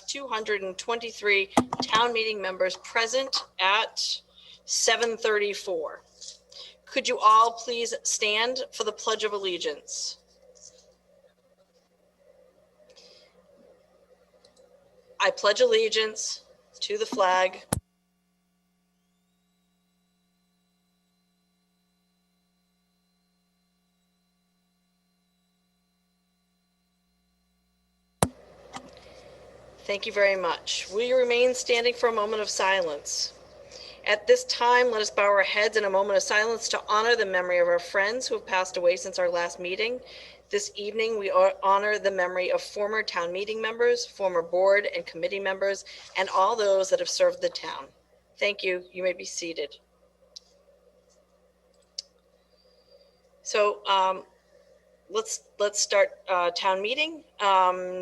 have 223 town meeting members present at 7:34. Could you all please stand for the Pledge of Allegiance? I pledge allegiance to the flag Thank you very much. Will you remain standing for a moment of silence? At this time, let us bow our heads in a moment of silence to honor the memory of our friends who have passed away since our last meeting. This evening, we honor the memory of former town meeting members, former board and committee members, and all those that have served the town. Thank you. You may be seated. So let's start town meeting.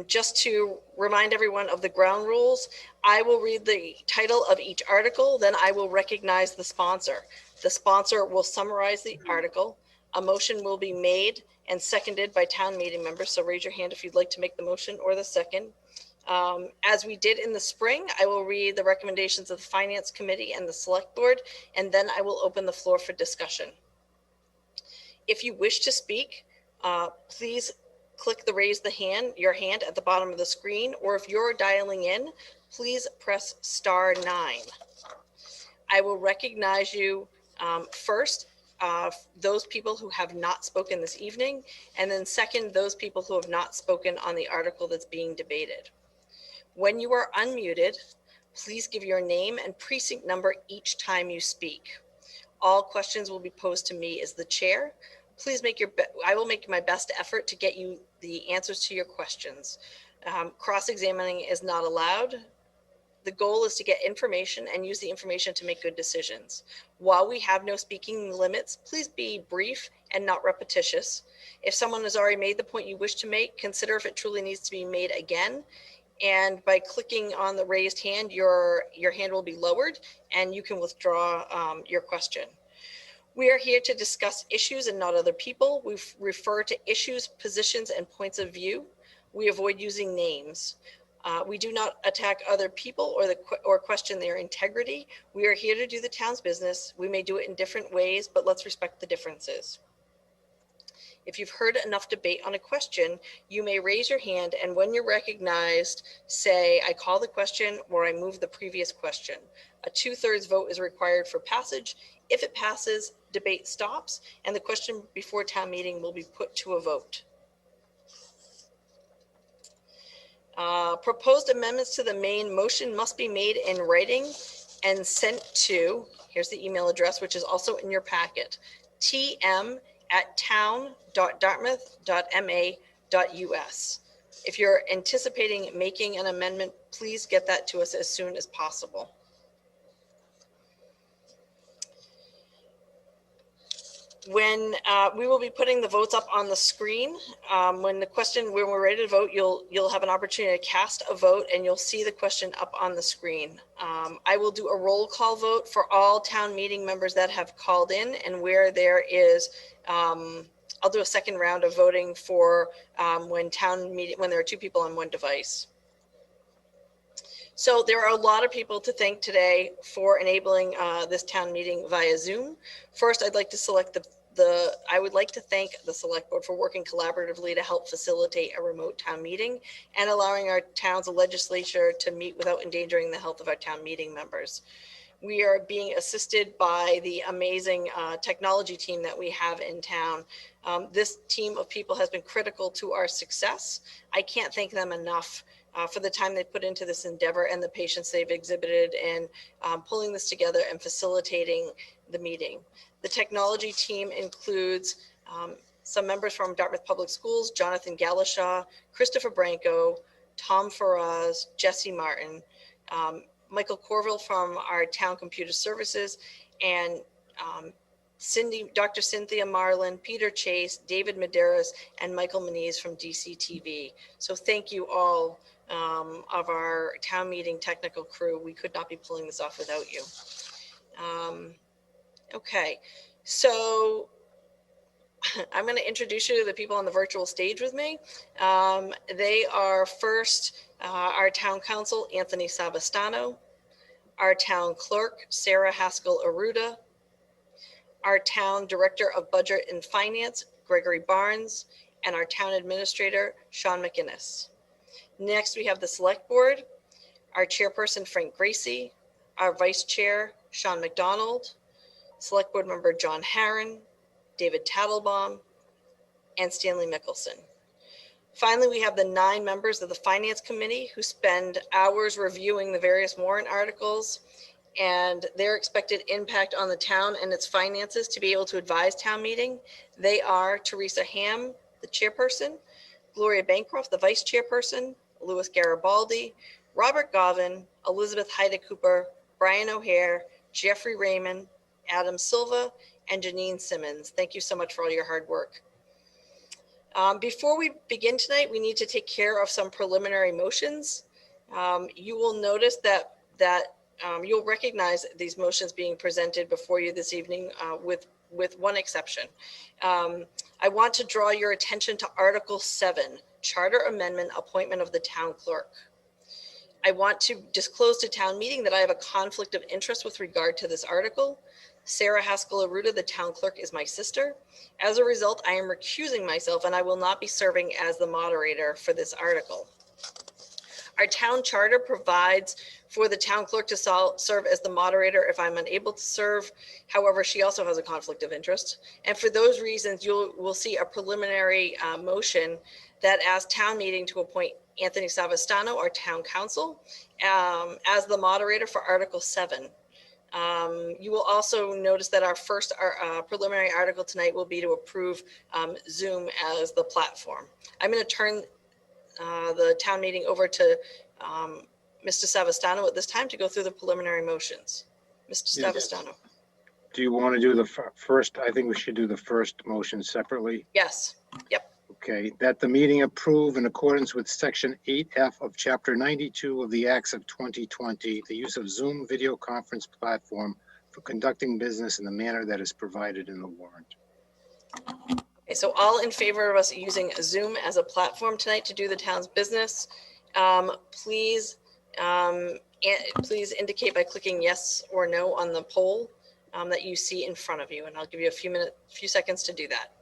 Just to remind everyone of the ground rules, I will read the title of each article, then I will recognize the sponsor. The sponsor will summarize the article. A motion will be made and seconded by town meeting members. So raise your hand if you'd like to make the motion or the second. As we did in the spring, I will read the recommendations of the Finance Committee and the Select Board, and then I will open the floor for discussion. If you wish to speak, please click the raise your hand at the bottom of the screen, or if you're dialing in, please press *9. I will recognize you first, those people who have not spoken this evening, and then second, those people who have not spoken on the article that's being debated. When you are unmuted, please give your name and precinct number each time you speak. All questions will be posed to me as the chair. Please I will make my best effort to get you the answers to your questions. Cross-examining is not allowed. The goal is to get information and use the information to make good decisions. While we have no speaking limits, please be brief and not repetitious. If someone has already made the point you wish to make, consider if it truly needs to be made again. And by clicking on the raised hand, your hand will be lowered and you can withdraw your question. We are here to discuss issues and not other people. We refer to issues, positions, and points of view. We avoid using names. We do not attack other people or question their integrity. We are here to do the town's business. We may do it in different ways, but let's respect the differences. If you've heard enough debate on a question, you may raise your hand, and when you're recognized, say, I call the question or I move the previous question. A 2/3 vote is required for passage. If it passes, debate stops, and the question before town meeting will be put to a vote. Proposed amendments to the main motion must be made in writing and sent to, here's the email address, which is also in your packet, tm@town.dartmouth.ma.us. If you're anticipating making an amendment, please get that to us as soon as possible. When we will be putting the votes up on the screen, when we're ready to vote, you'll have an opportunity to cast a vote and you'll see the question up on the screen. I will do a roll call vote for all town meeting members that have called in, and where there is, I'll do a second round of voting for when there are 2 people on one device. So there are a lot of people to thank today for enabling this town meeting via Zoom. First, I'd like to I would like to thank the Select Board for working collaboratively to help facilitate a remote town meeting and allowing our town's legislature to meet without endangering the health of our town meeting members. We are being assisted by the amazing technology team that we have in town. This team of people has been critical to our success. I can't thank them enough for the time they put into this endeavor and the patience they've exhibited in pulling this together and facilitating the meeting. The technology team includes some members from Dartmouth Public Schools, Jonathan Galashaw, Christopher Branco, Tom Faraz, Jesse Martin, Michael Corville from our town computer services, and Dr. Cynthia Marlin, Peter Chase, David Medeiros, and Michael Moniz from DCTV. So thank you all of our town meeting technical crew. We could not be pulling this off without you. Okay, so I'm going to introduce you to the people on the virtual stage with me. They are first our town council, Anthony Savastano, our town clerk, Sarah Haskell-Aruda, our town director of budget and finance, Gregory Barnes, and our town administrator, Sean McInnes. Next, we have the select board, our chairperson, Frank Gracie, our vice chair, Sean McDonald, select board member, John Harron, David Tattlebaum, and Stanley Mickelson. Finally, we have the 9 members of the Finance Committee who spend hours reviewing the various warrant articles and their expected impact on the town and its finances to be able to advise town meeting. They are Teresa Ham, the chairperson, Gloria Bancroft, the vice chairperson, Louis Garibaldi, Robert Govin, Elizabeth Heide Cooper, Brian O'Hare, Jeffrey Raymond, Adam Silva, and Janine Simmons. Thank you so much for all your hard work. Before we begin tonight, we need to take care of some preliminary motions. You will notice that you'll recognize these motions being presented before you this evening with one exception. I want to draw your attention to Article 7, Charter Amendment, Appointment of the Town Clerk. I want to disclose to town meeting that I have a conflict of interest with regard to this article. Sarah Haskell-Aruda, the town clerk, is my sister. As a result, I am recusing myself and I will not be serving as the moderator for this article. Our town charter provides for the town clerk to serve as the moderator if I'm unable to serve. However, she also has a conflict of interest. And for those reasons, we'll see a preliminary motion that asks town meeting to appoint Anthony Savastano, our town council, as the moderator for Article 7. You will also notice that our first preliminary article tonight will be to approve Zoom as the platform. I'm going to turn the town meeting over to Mr. Savastano at this time to go through the preliminary motions. Mr. Savastano. Do you want to do the first? I think we should do the first motion separately. Yes. Yep. Okay, that the meeting approve in accordance with Section 8F of Chapter 92 of the Acts of 2020, the use of Zoom video conference platform for conducting business in the manner that is provided in the warrant. Okay, so all in favor of us using Zoom as a platform tonight to do the town's business, please indicate by clicking yes or no on the poll that you see in front of you, and I'll give you a few seconds to do that.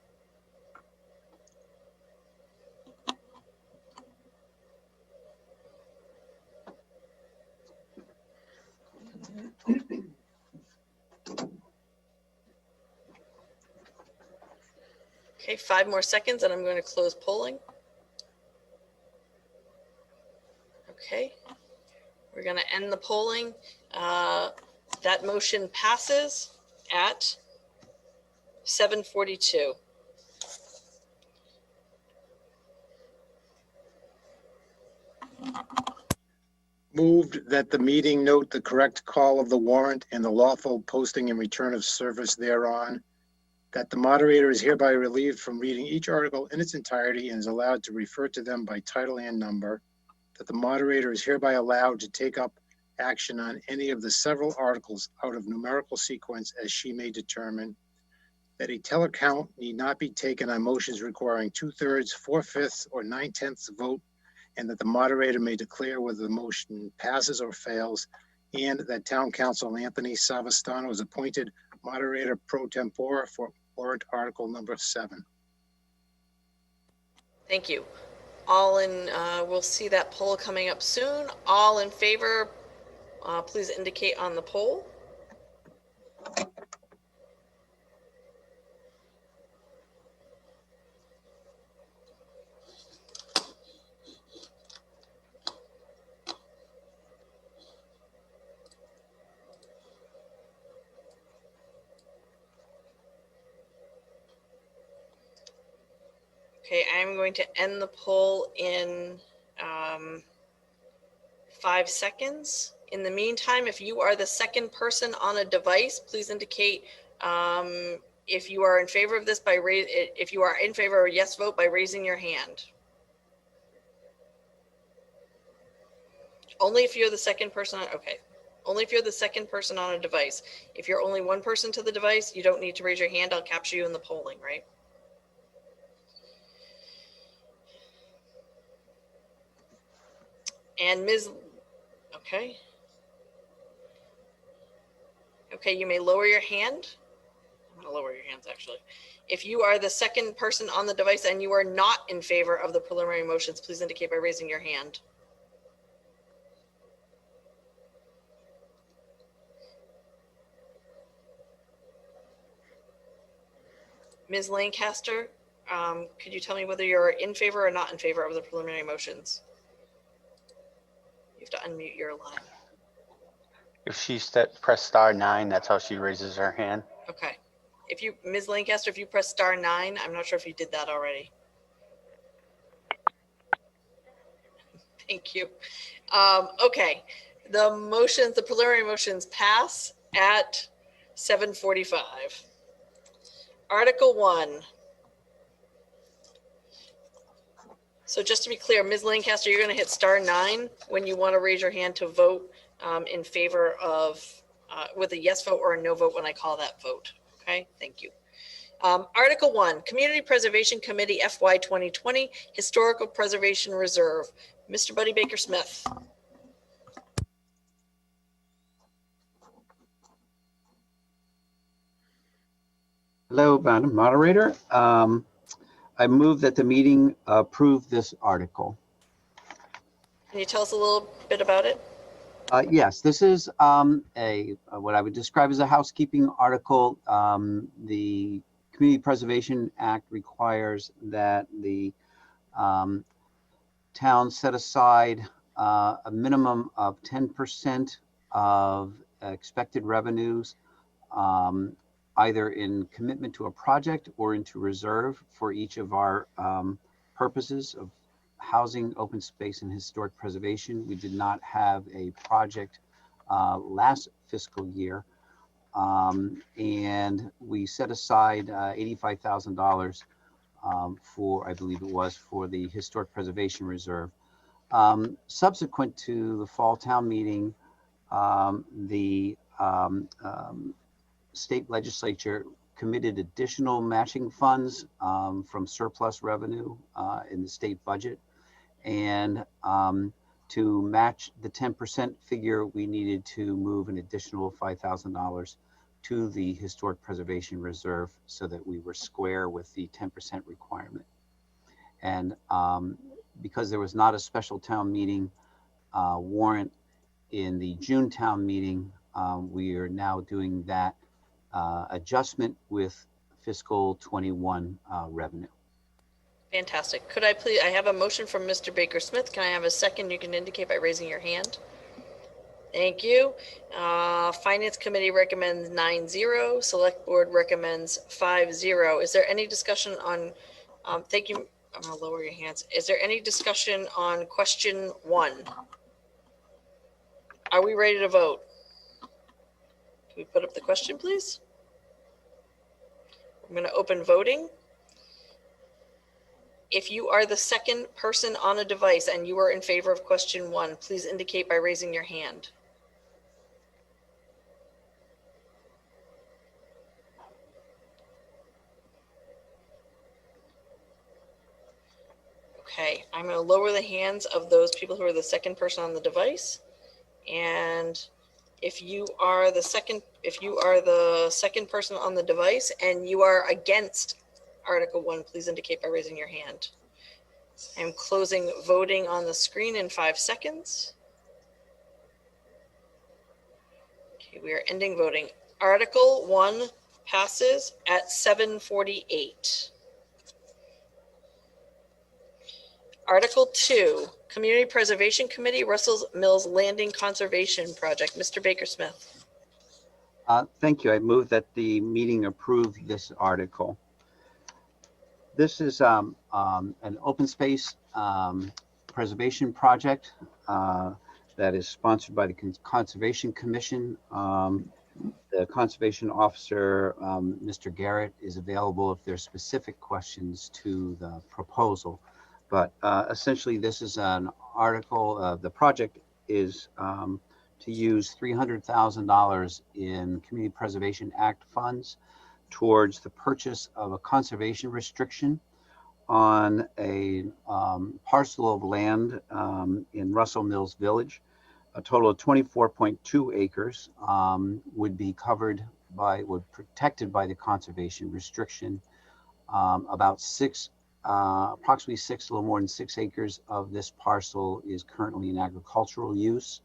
Okay, 5 more seconds and I'm going to close polling. Okay, we're going to end the polling. That motion passes at 7:42. Moved that the meeting note the correct call of the warrant and the lawful posting and return of service thereon. That the moderator is hereby relieved from reading each article in its entirety and is allowed to refer to them by title and number. That the moderator is hereby allowed to take up action on any of the several articles out of numerical sequence as she may determine. That a telecount need not be taken on motions requiring 2/3, 4/5, or 9/10 vote, and that the moderator may declare whether the motion passes or fails, and that Town Council Anthony Savastano is appointed moderator pro tempore for warrant article number 7. Thank you. All in, we'll see that poll coming up soon. All in favor, please indicate on the poll. Okay, I'm going to end the poll in 5 seconds. In the meantime, if you are the second person on a device, please indicate if you are in favor of this if you are in favor of a yes vote by raising your hand. Only if you're the second person okay. Only if you're the second person on a device. If you're only one person to the device, you don't need to raise your hand. I'll capture you in the polling, right? And Ms. Okay. Okay, you may lower your hand. I'm going to lower your hands, actually. If you are the second person on the device and you are not in favor of the preliminary motions, please indicate by raising your hand. Ms. Lancaster, could you tell me whether you're in favor or not in favor of the preliminary motions? You have to unmute your line. If she press *9, that's how she raises her hand. Okay. If you, Ms. Lancaster, if you press *9, I'm not sure if you did that already. Thank you. Okay. The motions, the preliminary motions pass at 7:45. Article 1. So just to be clear, Ms. Lancaster, you're going to hit *9 when you want to raise your hand to vote in favor of, with a yes vote or a no vote when I call that vote. Okay, thank you. Article 1, Community Preservation Committee FY 2020 Historical Preservation Reserve. Mr. Buddy Baker Smith. Hello, Madam Moderator. I move that the meeting approve this article. Can you tell us a little bit about it? Yes, this is what I would describe as a housekeeping article. The Community Preservation Act requires that the town set aside a minimum of 10% of expected revenues, either in commitment to a project or into reserve for each of our purposes of housing, open space, and historic preservation. We did not have a project last fiscal year, and we set aside $85,000 for, I believe it was, for the Historic Preservation Reserve. Subsequent to the fall town meeting, the state legislature committed additional matching funds from surplus revenue in the state budget. And to match the 10% figure, we needed to move an additional $5,000 to the Historic Preservation Reserve so that we were square with the 10% requirement. And because there was not a special town meeting warrant in the June town meeting, we are now doing that adjustment with fiscal 21 revenue. Fantastic. Could I please, I have a motion from Mr. Baker Smith. Can I have a second? You can indicate by raising your hand. Thank you. Finance Committee recommends 9-0. Select Board recommends 5-0. Is there any discussion on, thank you. I'm going to lower your hands. Is there any discussion on question 1? Are we ready to vote? Can we put up the question, please? I'm going to open voting. If you are the second person on a device and you are in favor of question 1, please indicate by raising your hand. Okay, I'm going to lower the hands of those people who are the second person on the device. And if you are the second person on the device and you are against Article 1, please indicate by raising your hand. I'm closing voting on the screen in 5 seconds. Okay, we are ending voting. Article 1 passes at 7:48. Article 2, Community Preservation Committee, Russell Mills Landing Conservation Project. Mr. Baker Smith. Thank you. I move that the meeting approve this article. This is an open space preservation project that is sponsored by the Conservation Commission. The conservation officer, Mr. Garrett, is available if there's specific questions to the proposal. But essentially, this is an article. The project is to use $300,000 in Community Preservation Act funds towards the purchase of a conservation restriction on a parcel of land in Russell Mills Village. A total of 24.2 acres would be covered by, protected by the conservation restriction. Approximately a little more than 6 acres of this parcel is currently in agricultural use.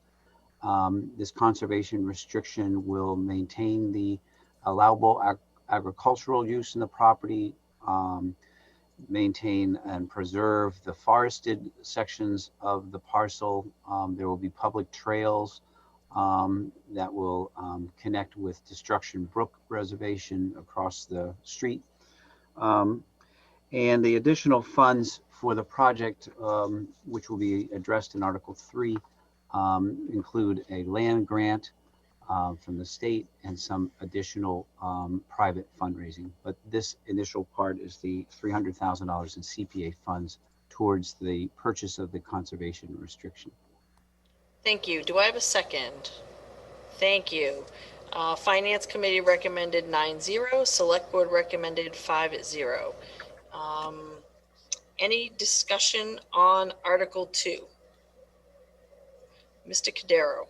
This conservation restriction will maintain the allowable agricultural use in the property, maintain and preserve the forested sections of the parcel. There will be public trails that will connect with Destruction Brook Reservation across the street. And the additional funds for the project, which will be addressed in Article 3, include a land grant from the state and some additional private fundraising. But this initial part is the $300,000 in CPA funds towards the purchase of the conservation restriction. Thank you. Do I have a second? Thank you. Finance Committee recommended 9-0. Select Board recommended 5-0. Any discussion on Article 2? Mr. Cadero.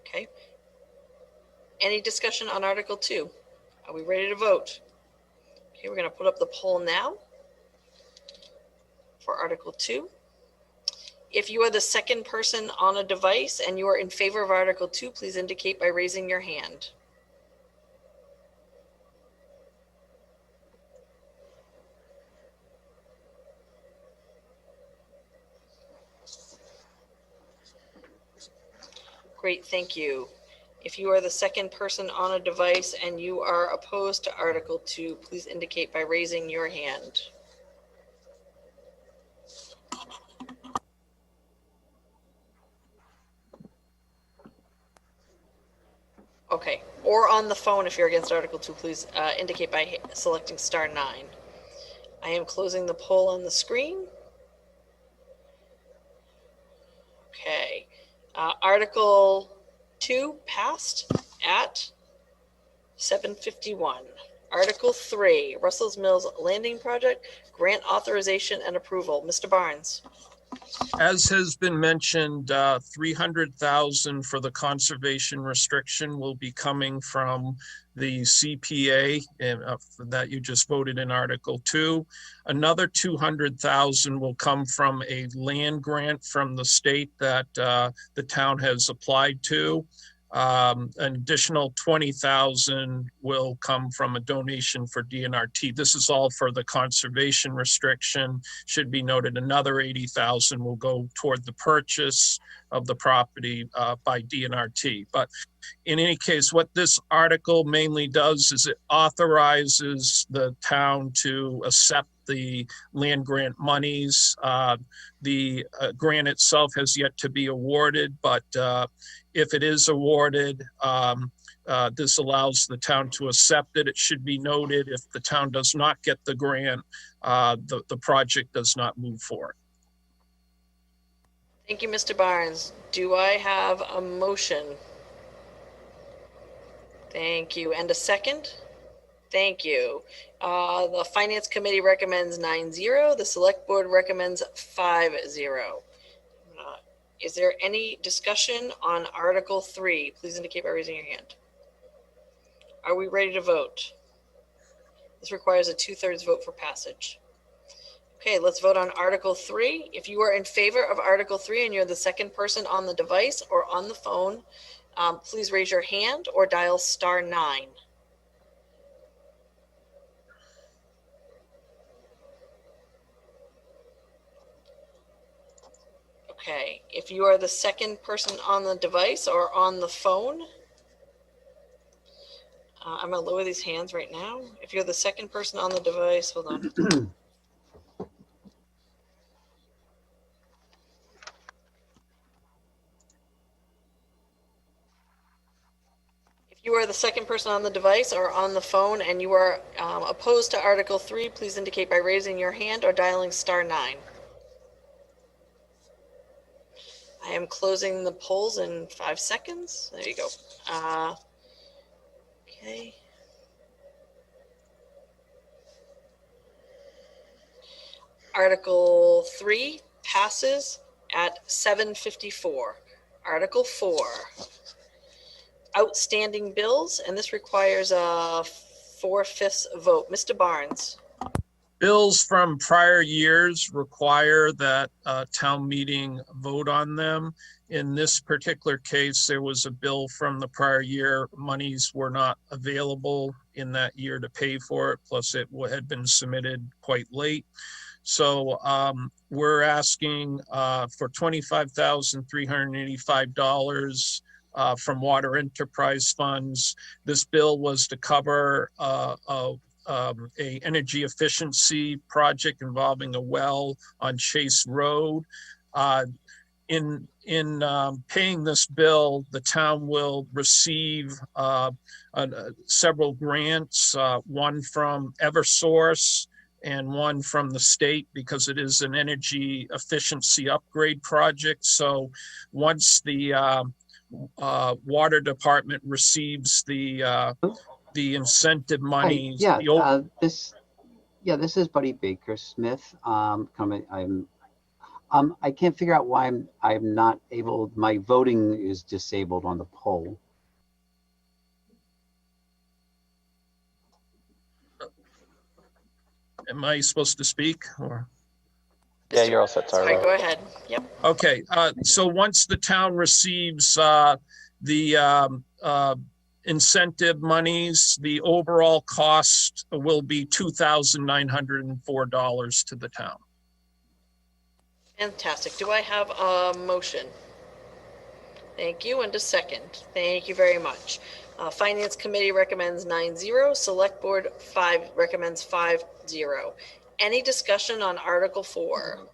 Okay. Any discussion on Article 2? Are we ready to vote? Okay, we're going to put up the poll now for Article 2. If you are the second person on a device and you are in favor of Article 2, please indicate by raising your hand. Great, thank you. If you are the second person on a device and you are opposed to Article 2, please indicate by raising your hand. Okay, or on the phone if you're against Article 2, please indicate by selecting *9. I am closing the poll on the screen. Okay, Article 2 passed at 7:51. Article 3, Russell's Mills Landing Project, grant authorization and approval. Mr. Barnes. As has been mentioned, $300,000 for the conservation restriction will be coming from the CPA that you just voted in Article 2. Another $200,000 will come from a land grant from the state that the town has applied to. An additional $20,000 will come from a donation for DNRT. This is all for the conservation restriction. Should be noted, another $80,000 will go toward the purchase of the property by DNRT. But in any case, what this article mainly does is it authorizes the town to accept the land grant monies. The grant itself has yet to be awarded, but if it is awarded, this allows the town to accept it. It should be noted, if the town does not get the grant, the project does not move forward. Thank you, Mr. Barnes. Do I have a motion? Thank you. And a second? Thank you. The Finance Committee recommends 9-0. The Select Board recommends 5-0. Is there any discussion on Article 3? Please indicate by raising your hand. Are we ready to vote? This requires a 2/3 vote for passage. Okay, let's vote on Article 3. If you are in favor of Article 3 and you're the second person on the device or on the phone, please raise your hand or dial *9. Okay, if you are the second person on the device or on the phone, I'm gonna lower these hands right now. If you're the second person on the device, hold on. If you are the second person on the device or on the phone and you are opposed to Article 3, please indicate by raising your hand or dialing *9. I am closing the polls in 5 seconds. There you go. Okay. Article 3 passes at 7:54. Article 4, outstanding bills, and this requires a 4/5 vote. Mr. Barnes. Bills from prior years require that town meeting vote on them. In this particular case, there was a bill from the prior year. Monies were not available in that year to pay for it, plus it had been submitted quite late. So we're asking for $25,385 from water enterprise funds. This bill was to cover a energy efficiency project involving a well on Chase Road. In paying this bill, the town will receive several grants, one from Eversource and one from the state, because it is an energy efficiency upgrade project. So once the water department receives the incentive money. This is Buddy Baker Smith. I can't figure out why I'm not able. My voting is disabled on the poll. Am I supposed to speak or? Yeah, you're all set. Sorry, go ahead. Yep. Okay, so once the town receives the incentive monies, the overall cost will be $2,904 to the town. Fantastic. Do I have a motion? Thank you. And a second. Thank you very much. Finance Committee recommends 9-0. Select Board 5 recommends 5-0. Any discussion on Article 4?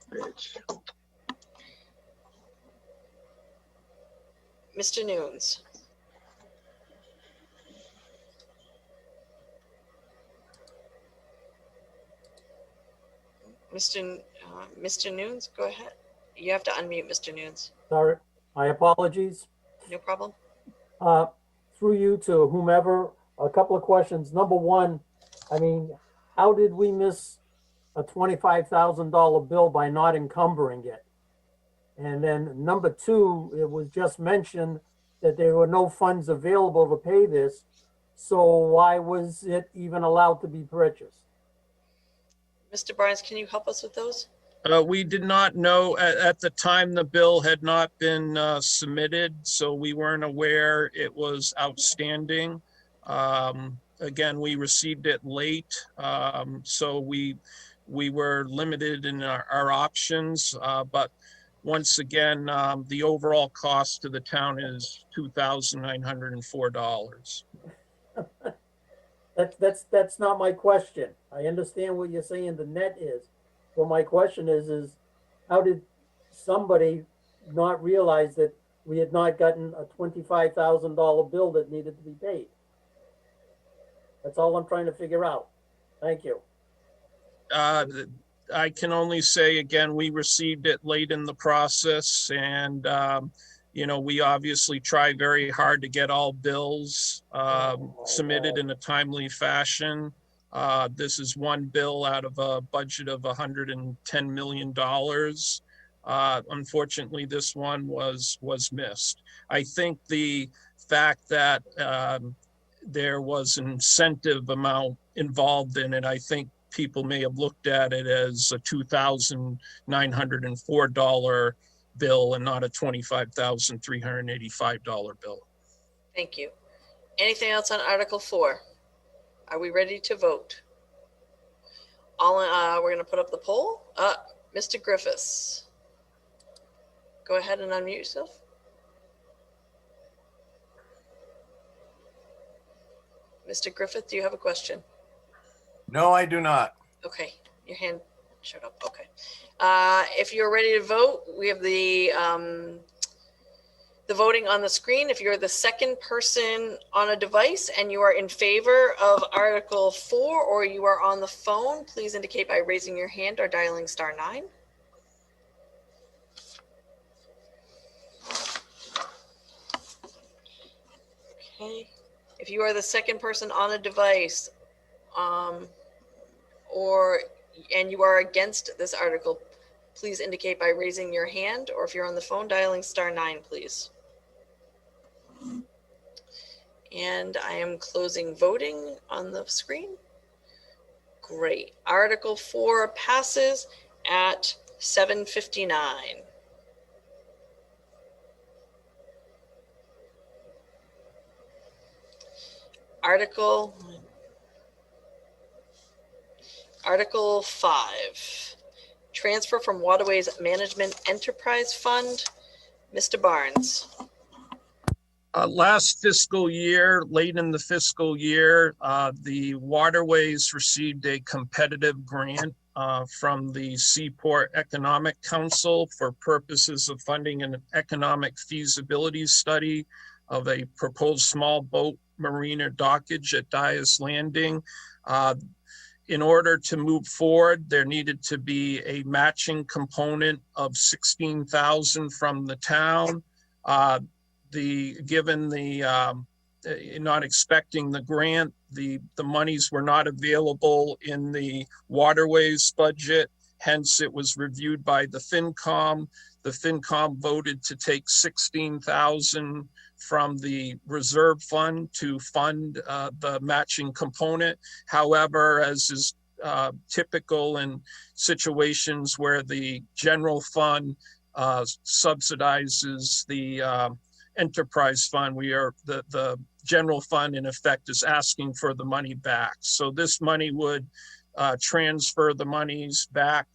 Mr. Nunes. Mr. Nunes, go ahead. You have to unmute, Mr. Nunes. Sorry, my apologies. No problem. Through you to whomever, a couple of questions. Number one, I mean, how did we miss a $25,000 bill by not encumbering it? And then number two, it was just mentioned that there were no funds available to pay this. So why was it even allowed to be purchased? Mr. Barnes, can you help us with those? We did not know at the time the bill had not been submitted, so we weren't aware it was outstanding. Again, we received it late, so we were limited in our options. But once again, the overall cost to the town is $2,904. That's not my question. I understand what you're saying the net is. Well, my question is how did somebody not realize that we had not gotten a $25,000 bill that needed to be paid? That's all I'm trying to figure out. Thank you. I can only say, again, we received it late in the process, and you know, we obviously try very hard to get all bills submitted in a timely fashion. This is one bill out of a budget of $110 million. Unfortunately, this one was missed. I think the fact that there was an incentive amount involved in it, I think people may have looked at it as a $2,904 bill and not a $25,385 bill. Thank you. Anything else on Article 4? Are we ready to vote? We're going to put up the poll. Mr. Griffiths. Go ahead and unmute yourself. Mr. Griffith, do you have a question? No, I do not. Okay, your hand showed up. Okay. If you're ready to vote, we have the voting on the screen. If you're the second person on a device and you are in favor of Article 4 or you are on the phone, please indicate by raising your hand or dialing *9. Okay. If you are the second person on a device, and you are against this article, please indicate by raising your hand, or if you're on the phone, dialing *9, please. And I am closing voting on the screen. Great. Article 4 passes at 7:59. Article 5, transfer from Waterways Management Enterprise Fund. Mr. Barnes. Last fiscal year, late in the fiscal year, the Waterways received a competitive grant from the Seaport Economic Council for purposes of funding an economic feasibility study of a proposed small boat marina dockage at Dyer's Landing. In order to move forward, there needed to be a matching component of $16,000 from the town. Given the not expecting the grant, the monies were not available in the Waterways budget. Hence, it was reviewed by the FinCom. The FinCom voted to take $16,000 from the reserve fund to fund the matching component. However, as is typical in situations where the general fund subsidizes the enterprise fund, the general fund in effect is asking for the money back. So this money would transfer the monies back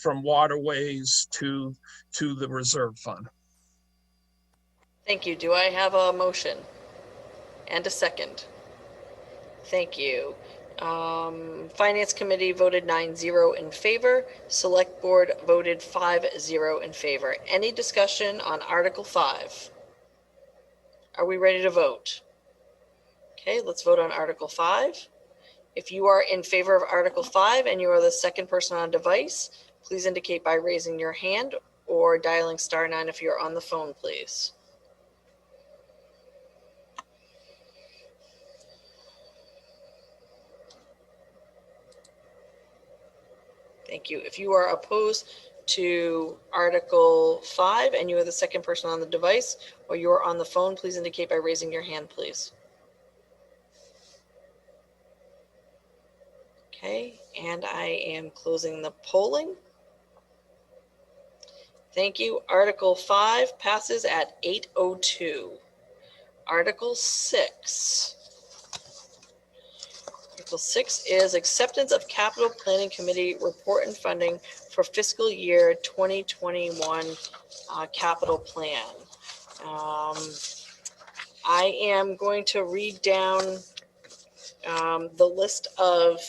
from Waterways to the reserve fund. Thank you. Do I have a motion and a second? Thank you. Finance Committee voted 9-0 in favor. Select Board voted 5-0 in favor. Any discussion on Article 5? Are we ready to vote? Okay, let's vote on Article 5. If you are in favor of Article 5 and you are the second person on a device, please indicate by raising your hand or dialing *9 if you're on the phone, please. Thank you. If you are opposed to Article 5 and you are the second person on the device or you are on the phone, please indicate by raising your hand, please. Okay, and I am closing the polling. Thank you. Article 5 passes at 8:02. Article 6. Article 6 is acceptance of Capital Planning Committee report and funding for fiscal year 2021 capital plan. I am going to read down the list of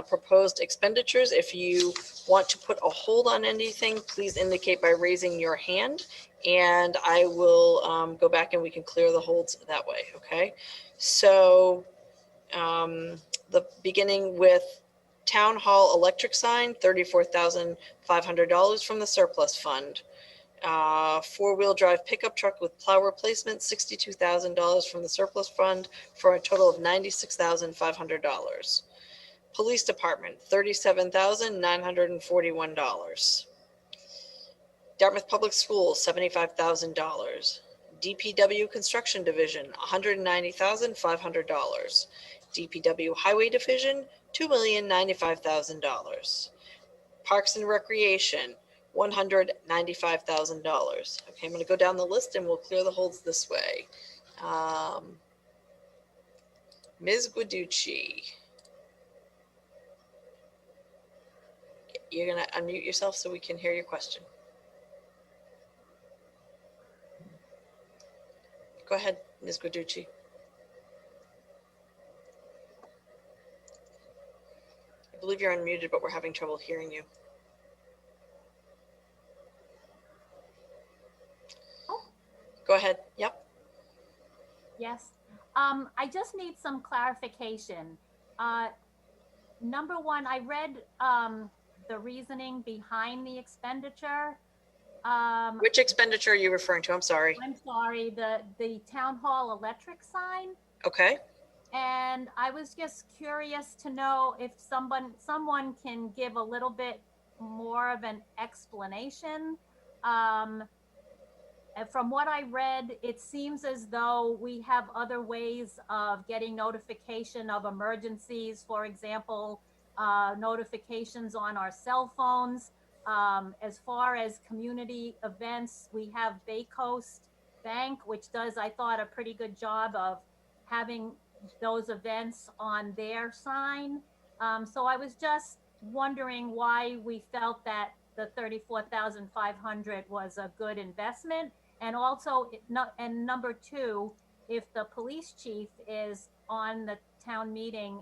proposed expenditures. If you want to put a hold on anything, please indicate by raising your hand, and I will go back and we can clear the holds that way. Okay, so the beginning with Town Hall electric sign, $34,500 from the surplus fund. Four-wheel drive pickup truck with plow replacement, $62,000 from the surplus fund for a total of $96,500. Police Department, $37,941. Dartmouth Public Schools, $75,000. DPW Construction Division, $190,500. DPW Highway Division, $2,095,000. Parks and Recreation, $195,000. Okay, I'm going to go down the list and we'll clear the holds this way. Ms. Guiducci, you're going to unmute yourself so we can hear your question. Go ahead, Ms. Guiducci. I believe you're unmuted, but we're having trouble hearing you. Go ahead. Yep. Yes. I just need some clarification. Number one, I read the reasoning behind the expenditure. Which expenditure are you referring to? I'm sorry. I'm sorry, the town hall electric sign. Okay. And I was just curious to know if someone can give a little bit more of an explanation. And from what I read, it seems as though we have other ways of getting notification of emergencies. For example, notifications on our cell phones. As far as community events, we have Bay Coast Bank, which does, I thought, a pretty good job of having those events on their sign. So I was just wondering why we felt that the 34,500 was a good investment. And also, and number two, if the police chief is on the town meeting,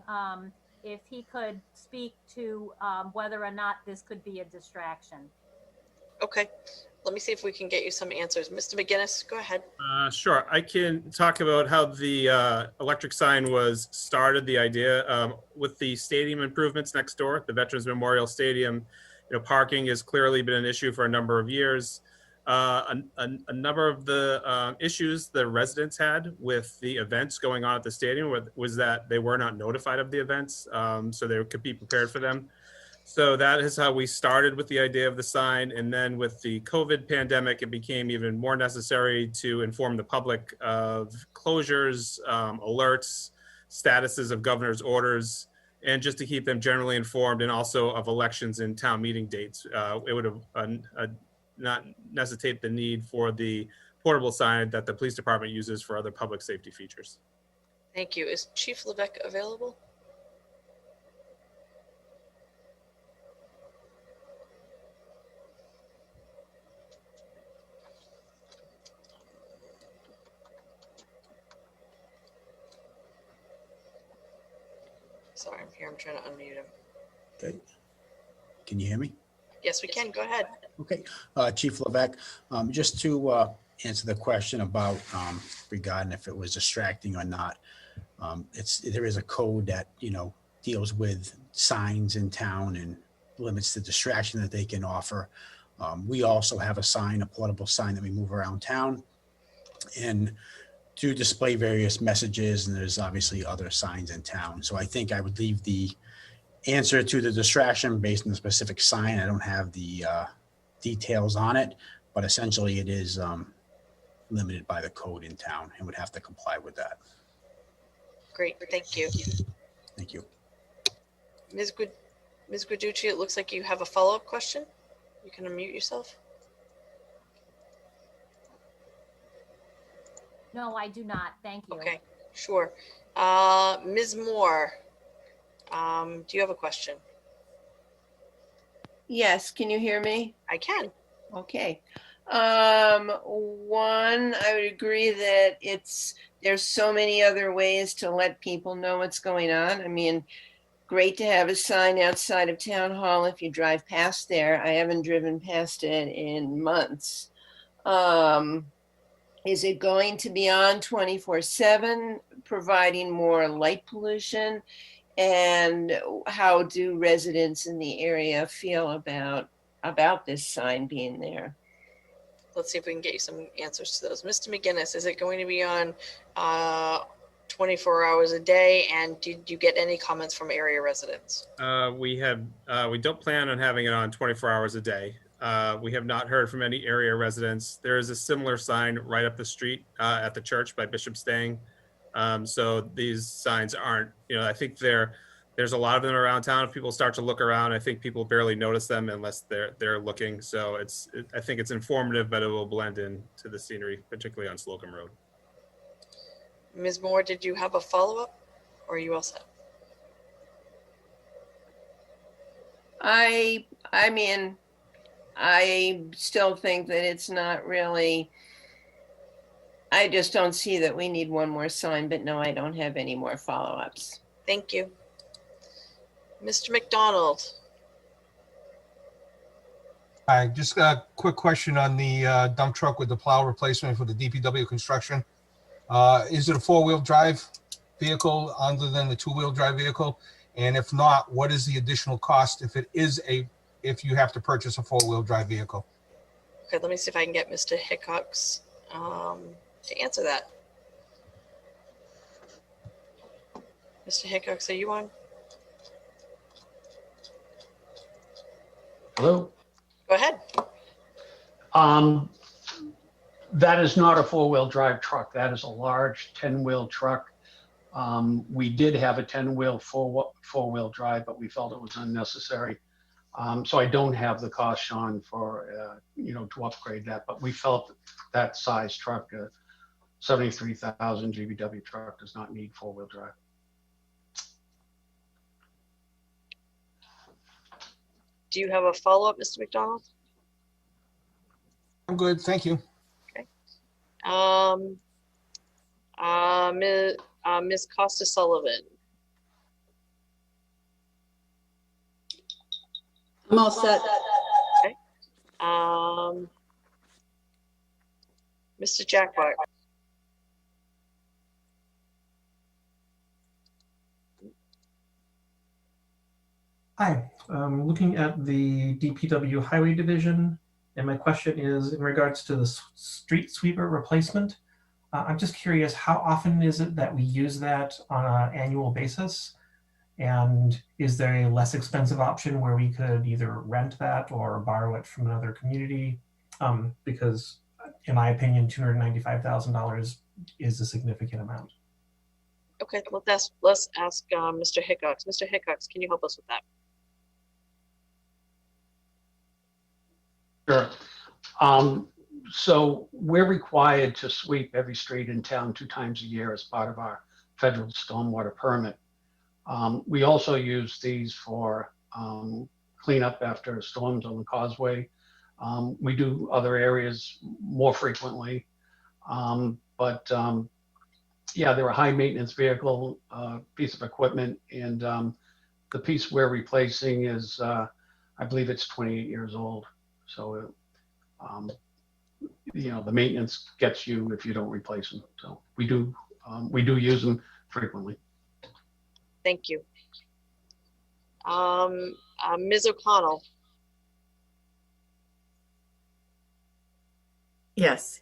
if he could speak to whether or not this could be a distraction. Okay, let me see if we can get you some answers. Mr. McGinnis, go ahead. Sure. I can talk about how the electric sign was started, the idea with the stadium improvements next door, the Veterans Memorial Stadium. Parking has clearly been an issue for a number of years. A number of the issues the residents had with the events going on at the stadium was that they were not notified of the events, so they could be prepared for them. So that is how we started with the idea of the sign. And then with the COVID pandemic, it became even more necessary to inform the public of closures, alerts, statuses of governor's orders, and just to keep them generally informed, and also of elections and town meeting dates. It would have not necessitate the need for the portable sign that the police department uses for other public safety features. Thank you. Is Chief Levesque available? Sorry, I'm here. I'm trying to unmute him. Okay. Can you hear me? Yes, we can. Go ahead. Okay. Chief Levesque, just to answer the question about regarding if it was distracting or not, there is a code that, deals with signs in town and limits the distraction that they can offer. We also have a sign, a portable sign that we move around town and to display various messages, and there's obviously other signs in town. So I think I would leave the answer to the distraction based on the specific sign. I don't have the details on it, but essentially it is limited by the code in town and would have to comply with that. Great, thank you. Thank you. Ms. Guiducci, it looks like you have a follow-up question. You can unmute yourself. No, I do not. Thank you. Okay, sure. Ms. Moore, do you have a question? Yes, can you hear me? I can. Okay. One, I would agree that there's so many other ways to let people know what's going on. I mean, great to have a sign outside of Town Hall if you drive past there. I haven't driven past it in months. Is it going to be on 24/7, providing more light pollution? And how do residents in the area feel about this sign being there? Let's see if we can get you some answers to those. Mr. McGinnis, is it going to be on 24 hours a day? And did you get any comments from area residents? We don't plan on having it on 24 hours a day. We have not heard from any area residents. There is a similar sign right up the street at the church by Bishop Stang. So these signs aren't, I think there's a lot of them around town. If people start to look around, I think people barely notice them unless they're looking. So I think it's informative, but it will blend in to the scenery, particularly on Slocum Road. Ms. Moore, did you have a follow-up or are you all set? I mean, I still think that it's not really, I just don't see that we need one more sign, but no, I don't have any more follow-ups. Thank you. Mr. McDonald. Hi, just a quick question on the dump truck with the plow replacement for the DPW construction. Is it a four-wheel drive vehicle other than the two-wheel drive vehicle? And if not, what is the additional cost if you have to purchase a four-wheel drive vehicle? Okay, let me see if I can get Mr. Hickox to answer that. Mr. Hickox, are you on? Hello? Go ahead. That is not a four-wheel drive truck. That is a large 10-wheel truck. We did have a 10-wheel four-wheel drive, but we felt it was unnecessary. So I don't have the cost, Sean, for, to upgrade that, but we felt that size truck, 73,000 GVW truck, does not need four-wheel drive. Do you have a follow-up, Mr. McDonald? I'm good, thank you. Ms. Costa Sullivan. I'm all set. Okay. Mr. Jackpot. Hi, I'm looking at the DPW Highway Division, and my question is in regards to the street sweeper replacement. I'm just curious, how often is it that we use that on an annual basis? And is there a less expensive option where we could either rent that or borrow it from another community? Because in my opinion, $295,000 is a significant amount. Okay, let's ask Mr. Hickox. Mr. Hickox, can you help us with that? Sure. So we're required to sweep every street in town 2 times a year as part of our federal stormwater permit. We also use these for cleanup after storms on the causeway. We do other areas more frequently, but yeah, they're a high maintenance vehicle, piece of equipment, and the piece we're replacing is, I believe it's 28 years old. So, the maintenance gets you if you don't replace them. So we do use them frequently. Thank you. Ms. O'Connell. Yes.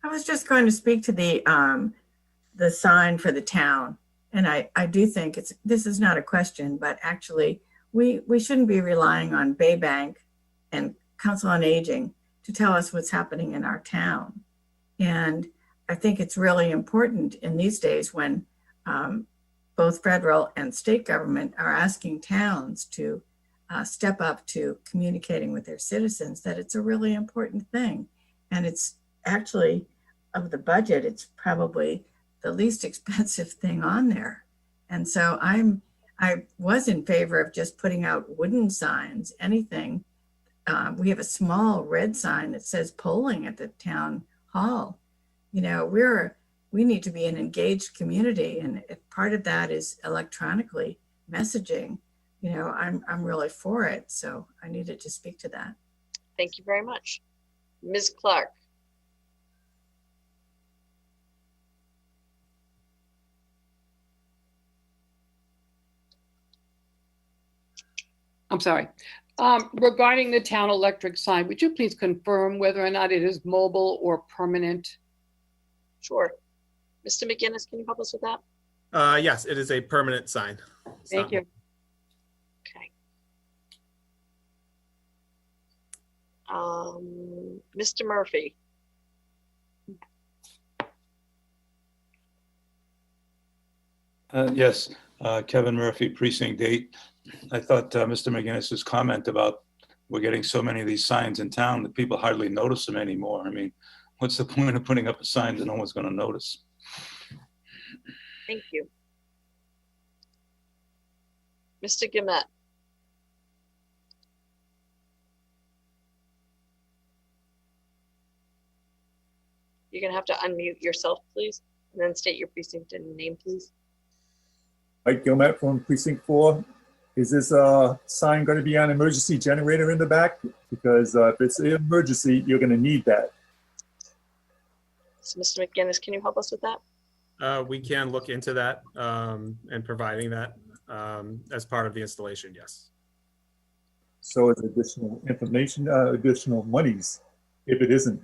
I was just going to speak to the sign for the town. And I do think this is not a question, but actually we shouldn't be relying on Baybank and Council on Aging to tell us what's happening in our town. And I think it's really important in these days when both federal and state government are asking towns to step up to communicating with their citizens, that it's a really important thing. And it's actually, of the budget, it's probably the least expensive thing on there. And so I was in favor of just putting out wooden signs, anything. We have a small red sign that says polling at the town hall. We need to be an engaged community, and if part of that is electronically messaging, I'm really for it. So I needed to speak to that. Thank you very much. Ms. Clark. I'm sorry. Regarding the town electric sign, would you please confirm whether or not it is mobile or permanent? Sure. Mr. McGinnis, can you help us with that? Yes, it is a permanent sign. Thank you. Okay. Mr. Murphy. Yes, Kevin Murphy, Precinct 8. I thought Mr. McGinnis's comment about we're getting so many of these signs in town that people hardly notice them anymore. I mean, what's the point of putting up a sign that no one's going to notice? Thank you. Mr. Guillemette. You're going to have to unmute yourself, please, and then state your precinct and name, please. Mike Guillemette from Precinct 4. Is this sign going to be on emergency generator in the back? Because if it's an emergency, you're going to need that. So, Mr. McGinnis, can you help us with that? We can look into that and providing that as part of the installation, yes. So it's additional information, additional monies, if it isn't.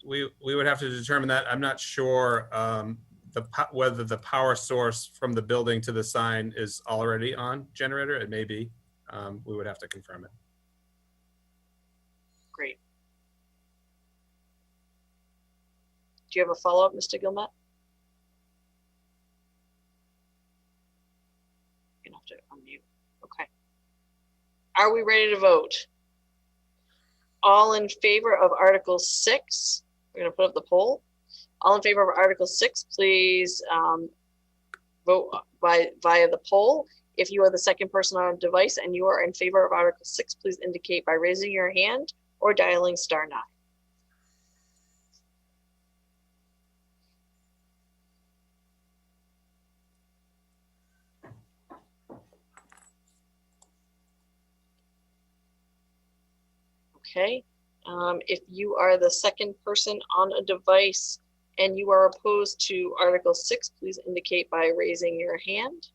We would have to determine that. I'm not sure whether the power source from the building to the sign is already on generator. It may be. We would have to confirm it. Great. Do you have a follow-up, Mr. Gilmet? You're gonna have to unmute. Okay. Are we ready to vote? All in favor of Article 6? We're gonna put up the poll. All in favor of Article 6, please vote via the poll. If you are the second person on a device and you are in favor of Article 6, please indicate by raising your hand or dialing *9. Okay. If you are the second person on a device and you are opposed to Article 6, please indicate by raising your hand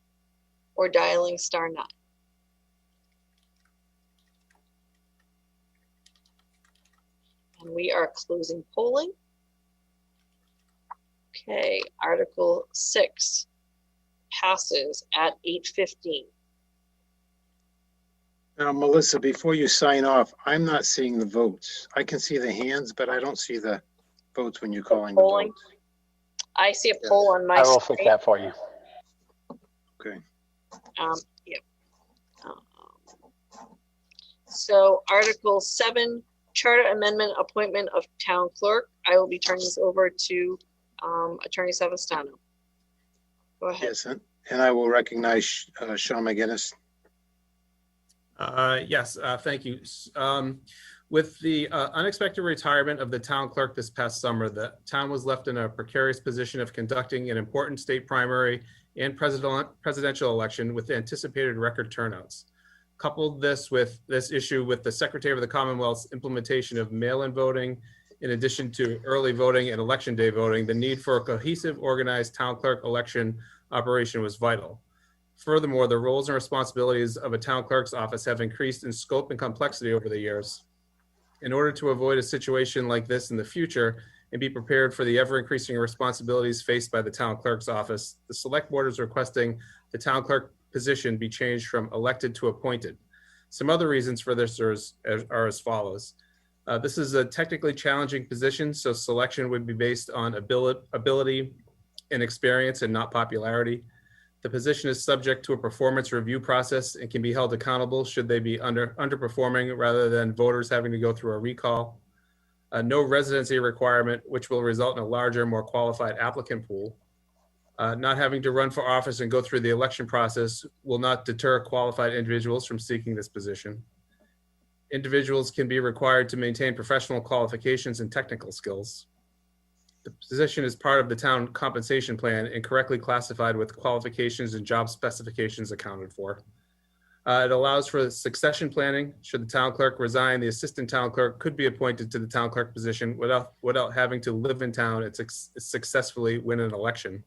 or dialing *9. And we are closing polling. Okay, Article 6 passes at 8:15. Now, Melissa, before you sign off, I'm not seeing the votes. I can see the hands, but I don't see the votes when you're calling the Polling. votes. I see a poll on my I will fix screen. that for you. Okay. Yep. So Article 7, Charter Amendment, Appointment of Town Clerk. I will be turning this over to Attorney Savastano. Go ahead. Yes, and I will recognize Sean McGinnis. Yes, thank you. With the unexpected retirement of the town clerk this past summer, the town was left in a precarious position of conducting an important state primary and presidential election with anticipated record turnouts. Coupled this issue with the Secretary of the Commonwealth's implementation of mail-in voting, in addition to early voting and election day voting, the need for a cohesive, organized town clerk election operation was vital. Furthermore, the roles and responsibilities of a town clerk's office have increased in scope and complexity over the years. In order to avoid a situation like this in the future and be prepared for the ever-increasing responsibilities faced by the town clerk's office, the select board is requesting the town clerk position be changed from elected to appointed. Some other reasons for this are as follows. This is a technically challenging position, so selection would be based on ability and experience and not popularity. The position is subject to a performance review process and can be held accountable should they be underperforming rather than voters having to go through a recall. No residency requirement, which will result in a larger, more qualified applicant pool. Not having to run for office and go through the election process will not deter qualified individuals from seeking this position. Individuals can be required to maintain professional qualifications and technical skills. The position is part of the town compensation plan and correctly classified with qualifications and job specifications accounted for. It allows for succession planning. Should the town clerk resign, the assistant town clerk could be appointed to the town clerk position without having to live in town and successfully win an election.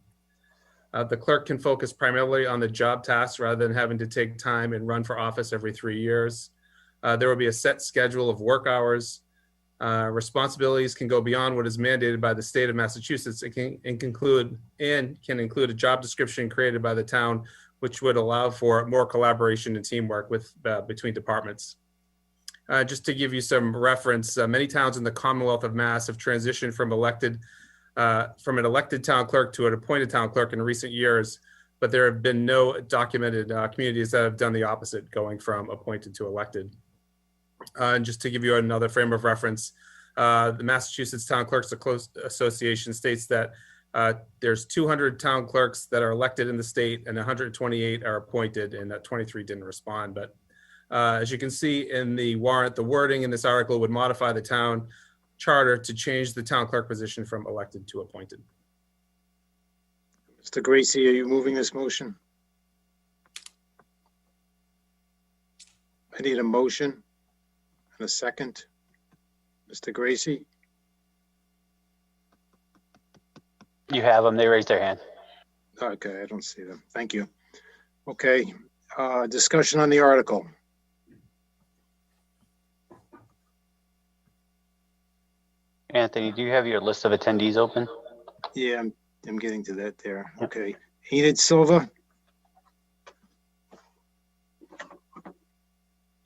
The clerk can focus primarily on the job tasks rather than having to take time and run for office every 3 years. There will be a set schedule of work hours. Responsibilities can go beyond what is mandated by the state of Massachusetts. It can include a job description created by the town, which would allow for more collaboration and teamwork between departments. Just to give you some reference, many towns in the Commonwealth of Mass have transitioned from an elected town clerk to an appointed town clerk in recent years, but there have been no documented communities that have done the opposite, going from appointed to elected. And just to give you another frame of reference, the Massachusetts Town Clerks Association states that there's 200 town clerks that are elected in the state and 128 are appointed, and 23 didn't respond. But as you can see in the warrant, the wording in this article would modify the town charter to change the town clerk position from elected to appointed. Mr. Gracie, are you moving this motion? I need a motion and a second. Mr. Gracie? You have them. They raised their hand. Okay, I don't see them. Thank you. Okay, discussion on the article. Anthony, do you have your list of attendees open? Yeah, I'm getting to that there. Yep. Okay. Enid Silva.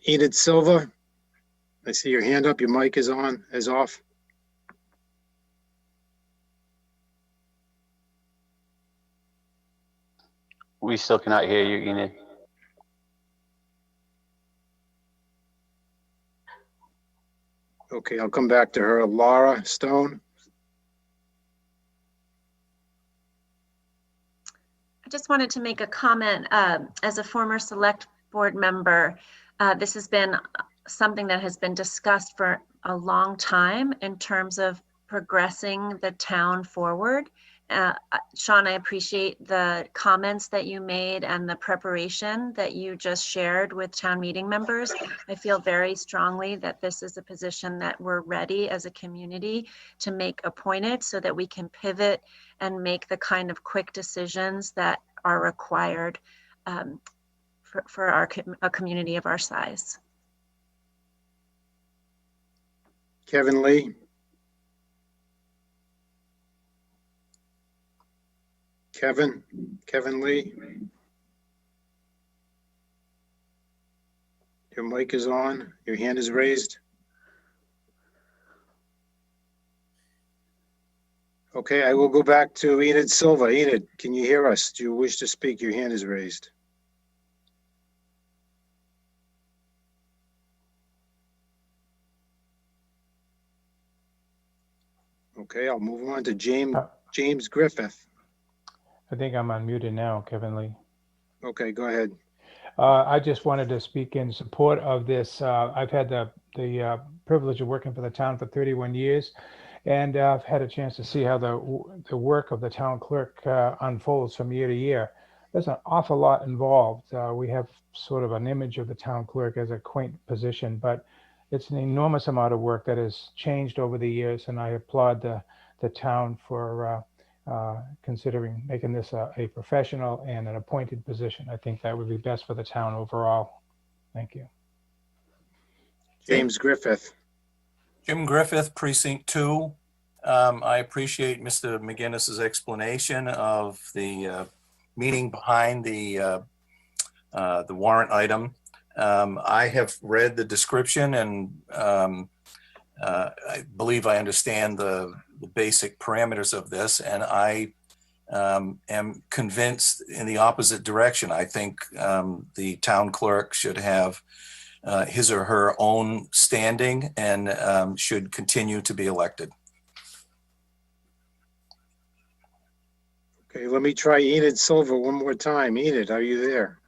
Enid Silva. I see your hand up. Your mic is on, is off. We still cannot hear you, Enid. Okay, I'll come back to her. Laura Stone. I just wanted to make a comment as a former select board member. This has been something that has been discussed for a long time in terms of progressing the town forward. Sean, I appreciate the comments that you made and the preparation that you just shared with town meeting members. I feel very strongly that this is a position that we're ready as a community to make appointed so that we can pivot and make the kind of quick decisions that are required for a community of our size. Kevin Lee. Kevin Lee. Your mic is on. Your hand is raised. Okay, I will go back to Enid Silva. Enid, can you hear us? Do you wish to speak? Your hand is raised. Okay, I'll move on to James Griffith. I think I'm unmuted now, Kevin Lee. Okay, go ahead. I just wanted to speak in support of this. I've had the privilege of working for the town for 31 years, and I've had a chance to see how the work of the town clerk unfolds from year to year. There's an awful lot involved. We have sort of an image of the town clerk as a quaint position, but it's an enormous amount of work that has changed over the years, and I applaud the town for considering making this a professional and an appointed position. I think that would be best for the town overall. Thank you. James Griffith. Jim Griffith, Precinct 2. I appreciate Mr. McGinnis's explanation of the meaning behind the warrant item. I have read the description and I believe I understand the basic parameters of this, and I am convinced in the opposite direction. I think the town clerk should have his or her own standing and should continue to be elected. Okay, let me try Enid Silva one more time. Enid, are you there?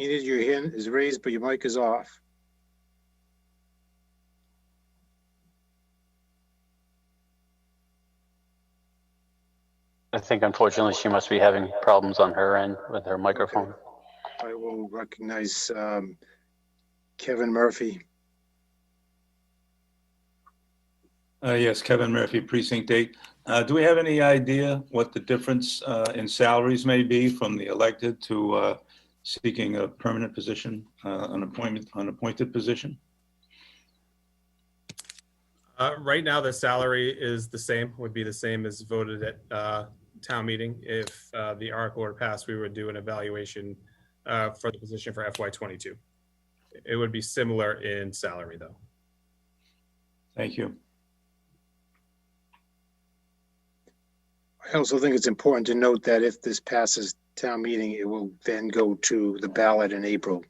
Enid, your hand is raised, but your mic is off. I think unfortunately she must be having problems on her end with her microphone. Okay. I will recognize Kevin Murphy. Yes, Kevin Murphy, Precinct 8. Do we have any idea what the difference in salaries may be from the elected to seeking a permanent position, an appointed position? Right now, the salary is the same, would be the same as voted at town meeting. If the article were passed, we would do an evaluation for the position for FY22. It would be similar in salary, though. Thank you. I also think it's important to note that if this passes town meeting, it will then go to the ballot in April.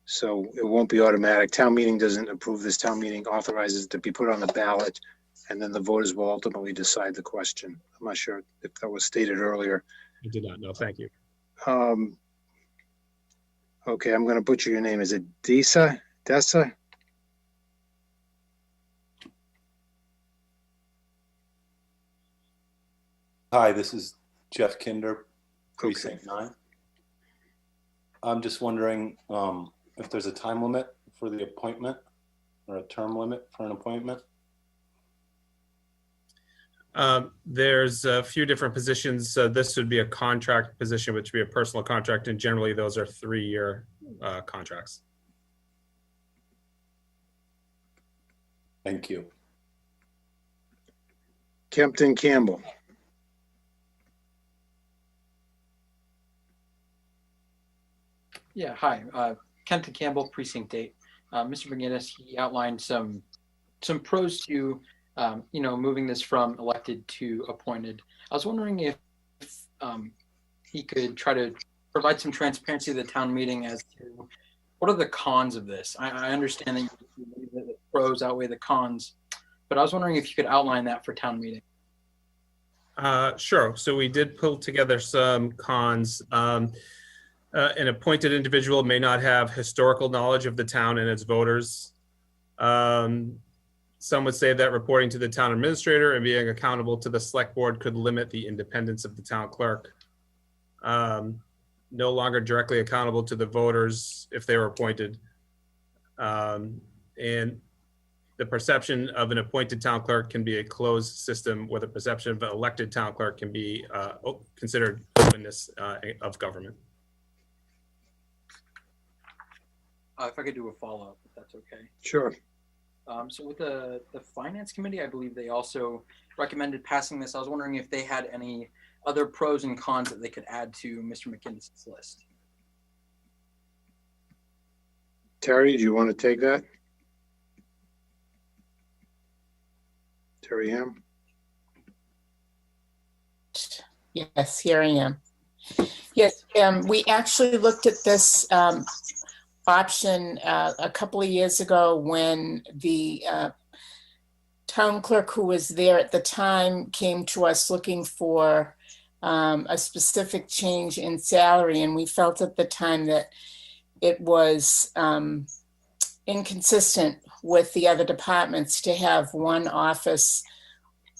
So it won't be automatic. Town meeting doesn't approve this. Town meeting authorizes it to be put on the ballot, and then the voters will ultimately decide the question. I'm not sure if that was stated earlier. I did not know. Thank you. Okay, I'm going to butcher your name. Is it Dessa? Hi, this is Jeff Kinder, Precinct 9. I'm just wondering if there's a time limit for the appointment or a term limit for an appointment. There's a few different positions. This would be a contract position, which would be a personal contract, and generally those are 3-year contracts. Thank you. Kempton Campbell. Yeah, hi. Kenton Campbell, Precinct 8. Mr. McGinnis, he outlined some pros to, moving this from elected to appointed. I was wondering if he could try to provide some transparency to the town meeting as to what are the cons of this. I understand that you believe that the pros outweigh the cons, but I was wondering if you could outline that for town meeting. Sure. So we did pull together some cons. An appointed individual may not have historical knowledge of the town and its voters. Some would say that reporting to the town administrator and being accountable to the select board could limit the independence of the town clerk. No longer directly accountable to the voters if they were appointed. And the perception of an appointed town clerk can be a closed system, where the perception of an elected town clerk can be considered openness of government. If I could do a follow-up, if that's okay. Sure. So with the Finance Committee, I believe they also recommended passing this. I was wondering if they had any other pros and cons that they could add to Mr. McInnes's list. Terry, do you want to take that? Terry Ham? Yes, here I am. Yes, we actually looked at this option a couple of years ago when the town clerk who was there at the time came to us looking for a specific change in salary, and we felt at the time that it was inconsistent with the other departments to have one office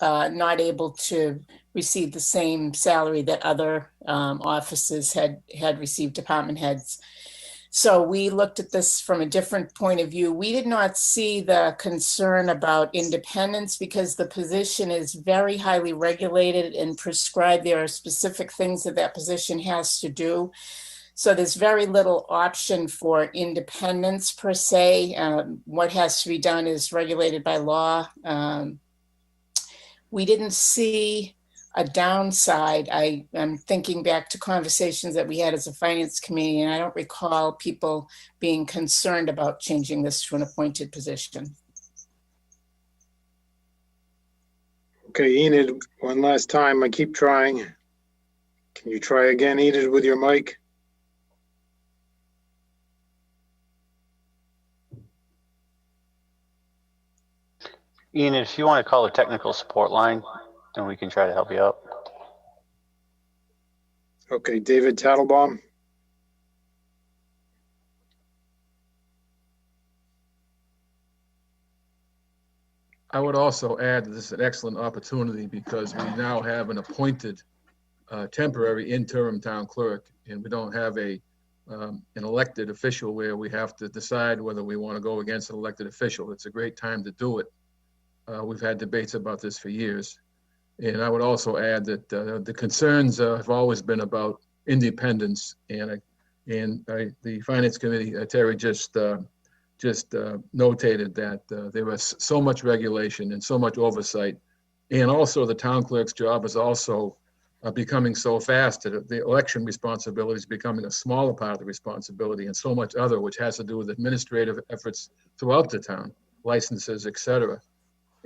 not able to receive the same salary that other offices had received, department heads. So we looked at this from a different point of view. We did not see the concern about independence because the position is very highly regulated and prescribed. There are specific things that position has to do. So there's very little option for independence per se. What has to be done is regulated by law. We didn't see a downside. I'm thinking back to conversations that we had as a finance committee, and I don't recall people being concerned about changing this to an appointed position. Okay, Enid, one last time. I keep trying. Can you try again, Enid, with your mic? Ian, if you want to call the technical support line, then we can try to help you out. Okay, David Tattlebaum. I would also add that this is an excellent opportunity because we now have an appointed temporary interim town clerk, and we don't have an elected official where we have to decide whether we want to go against an elected official. It's a great time to do it. We've had debates about this for years. And I would also add that the concerns have always been about independence, and the Finance Committee, Terry just notated that there was so much regulation and so much oversight, and also the town clerk's job is also becoming so fast that the election responsibility is becoming a smaller part of the responsibility, and so much other, which has to do with administrative efforts throughout the town, licenses, et cetera.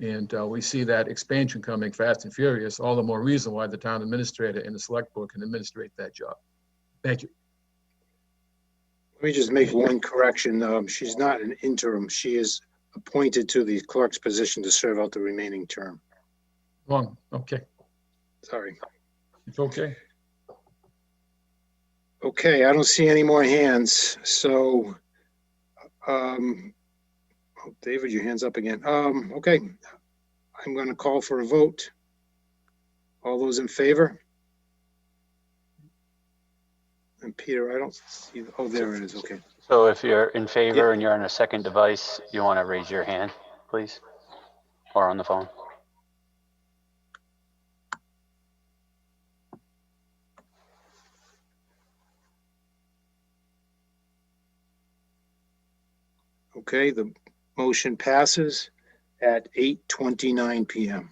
And we see that expansion coming fast and furious, all the more reason why the town administrator and the select board can administrate that job. Thank you. Let me just make one correction. She's not an interim. She is appointed to the clerk's position to serve out the remaining term. Wrong. Okay. Sorry. It's okay. Okay, I don't see any more hands. So, oh, David, your hand's up again. Okay, I'm going to call for a vote. All those in favor? And Peter, I don't see. Oh, there it is. Okay. So if you're in favor and you're on a second device, you want to raise your hand, please, or on the phone. Okay, the motion passes. at 8:29 p.m.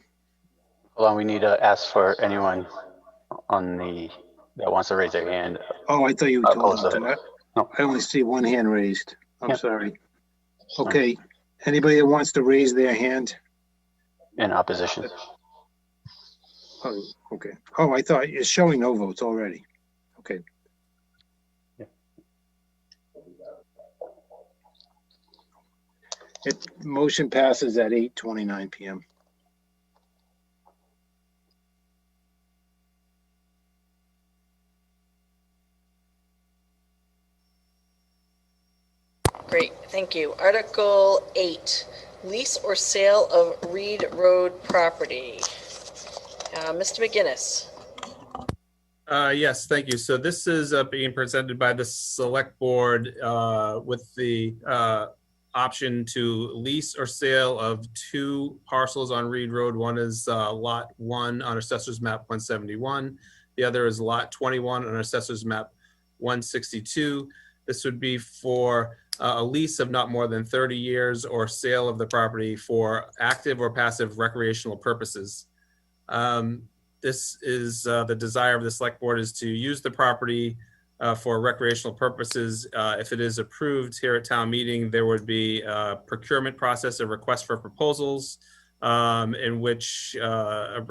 Hold on, we need to ask for anyone on that wants to raise their hand. Oh, I thought you told Opposed them to it. to. No. I only see one hand raised. I'm Yep. sorry. Okay. Anybody that wants to raise their hand? In opposition. Oh, okay. Oh, I thought it's showing no votes already. Okay. Motion passes at 8:29 p.m. Great, thank you. Article 8, lease or sale of Reed Road property. Mr. McGinnis. Yes, thank you. So this is being presented by the select board with the option to lease or sale of 2 parcels on Reed Road. One is lot 1 on Assessors Map 171. The other is lot 21 on Assessors Map 162. This would be for a lease of not more than 30 years or sale of the property for active or passive recreational purposes. This is the desire of the select board is to use the property for recreational purposes. If it is approved here at town meeting, there would be a procurement process, a request for proposals, in which a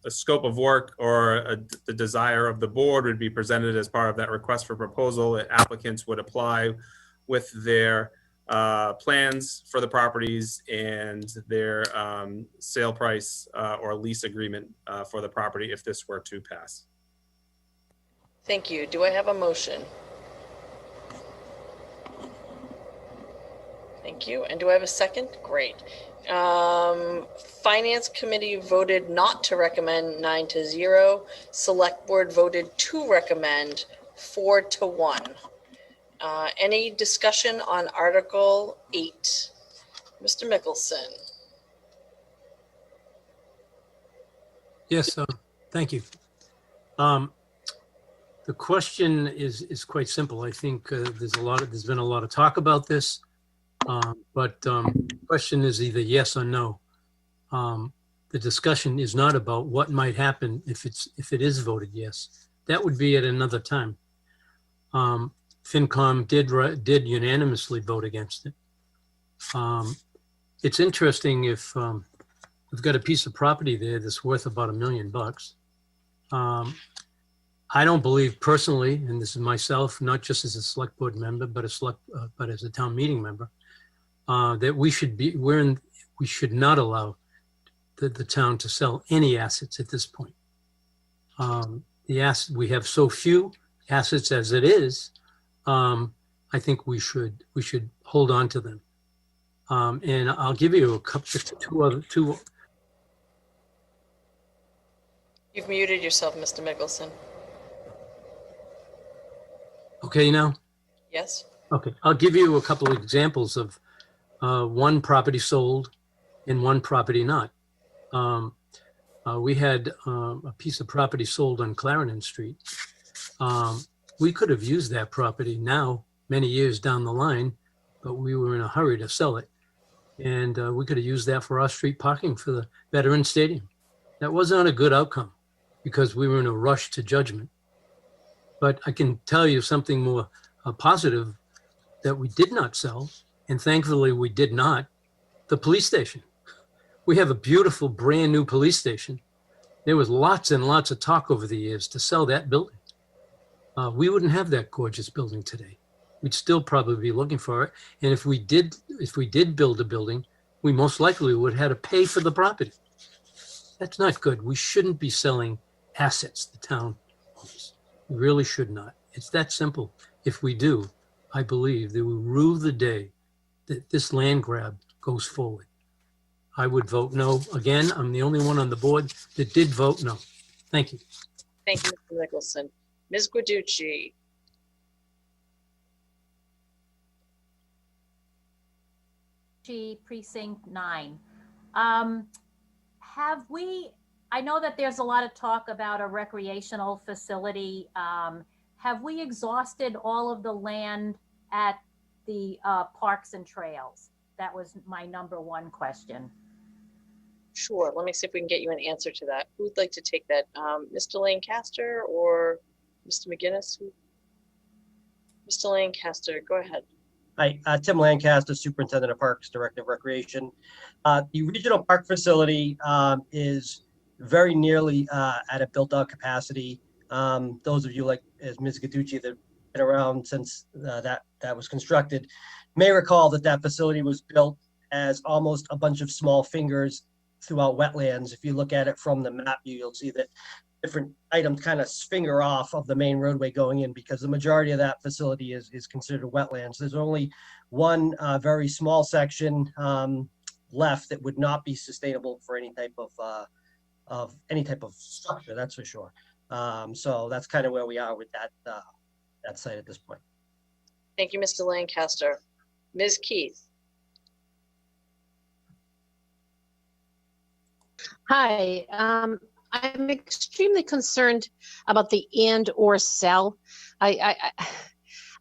scope of work or the desire of the board would be presented as part of that request for proposal. Applicants would apply with their plans for the properties and their sale price or lease agreement for the property if this were to pass. Thank you. Do I have a motion? Thank you. And do I have a second? Great. Finance Committee voted not to recommend 9-0. Select Board voted to recommend 4-1. Any discussion on Article 8? Mr. Mickelson. Yes, thank you. The question is quite simple. I think there's been a lot of talk about this, but the question is either yes or no. The discussion is not about what might happen if it is voted yes. That would be at another time. FinCom did unanimously vote against it. It's interesting if we've got a piece of property there that's worth about $1 million. I don't believe personally, and this is myself, not just as a select board member, but as a town meeting member, that we should not allow the town to sell any assets at this point. We have so few assets as it is. I think we should hold on to them. And I'll give you a couple, two. You've muted yourself, Mr. Mickelson. Okay, now? Yes. Okay, I'll give you a couple of examples of one property sold and one property not. We had a piece of property sold on Clarendon Street. We could have used that property now, many years down the line, but we were in a hurry to sell it. And we could have used that for our street parking for the Veterans Stadium. That wasn't a good outcome because we were in a rush to judgment. But I can tell you something more positive that we did not sell, and thankfully we did not, the police station. We have a beautiful brand new police station. There was lots and lots of talk over the years to sell that building. We wouldn't have that gorgeous building today. We'd still probably be looking for it. And if we did build a building, we most likely would have had to pay for the property. That's not good. We shouldn't be selling assets the town owns. We really should not. It's that simple. If we do, I believe that we rue the day that this land grab goes forward. I would vote no. Again, I'm the only one on the board that did vote no. Thank you. Thank you, Mr. Mickelson. Ms. Guiducci. Precinct 9. I know that there's a lot of talk about a recreational facility. Have we exhausted all of the land at the parks and trails? That was my number one question. Sure. Let me see if we can get you an answer to that. Who'd like to take that? Mr. Lancaster or Mr. McGinnis? Mr. Lancaster, go ahead. Hi, Tim Lancaster, Superintendent of Parks, Director of Recreation. The regional park facility is very nearly at a built-out capacity. Those of you, like as Ms. Gaducci, that have been around since that was constructed, may recall that facility was built as almost a bunch of small fingers throughout wetlands. If you look at it from the map, you'll see that different items kind of finger off of the main roadway going in, because the majority of that facility is considered wetlands. There's only one very small section left that would not be sustainable for any type of structure, that's for sure. So that's kind of where we are with that site at this point. Thank you, Mr. Lancaster. Ms. Keith. Hi, I'm extremely concerned about the and or sell. I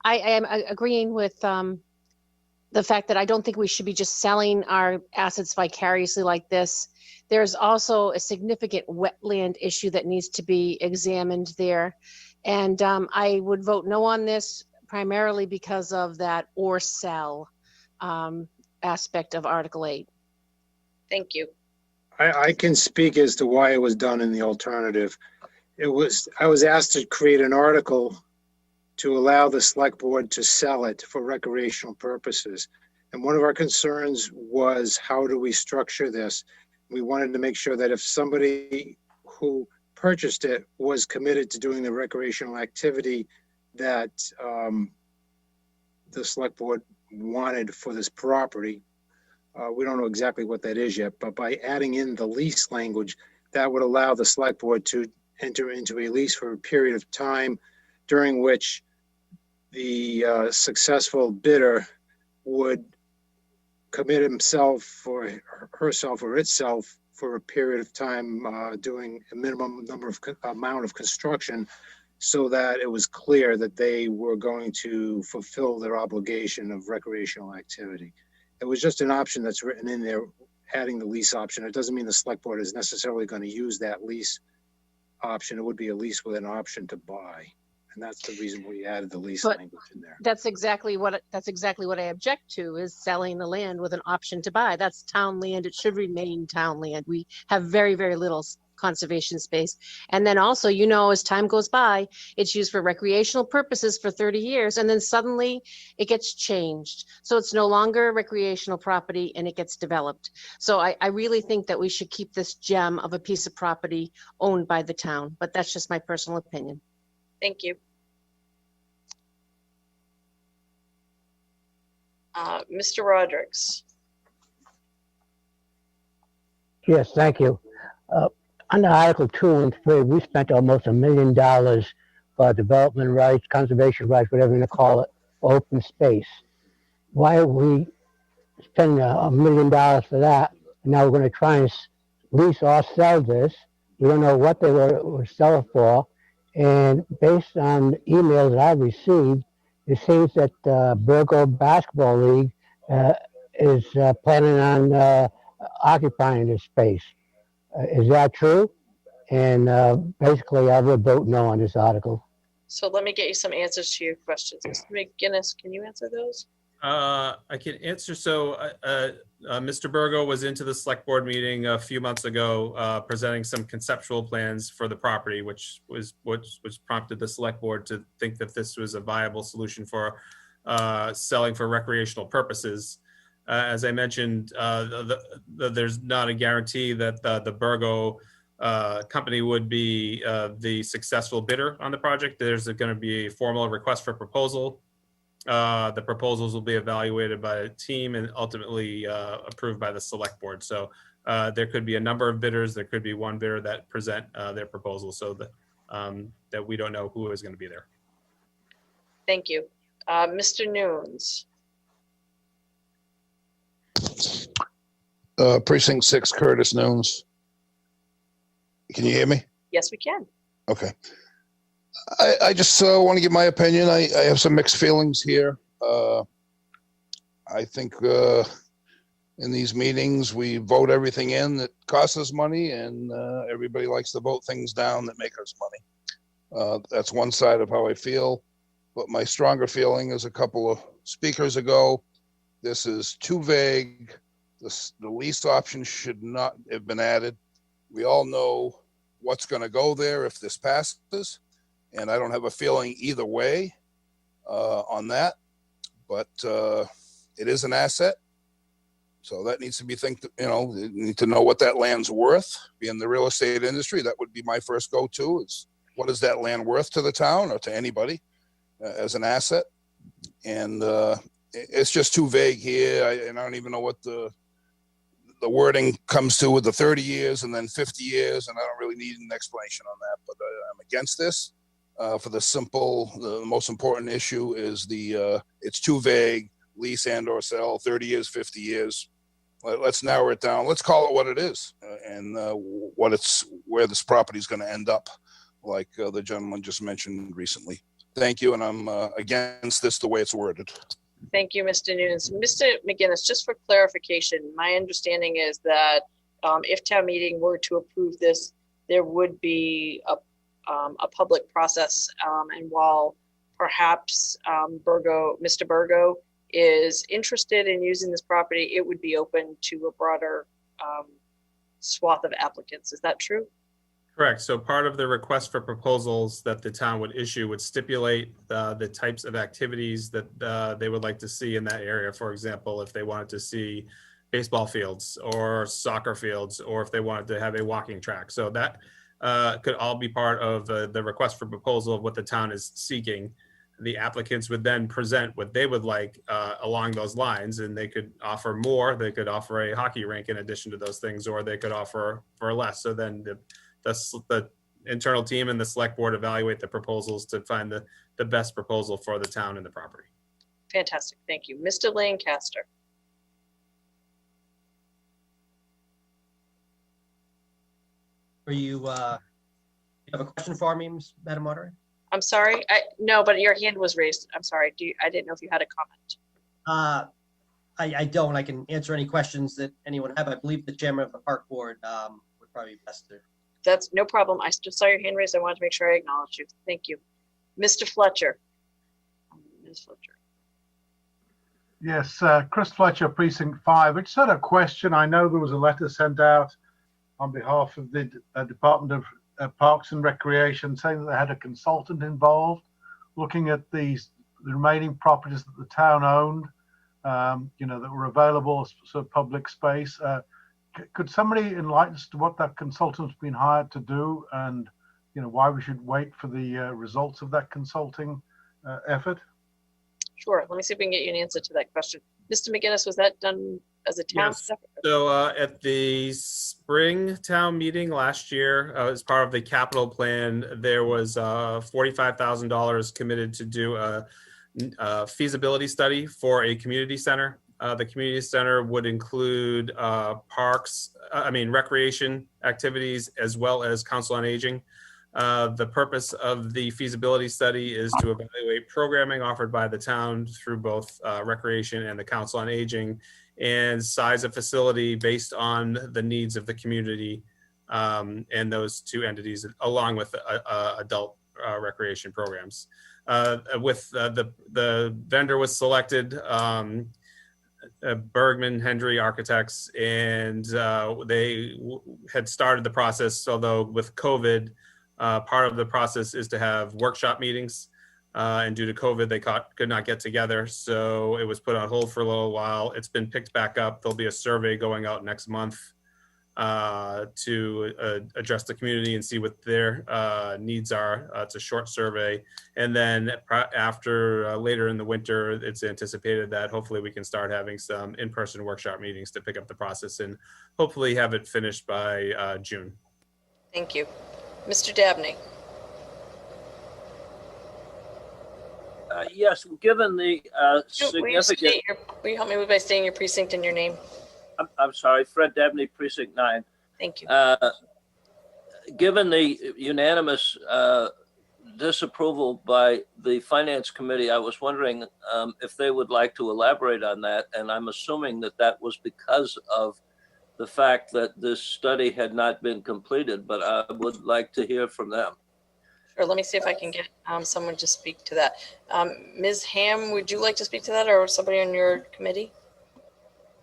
am agreeing with the fact that I don't think we should be just selling our assets vicariously like this. There's also a significant wetland issue that needs to be examined there. And I would vote no on this primarily because of that or sell aspect of Article 8. Thank you. I can speak as to why it was done in the alternative. I was asked to create an article to allow the select board to sell it for recreational purposes. And one of our concerns was, how do we structure this? We wanted to make sure that if somebody who purchased it was committed to doing the recreational activity that the select board wanted for this property. We don't know exactly what that is yet, but by adding in the lease language, that would allow the select board to enter into a lease for a period of time during which the successful bidder would commit himself or herself or itself for a period of time doing a minimum amount of construction, so that it was clear that they were going to fulfill their obligation of recreational activity. It was just an option that's written in there, adding the lease option. It doesn't mean the select board is necessarily going to use that lease option. It would be a lease with an option to buy. And that's the reason we added the lease language in there. That's exactly what I object to, is selling the land with an option to buy. That's town land. It should remain town land. We have very, very little conservation space. And then also, as time goes by, it's used for recreational purposes for 30 years, and then suddenly it gets changed. So it's no longer recreational property and it gets developed. So I really think that we should keep this gem of a piece of property owned by the town, but that's just my personal opinion. Thank you. Mr. Rodrigues. Yes, thank you. Under Article 2 and 3, we spent almost $1 million for development rights, conservation rights, whatever you want to call it, open space. Why are we spending $1 million for that? Now we're going to try and lease or sell this. We don't know what they were selling for. And based on emails that I've received, it seems that Burgo Basketball League is planning on occupying this space. Is that true? And basically, I would vote no on this article. So let me get you some answers to your questions. Mr. McGinnis, can you answer those? I can answer. So Mr. Burgo was into the select board meeting a few months ago, presenting some conceptual plans for the property, which prompted the select board to think that this was a viable solution for selling for recreational purposes. As I mentioned, there's not a guarantee that the Burgo company would be the successful bidder on the project. There's going to be a formal request for proposal. The proposals will be evaluated by a team and ultimately approved by the select board. So there could be a number of bidders. There could be one bidder that present their proposal, so that we don't know who is going to be there. Thank you. Mr. Nunes. Precinct 6, Curtis Nunes. Can you hear me? Yes, we can. Okay. I just want to give my opinion. I have some mixed feelings here. I think in these meetings, we vote everything in that costs us money, and everybody likes to vote things down that make us money. That's one side of how I feel. But my stronger feeling is a couple of speakers ago, this is too vague. The lease option should not have been added. We all know what's going to go there if this passes, and I don't have a feeling either way on that. But it is an asset, so that needs to be you need to know what that land's worth. Being the real estate industry, that would be my first go-to: is what is that land worth to the town or to anybody as an asset? And it's just too vague here, and I don't even know what the wording comes to with the 30 years and then 50 years, and I don't really need an explanation on that. But I'm against this for the most important issue is it's too vague, lease and or sell, 30 years, 50 years. Let's narrow it down. Let's call it what it is and where this property is going to end up, like the gentleman just mentioned recently. Thank you, and I'm against this the way it's worded. Thank you, Mr. Nunes. Mr. McGinnis, just for clarification, my understanding is that if town meeting were to approve this, there would be a public process. And while perhaps Mr. Burgo is interested in using this property, it would be open to a broader swath of applicants. Is that true? Correct. So part of the request for proposals that the town would issue would stipulate the types of activities that they would like to see in that area. For example, if they wanted to see baseball fields or soccer fields, or if they wanted to have a walking track. So that could all be part of the request for proposal of what the town is seeking. The applicants would then present what they would like along those lines, and they could offer more. They could offer a hockey rink in addition to those things, or they could offer for less. So then the internal team and the select board evaluate the proposals to find the best proposal for the town and the property. Fantastic. Thank you. Mr. Lancaster. You have a question for me, Madam Moderator? I'm sorry. No, but your hand was raised. I'm sorry. I didn't know if you had a comment. I don't. I can answer any questions that anyone have. I believe the chairman of the park board would probably be best to. That's no problem. I just saw your hand raised. I wanted to make sure I acknowledged you. Thank you. Mr. Fletcher. Ms. Fletcher. Yes, Chris Fletcher, Precinct 5. I just had a question. I know there was a letter sent out on behalf of the Department of Parks and Recreation saying that they had a consultant involved looking at the remaining properties that the town owned, that were available as sort of public space. Could somebody enlighten us to what that consultant's been hired to do, and why we should wait for the results of that consulting effort? Sure. Let me see if we can get you an answer to that question. Mr. McGinnis, was that done as a town? Yes. So at the spring town meeting last year, as part of the capital plan, there was $45,000 committed to do a feasibility study for a community center. The community center would include recreation activities, as well as council on aging. The purpose of the feasibility study is to evaluate programming offered by the town through both recreation and the council on aging, and size of facility based on the needs of the community and those two entities, along with adult recreation programs. The vendor was selected, Bergman Hendry Architects, and they had started the process, although with COVID, part of the process is to have workshop meetings, and due to COVID, they could not get together. So it was put on hold for a little while. It's been picked back up. There'll be a survey going out next month to address the community and see what their needs are. It's a short survey. And then after later in the winter, it's anticipated that hopefully we can start having some in-person workshop meetings to pick up the process and hopefully have it finished by June. Thank you. Mr. Dabney. Yes, given the significant... Will you help me by stating your precinct and your name? I'm sorry, Fred Dabney, Precinct 9. Thank you. Given the unanimous disapproval by the Finance Committee, I was wondering if they would like to elaborate on that. And I'm assuming that that was because of the fact that this study had not been completed, but I would like to hear from them. Sure, let me see if I can get someone to speak to that. Ms. Ham, would you like to speak to that, or somebody on your committee?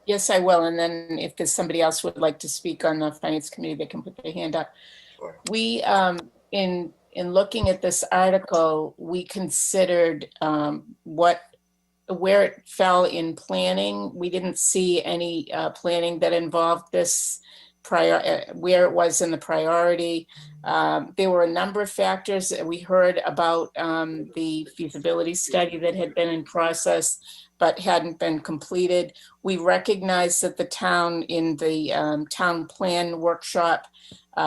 Yes, I will. And then if there's somebody else who would like to speak on the Finance Committee, they can put their hand up. Sure. We, in looking at this article, we considered where it fell in planning. We didn't see any planning that involved this where it was in the priority. There were a number of factors that we heard about the feasibility study that had been in process but hadn't been completed. We recognized that the town in the town plan workshop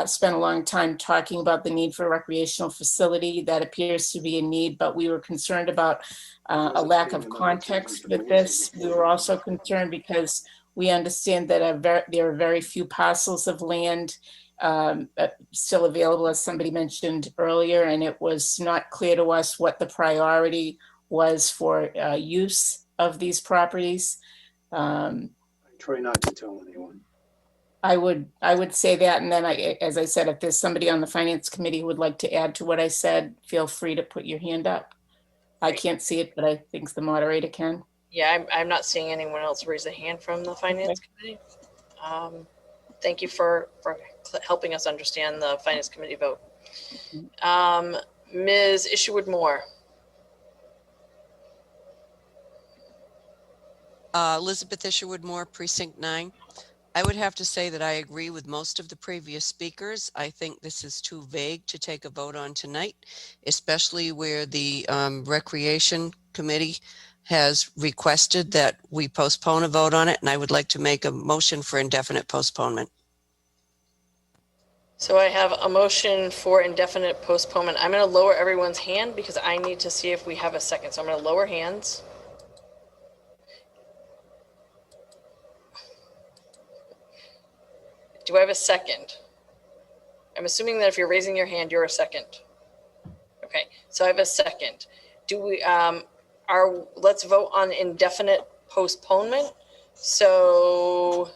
spent a long time talking about the need for a recreational facility. That appears to be a need, but we were concerned about a lack of context with this. We were also concerned because we understand that there are very few parcels of land still available, as somebody mentioned earlier, and it was not clear to us what the priority was for use of these properties. Try not to tell anyone. I would say that, and then as I said, if there's somebody on the Finance Committee who would like to add to what I said, feel free to put your hand up. I can't see it, but I think the moderator can. Yeah, I'm not seeing anyone else raise a hand from the Finance Committee. Thank you for helping us understand the Finance Committee vote. Ms. Isherwood-Moore. Elizabeth Isherwood-Moore, Precinct 9. I would have to say that I agree with most of the previous speakers. I think this is too vague to take a vote on tonight, especially where the Recreation Committee has requested that we postpone a vote on it, and I would like to make a motion for indefinite postponement. So I have a motion for indefinite postponement. I'm going to lower everyone's hand because I need to see if we have a second. So I'm going to lower hands. Do I have a second? I'm assuming that if you're raising your hand, you're a second. Okay, so I have a second. Do we, let's vote on indefinite postponement. So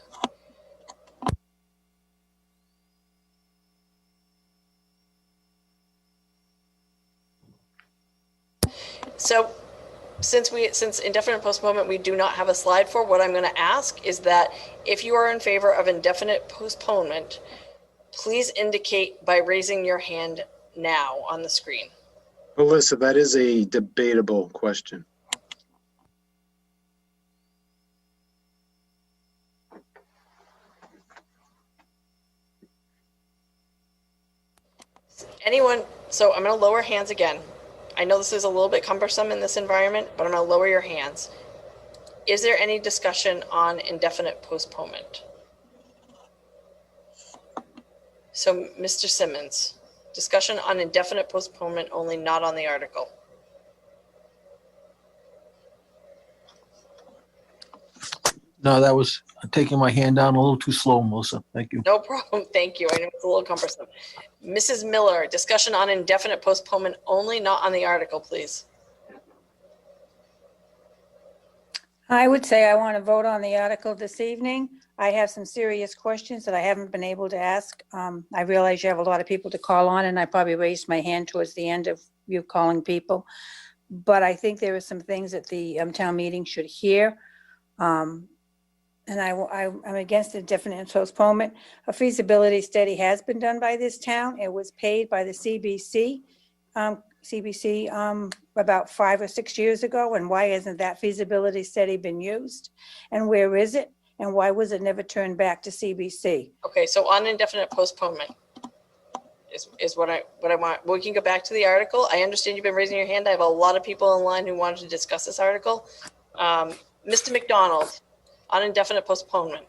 since indefinite postponement, we do not have a slide for, what I'm going to ask is that if you are in favor of indefinite postponement, please indicate by raising your hand now on the screen. Melissa, that is a debatable question. Anyone? So I'm going to lower hands again. I know this is a little bit cumbersome in this environment, but I'm going to lower your hands. Is there any discussion on indefinite postponement? So, Mr. Simmons, discussion on indefinite postponement only, not on the article. No, that was taking my hand down a little too slow, Melissa. Thank you. No problem. Thank you. I know it's a little cumbersome. Mrs. Miller, discussion on indefinite postponement only, not on the article, please. I would say I want to vote on the article this evening. I have some serious questions that I haven't been able to ask. I realize you have a lot of people to call on, and I probably raised my hand towards the end of you calling people. But I think there are some things that the town meeting should hear. And I'm against indefinite postponement. A feasibility study has been done by this town. It was paid by the CBC about 5 or 6 years ago. And why hasn't that feasibility study been used? And where is it? And why was it never turned back to CBC? Okay, so on indefinite postponement is what I want. We can go back to the article. I understand you've been raising your hand. I have a lot of people in line who wanted to discuss this article. Mr. McDonald, on indefinite postponement.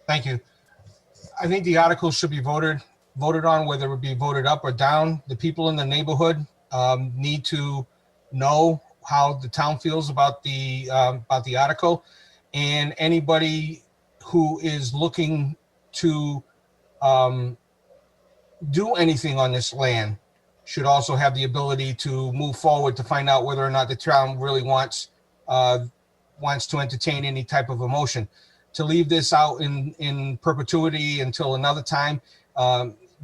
Thank you. I think the article should be voted on, whether it be voted up or down. The people in the neighborhood need to know how the town feels about the article, and anybody who is looking to do anything on this land should also have the ability to move forward to find out whether or not the town really wants to entertain any type of a motion. To leave this out in perpetuity until another time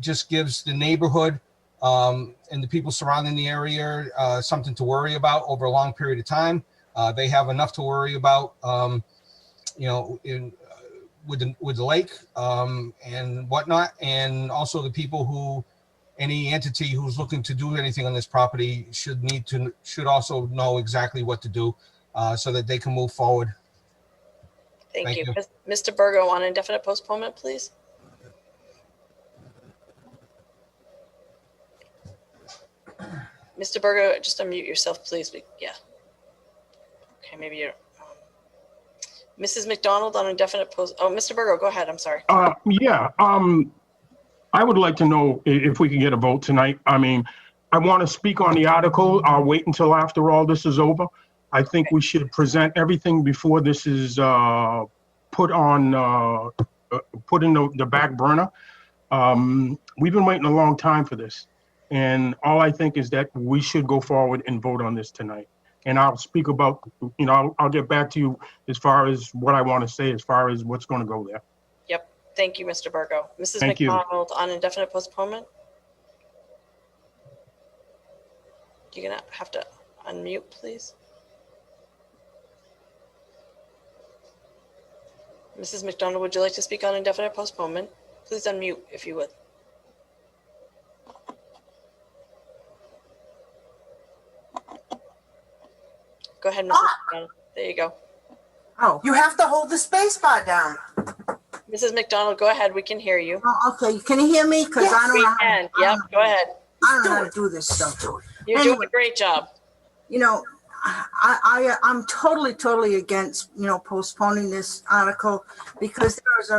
just gives the neighborhood and the people surrounding the area something to worry about over a long period of time. They have enough to worry about, with the lake and whatnot, and also the people who, any entity who's looking to do anything on this property should also know exactly what to do so that they can move forward. Thank you. Mr. Burgo, on indefinite postponement, please. Mr. Burgo, just unmute yourself, please. Yeah. Okay, maybe you're. Mrs. McDonald on indefinite post. Oh, Mr. Burgo, go ahead. I'm sorry. Yeah. I would like to know if we can get a vote tonight. I mean, I want to speak on the article. I'll wait until after all this is over. I think we should present everything before this is put in the back burner. We've been waiting a long time for this. And all I think is that we should go forward and vote on this tonight. And I'll speak about, I'll get back to you as far as what I want to say, as far as what's going to go there. Yep. Thank you, Mr. Burgo. Mrs. Thank you. McDonald on indefinite postponement. You're going to have to unmute, please. Mrs. McDonald, would you like to speak on indefinite postponement? Please unmute if you would. Go ahead, Mrs. McDonald. There you go. Oh, you have to hold the space bar down. Mrs. McDonald, go ahead. We can hear you. Oh, okay. Can you hear me? Because Yes, I don't we know. can. Yep, go ahead. I don't know how to do this stuff. You're doing a great job. I'm totally against, postponing this article because there's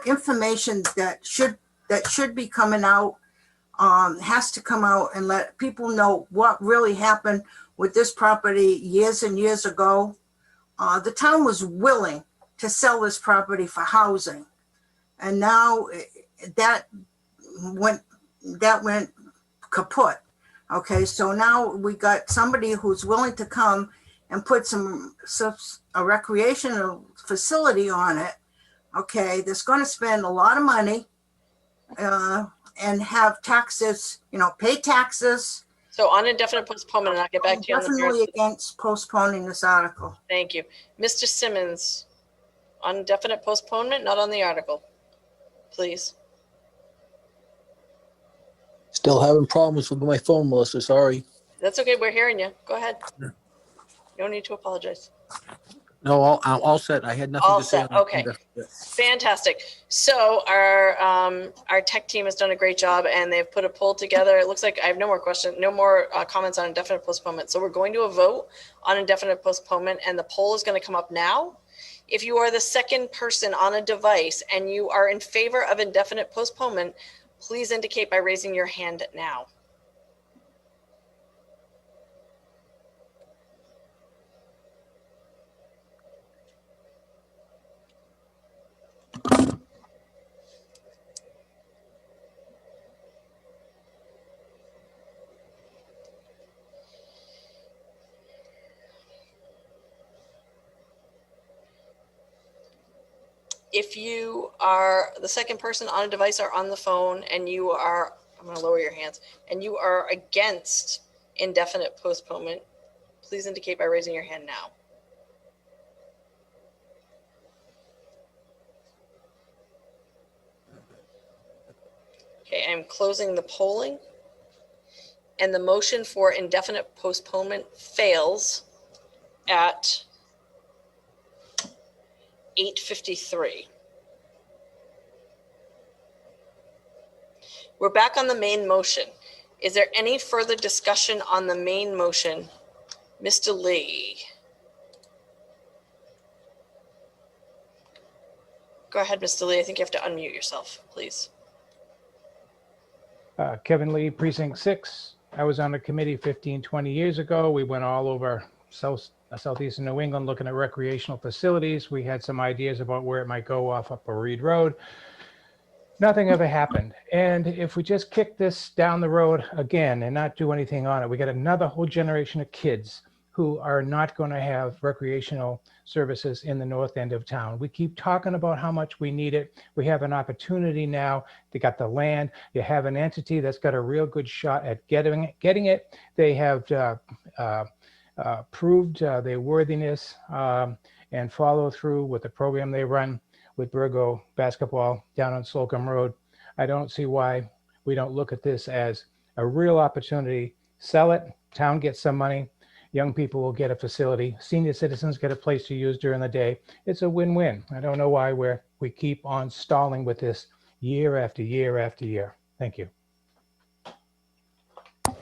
information that should be coming out, has to come out and let people know what really happened with this property years and years ago. The town was willing to sell this property for housing, and now that went kaput. Okay, so now we got somebody who's willing to come and put a recreational facility on it. Okay, that's going to spend a lot of money and have taxes, pay taxes. So on indefinite postponement, and I'll get back to you on the Definitely against postponing this article. Thank you. Mr. Simmons, on indefinite postponement, not on the article, please. Still having problems with my phone, Melissa. Sorry. That's okay. We're hearing you. Go ahead. No need to apologize. No, I'm all set. I had nothing All to say. set. Okay. Fantastic. So our tech team has done a great job and they've put a poll together. It looks like I have no more questions, no more comments on indefinite postponement. So we're going to a vote on indefinite postponement and the poll is going to come up now. If you are the second person on a device and you are in favor of indefinite postponement, please indicate by raising your hand now. If you are the second person on a device or on the phone and you are, I'm going to lower your hands, and you are against indefinite postponement, please indicate by raising your hand now. Okay, I'm closing the polling. And the motion for indefinite postponement fails at 8:53. We're back on the main motion. Is there any further discussion on the main motion? Mr. Lee. Go ahead, Mr. Lee. I think you have to unmute yourself, please. Kevin Lee, Precinct 6. I was on a committee 20 years ago. We went all over southeastern New England looking at recreational facilities. We had some ideas about where it might go off Upper Reed Road. nothing ever happened. And if we just kick this down the road again and not do anything on it, we get another whole generation of kids who are not going to have recreational services in the north end of town. We keep talking about how much we need it. We have an opportunity now. They got the land. You have an entity that's got a real good shot at getting it. They have proved their worthiness and follow through with the program they run with Virgo basketball down on Slocum Road. I don't see why we don't look at this as a real opportunity. Sell it, town gets some money, young people will get a facility, senior citizens get a place to use during the day. It's a win-win. I don't know why we keep on stalling with this year after year after year. Thank you.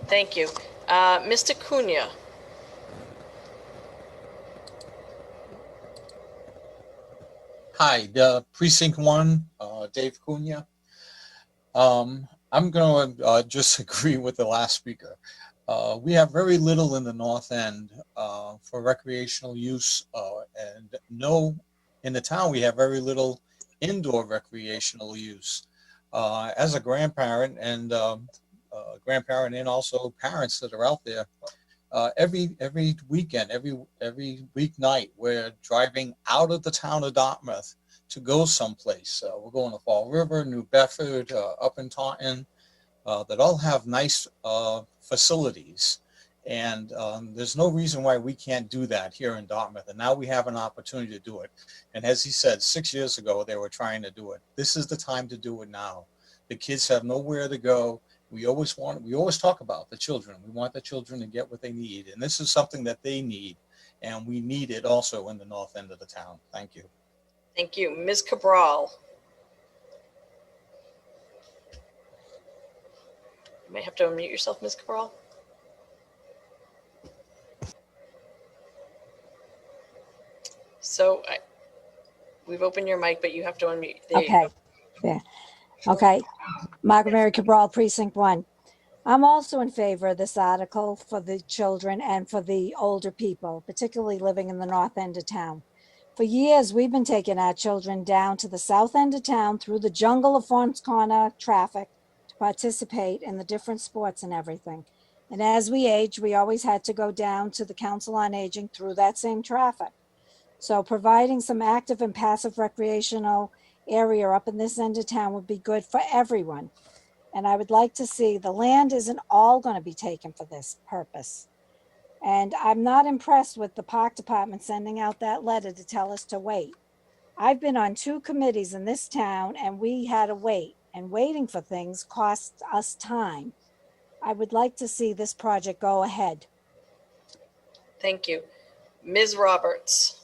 Thank you. Mr. Cunha. Hi, Precinct 1, Dave Cunha. I'm going to just agree with the last speaker. We have very little in the north end for recreational use, and in the town we have very little indoor recreational use. As a grandparent and also parents that are out there, every weekend, every weeknight, we're driving out of the town of Dartmouth to go someplace. We're going to Fall River, New Bedford, up in Taunton, that all have nice facilities. And there's no reason why we can't do that here in Dartmouth. And now we have an opportunity to do it. And as he said, 6 years ago, they were trying to do it. This is the time to do it now. The kids have nowhere to go. We always talk about the children. We want the children to get what they need. And this is something that they need. And we need it also in the north end of the town. Thank you. Thank you. Ms. Cabral. You may have to unmute yourself, Ms. Cabral. So we've opened your mic, but you have to unmute. There Okay. Yeah. Okay. Margaret Mary Cabral, Precinct 1. I'm also in favor of this article for the children and for the older people, particularly living in the north end of town. For years, we've been taking our children down to the south end of town through the jungle of Fons Corner traffic to participate in the different sports and everything. And as we age, we always had to go down to the Council on Aging through that same traffic. So providing some active and passive recreational area up in this end of town would be good for everyone. And I would like to see the land isn't all going to be taken for this purpose. And I'm not impressed with the park department sending out that letter to tell us to wait. I've been on 2 committees in this town and we had to wait, and waiting for things costs us time. I would like to see this project go ahead. Thank you. Ms. Roberts.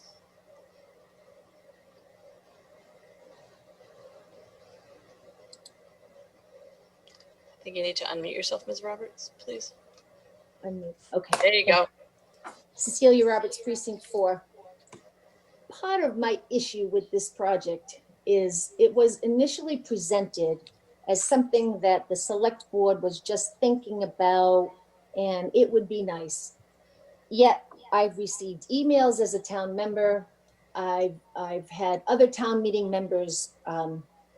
I think you need to unmute yourself, Ms. Roberts, please. Unmute. Okay. There you go. Cecilia Roberts, Precinct 4. Part of my issue with this project is it was initially presented as something that the select board was just thinking about and it would be nice. Yet I've received emails as a town member. I've had other town meeting members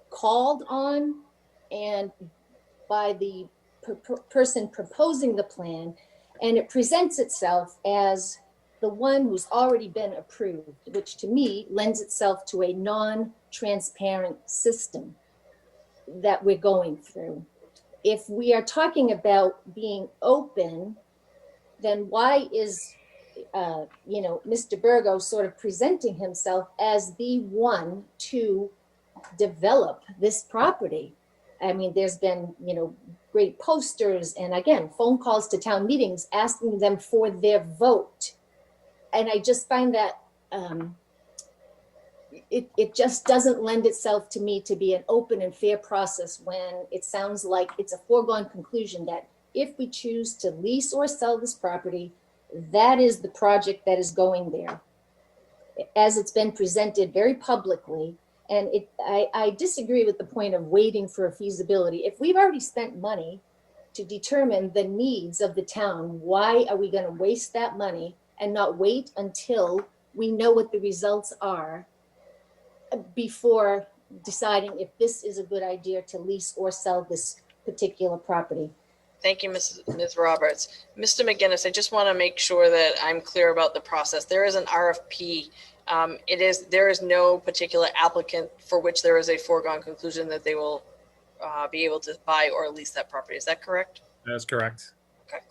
called on and by the person proposing the plan, and it presents itself as the one who's already been approved, which to me lends itself to a non-transparent system that we're going through. If we are talking about being open, then why is Mr. Burgo sort of presenting himself as the one to develop this property? I mean, there's been, great posters and again, phone calls to town meetings asking them for their vote. And I just find that it just doesn't lend itself to me to be an open and fair process when it sounds like it's a foregone conclusion that if we choose to lease or sell this property, that is the project that is going there. As it's been presented very publicly. And I disagree with the point of waiting for a feasibility. If we've already spent money to determine the needs of the town, why are we going to waste that money and not wait until we know what the results are before deciding if this is a good idea to lease or sell this particular property. Thank you, Ms. Roberts. Mr. McGinnis, I just want to make sure that I'm clear about the process. There is an RFP. There is no particular applicant for which there is a foregone conclusion that they will be able to buy or lease that property. Is that correct? That is correct. Okay.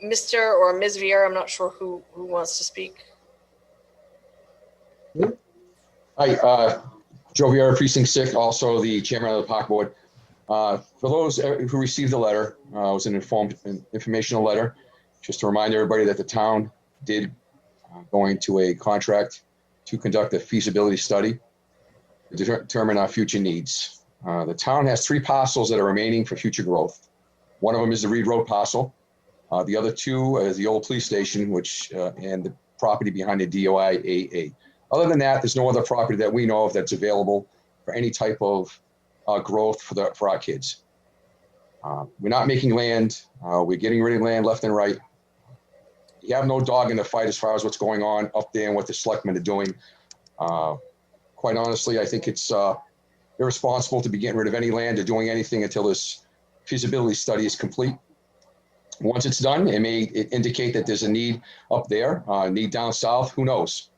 Mr. or Ms. Vieira, I'm not sure who wants to speak. Hi, Joe Vieira, Precinct 6, also the chairman of the park board. For those who received the letter, it was an informational letter, just to remind everybody that the town did go into a contract to conduct a feasibility study to determine our future needs. The town has 3 parcels that are remaining for future growth. One of them is the Reed Road parcel. The other 2 is the old police station, and the property behind the DOIAA. Other than that, there's no other property that we know of that's available for any type of growth for our kids. We're not making land. We're getting rid of land left and right. You have no dog in the fight as far as what's going on up there and what the selectmen are doing. Quite honestly, I think it's irresponsible to be getting rid of any land or doing anything until this feasibility study is complete. Once it's done, it may indicate that there's a need up there, a need down south, who knows?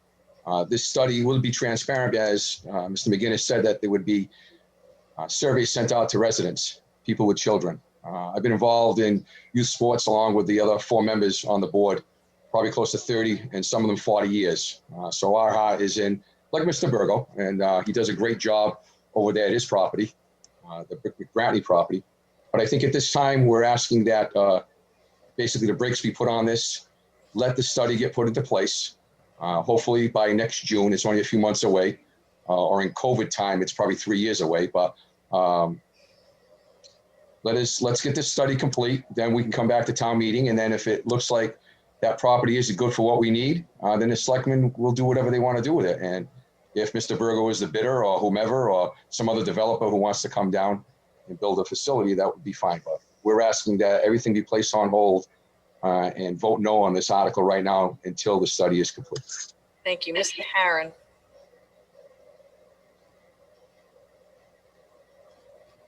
This study will be transparent, as Mr. McGinnis said, that there would be surveys sent out to residents, people with children. I've been involved in youth sports along with the other 4 members on the board, probably close to 30 and some of them 40 years. So our heart is in, like Mr. Burgo, and he does a great job over there at his property, the McBratney property. But I think at this time, we're asking that basically the brakes be put on this, let the study get put into place. Hopefully by next June, it's only a few months away, or in COVID time, it's probably 3 years away, but let's get this study complete. Then we can come back to town meeting. And then if it looks like that property is good for what we need, then the selectmen will do whatever they want to do with it. And if Mr. Burgo is the bidder or whomever, or some other developer who wants to come down and build a facility, that would be fine. But we're asking that everything be placed on hold and vote no on this article right now until the study is complete. Thank you. Mr. Harron.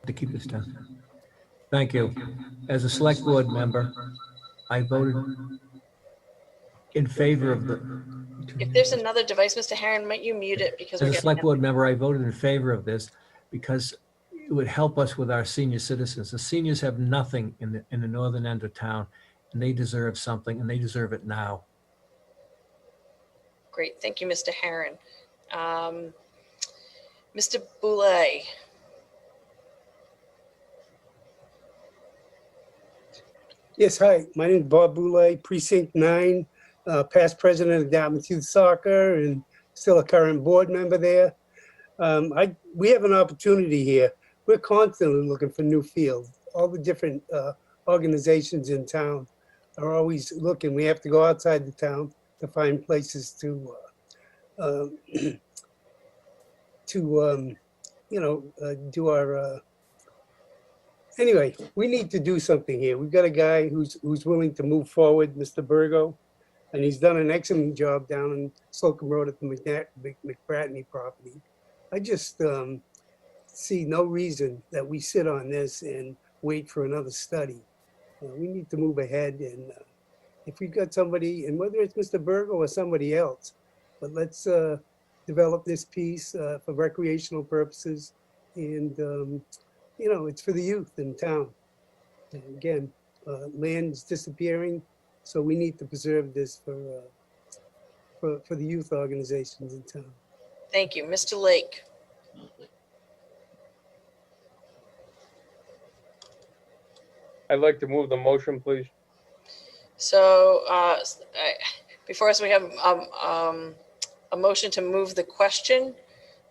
To keep this done. Thank you. As a select board member, I voted in favor of the. If there's another device, Mr. Harron, might you mute it? Because As a select board member, I voted in favor of this because it would help us with our senior citizens. The seniors have nothing in the northern end of town, and they deserve something, and they deserve it now. Great. Thank you, Mr. Harron. Mr. Boulay. Yes, hi. My name is Bob Boulay, Precinct 9, past president of Dartmouth Youth Soccer and still a current board member there. We have an opportunity here. We're constantly looking for new fields. All the different organizations in town are always looking. We have to go outside the town to find places to do our. Anyway, we need to do something here. We've got a guy who's willing to move forward, Mr. Burgo, and he's done an excellent job down in Slocum Road at the McBratney property. I just see no reason that we sit on this and wait for another study. We need to move ahead, and if we've got somebody, and whether it's Mr. Burgo or somebody else, but let's develop this piece for recreational purposes, and it's for the youth in town. And again, land's disappearing, so we need to preserve this for the youth organizations in town. Thank you. Mr. Lake. I'd like to move the motion, please. So before us, we have a motion to move the question.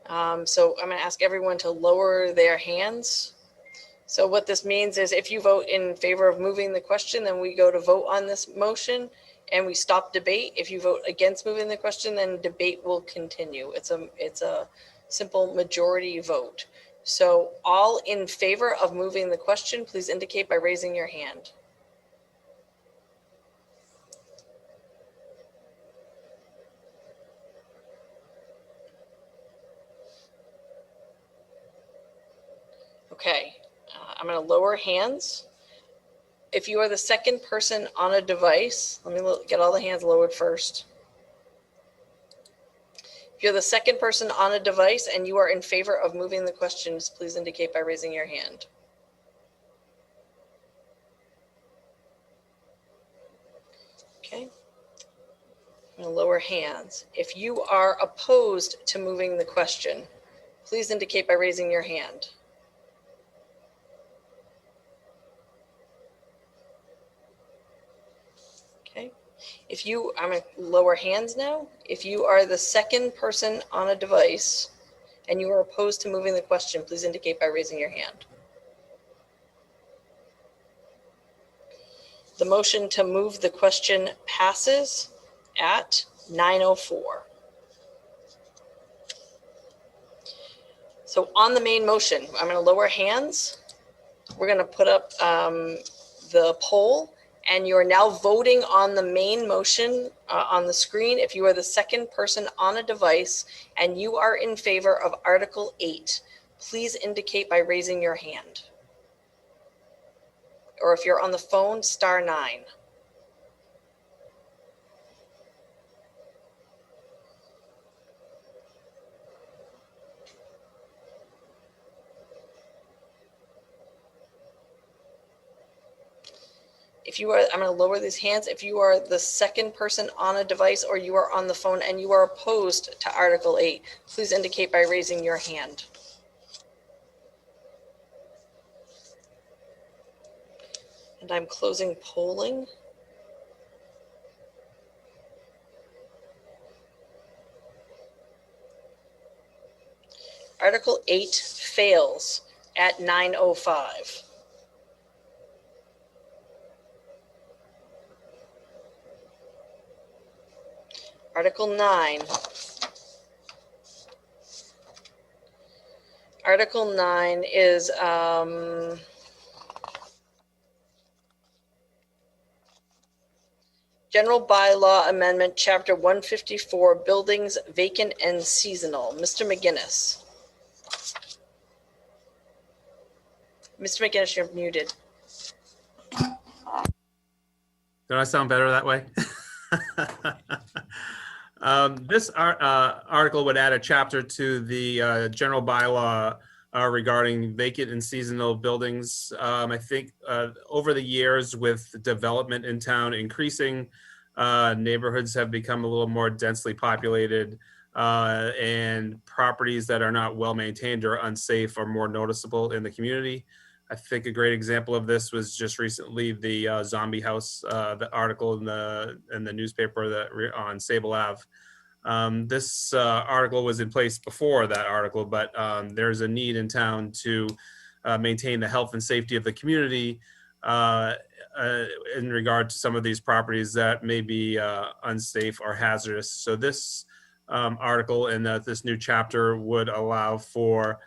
So I'm going to ask everyone to lower their hands. So what this means is if you vote in favor of moving the question, then we go to vote on this motion and we stop debate. If you vote against moving the question, then debate will continue. It's a simple majority vote. So all in favor of moving the question, please indicate by raising your hand. I'm going to lower hands. If you are the second person on a device, let me get all the hands lowered first. If you're the second person on a device and you are in favor of moving the questions, please indicate by raising your hand. Okay. I'm going to lower hands. If you are opposed to moving the question, please indicate by raising your hand. Okay. If you, I'm going to lower hands now. If you are the second person on a device and you are opposed to moving the question, please indicate by raising your hand. The motion to move the question passes at 9:04. So on the main motion, I'm going to lower hands. We're going to put up the poll, and you're now voting on the main motion on the screen. If you are the second person on a device and you are in favor of Article 8, please indicate by raising your hand. Or if you're on the phone, *9. If you are, I'm going to lower these hands. If you are the second person on a device or you are on the phone and you are opposed to Article 8, please indicate by raising your hand. And I'm closing polling. Article 8 fails at 9:05. Article 9. Article 9 is General Bylaw Amendment, Chapter 154, Buildings Vacant and Seasonal. Mr. McGinnis. Mr. McGinnis, you're muted. Don't I sound better that way? This article would add a chapter to the general bylaw regarding vacant and seasonal buildings. I think over the years with development in town increasing, neighborhoods have become a little more densely populated, and properties that are not well maintained or unsafe are more noticeable in the community. I think a great example of this was just recently the zombie house, the article in the newspaper that on Sable Ave. This article was in place before that article, but there's a need in town to maintain the health and safety of the community in regard to some of these properties that may be unsafe or hazardous. So this article and this new chapter would allow for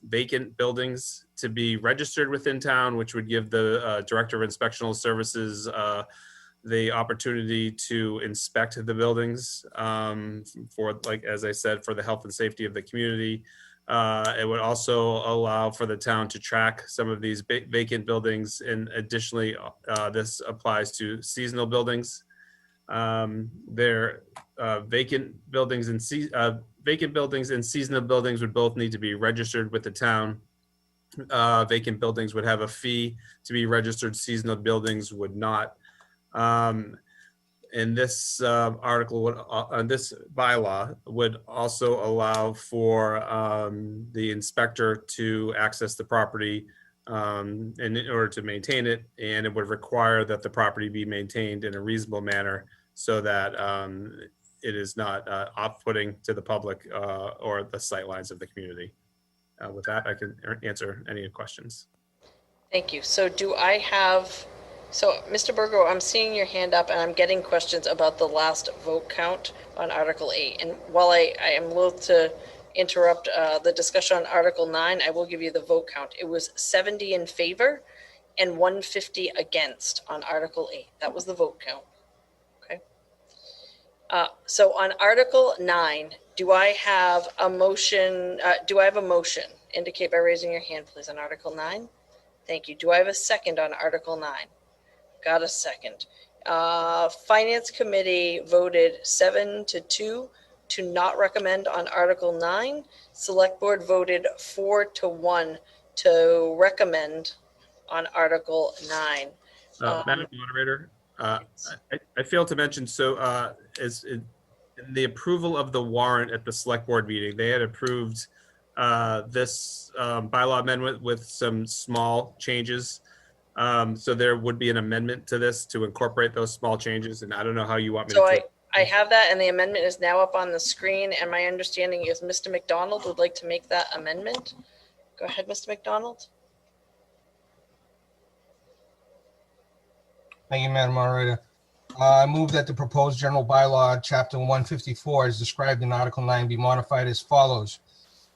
vacant buildings to be registered within town, which would give the Director of Inspectional Services the opportunity to inspect the buildings for, like, as I said, for the health and safety of the community. It would also allow for the town to track some of these vacant buildings, and additionally, this applies to seasonal buildings. Vacant buildings and seasonal buildings would both need to be registered with the town. Vacant buildings would have a fee to be registered. Seasonal buildings would not. And this article would, this bylaw would also allow for the inspector to access the property in order to maintain it, and it would require that the property be maintained in a reasonable manner so that it is not off-putting to the public or the sightlines of the community. With that, I can answer any questions. Thank you. So do I have, so Mr. Burgo, I'm seeing your hand up and I'm getting questions about the last vote count on Article 8. And while I am loath to interrupt the discussion on Article 9, I will give you the vote count. It was 70 in favor and 150 against on Article 8. That was the vote count. Okay. So on Article 9, do I have a motion? Indicate by raising your hand, please, on Article 9. Thank you. Do I have a second on Article 9? Got a second. Finance Committee voted 7-2 to not recommend on Article 9. Select Board voted 4-1 to recommend on Article 9. Madam Moderator, I failed to mention, so as in the approval of the warrant at the Select Board meeting, they had approved this bylaw amendment with some small changes. So there would be an amendment to this to incorporate those small changes, and I don't know how you want me So to. I have that, and the amendment is now up on the screen, and my understanding is Mr. McDonald would like to make that amendment. Go ahead, Mr. McDonald. Thank you, Madam Moderator. I move that the proposed general bylaw, chapter 154, as described in Article 9, be modified as follows.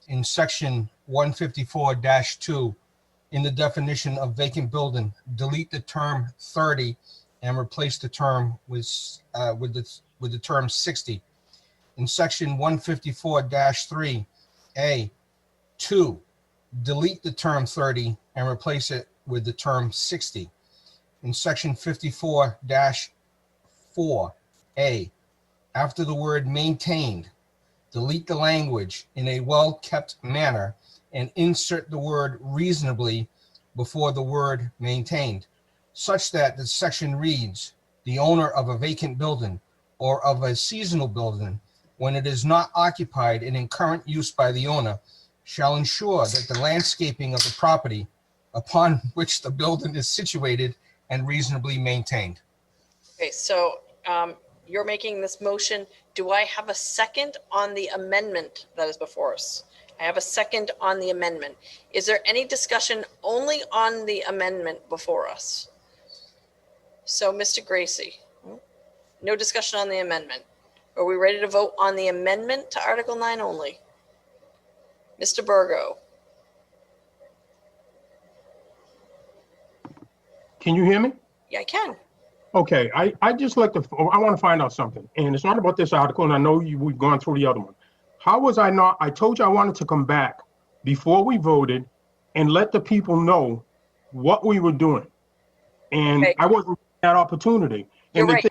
In section 154-2, in the definition of vacant building, delete the term 30 and replace the term with the term 60. In section 154-3, A, 2, delete the term 30 and replace it with the term 60. In section 54-4A, after the word maintained, delete the language in a well-kept manner and insert the word reasonably before the word maintained, such that the section reads, the owner of a vacant building or of a seasonal building, when it is not occupied and in current use by the owner, shall ensure that the landscaping of the property upon which the building is situated and reasonably maintained. Okay, so you're making this motion. Do I have a second on the amendment that is before us? I have a second on the amendment. Is there any discussion only on the amendment before us? So, Mr. Gracie, no discussion on the amendment. Are we ready to vote on the amendment to Article 9 only? Mr. Burgo. Can you hear me? Yeah, I can. Okay, I just like to, I want to find out something, and it's not about this article, and I know we've gone through the other one. How was I not, I told you I wanted to come back before we voted and let the people know what we were doing. And okay. I wasn't given that opportunity. You're and right.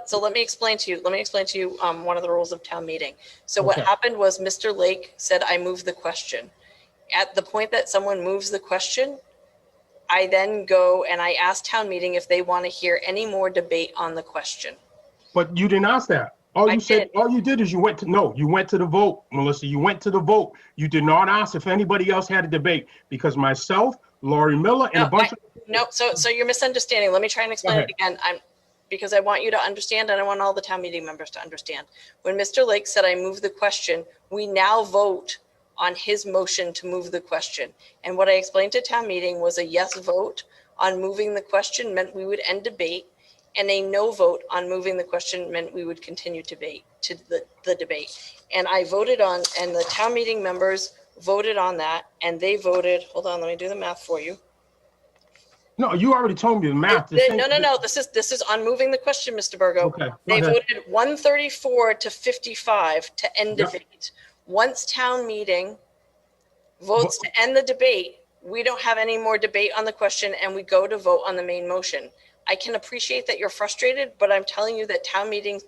So let me explain to you, one of the rules of town meeting. So what happened was Mr. Lake said, I moved the question. At the point that someone moves the question, I then go and I ask town meeting if they want to hear any more debate on the question. But you didn't ask that. All you did is you went to the vote, Melissa. You went to the vote. You did not ask if anybody else had a debate, because myself, Laurie Miller, and a bunch of So you're misunderstanding. Let me try and explain it again. Because I want you to understand, and I want all the town meeting members to understand. When Mr. Lake said I move the question, we now vote on his motion to move the question. And what I explained to town meeting was a yes vote on moving the question meant we would end debate, and a no vote on moving the question meant we would continue the debate. And I voted on, and the town meeting members voted on that, and they voted, hold on, let me do the math for you. No, you already told me the math. No. This is on moving the question, Mr. Burgo. Okay, they voted 134 to 55 to end debate. Once town meeting votes to end the debate, we don't have any more debate on the question, and we go to vote on the main motion. I can appreciate that you're frustrated, but I'm telling you that town meeting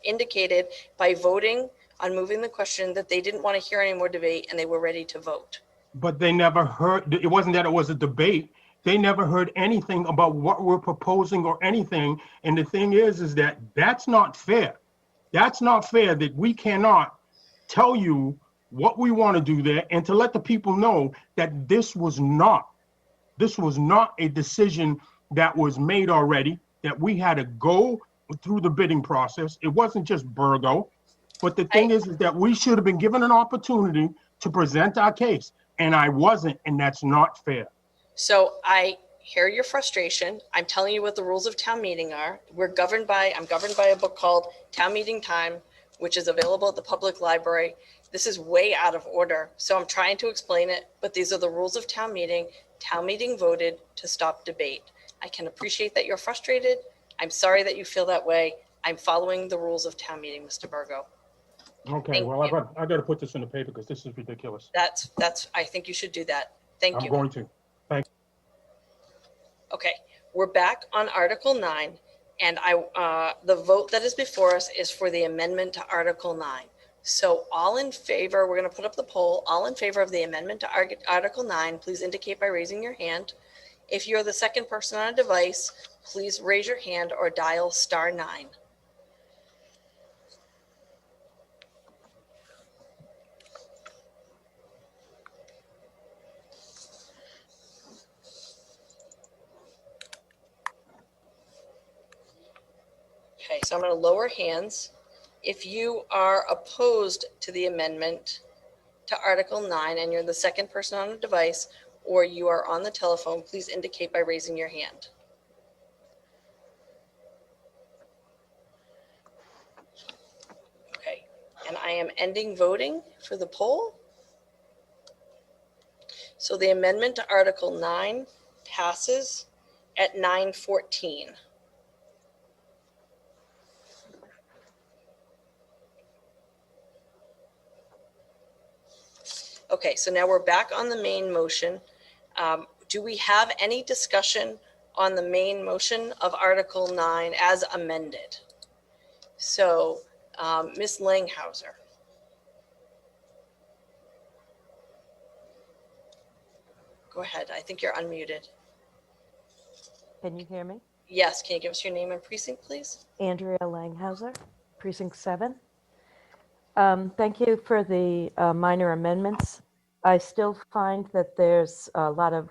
indicated by voting on moving the question that they didn't want to hear any more debate and they were ready to vote. But they never heard, it wasn't that it was a debate. They never heard anything about what we're proposing or anything. And the thing is that that's not fair. That's not fair that we cannot tell you what we want to do there, and to let the people know that this was not a decision that was made already, that we had to go through the bidding process. It wasn't just Burgo. But the thing is that we should have been given an opportunity to present our case, and I wasn't, and that's not fair. So I hear your frustration. I'm telling you what the rules of town meeting are. I'm governed by a book called Town Meeting Time, which is available at the public library. This is way out of order. So I'm trying to explain it, but these are the rules of town meeting. Town meeting voted to stop debate. I can appreciate that you're frustrated. I'm sorry that you feel that way. I'm following the rules of town meeting, Mr. Burgo. Okay, Thank well, you. I got to put this in the paper because this is ridiculous. I think you should do that. Thank I'm you. going to. Okay, we're back on Article 9, and the vote that is before us is for the amendment to Article 9. So all in favor, we're going to put up the poll. All in favor of the amendment to Article 9, please indicate by raising your hand. If you're the second person on a device, please raise your hand or dial *9. Okay, so I'm going to lower hands. If you are opposed to the amendment to Article 9 and you're the second person on a device or you are on the telephone, please indicate by raising your hand. Okay, and I am ending voting for the poll. So the amendment to Article 9 passes at 9:14. Okay, so now we're back on the main motion. Do we have any discussion on the main motion of Article 9 as amended? So, Ms. Langhauser. Go ahead, I think you're unmuted. Can you hear me? Yes, can you give us your name and precinct, please? Andrea Langhauser, Precinct 7. Thank you for the minor amendments. I still find that there's a lot of,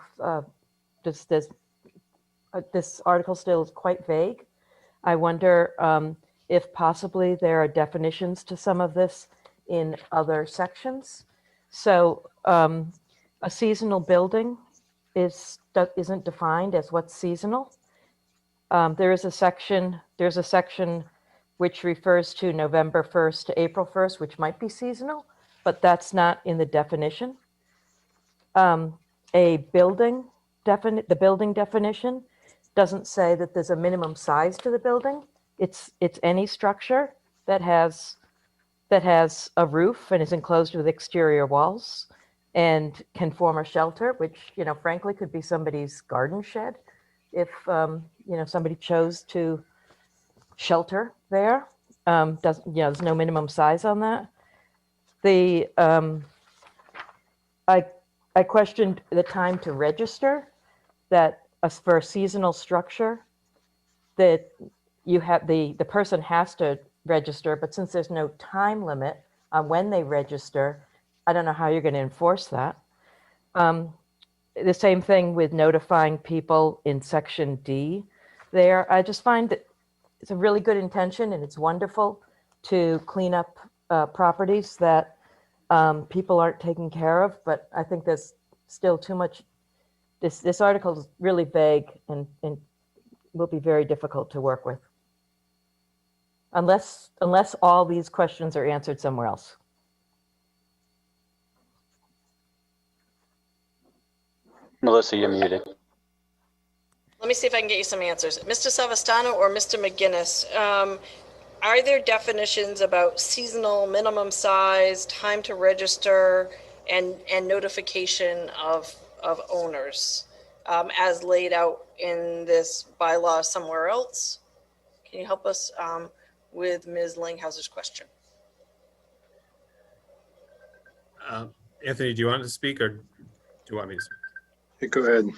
this article still is quite vague. I wonder if possibly there are definitions to some of this in other sections. So a seasonal building isn't defined as what's seasonal. There's a section which refers to November 1st to April 1st, which might be seasonal, but that's not in the definition. The building definition doesn't say that there's a minimum size to the building. It's any structure that has a roof and is enclosed with exterior walls and can form a shelter, which, frankly, could be somebody's garden shed if, somebody chose to shelter there. There's no minimum size on that. I questioned the time to register, that for a seasonal structure, that you have the person has to register, but since there's no time limit on when they register, I don't know how you're going to enforce that. The same thing with notifying people in Section D there. I just find that it's a really good intention and it's wonderful to clean up properties that people aren't taking care of, but I think there's still too much. This article is really vague and will be very difficult to work with. Unless all these questions are answered somewhere else. Melissa, you're muted. Let me see if I can get you some answers. Mr. Savastano or Mr. McGinnis, are there definitions about seasonal, minimum size, time to register, and notification of owners as laid out in this bylaw somewhere else? Can you help us with Ms. Langhauser's question? Anthony, do you want to speak or do you want me to speak? Hey, go ahead. You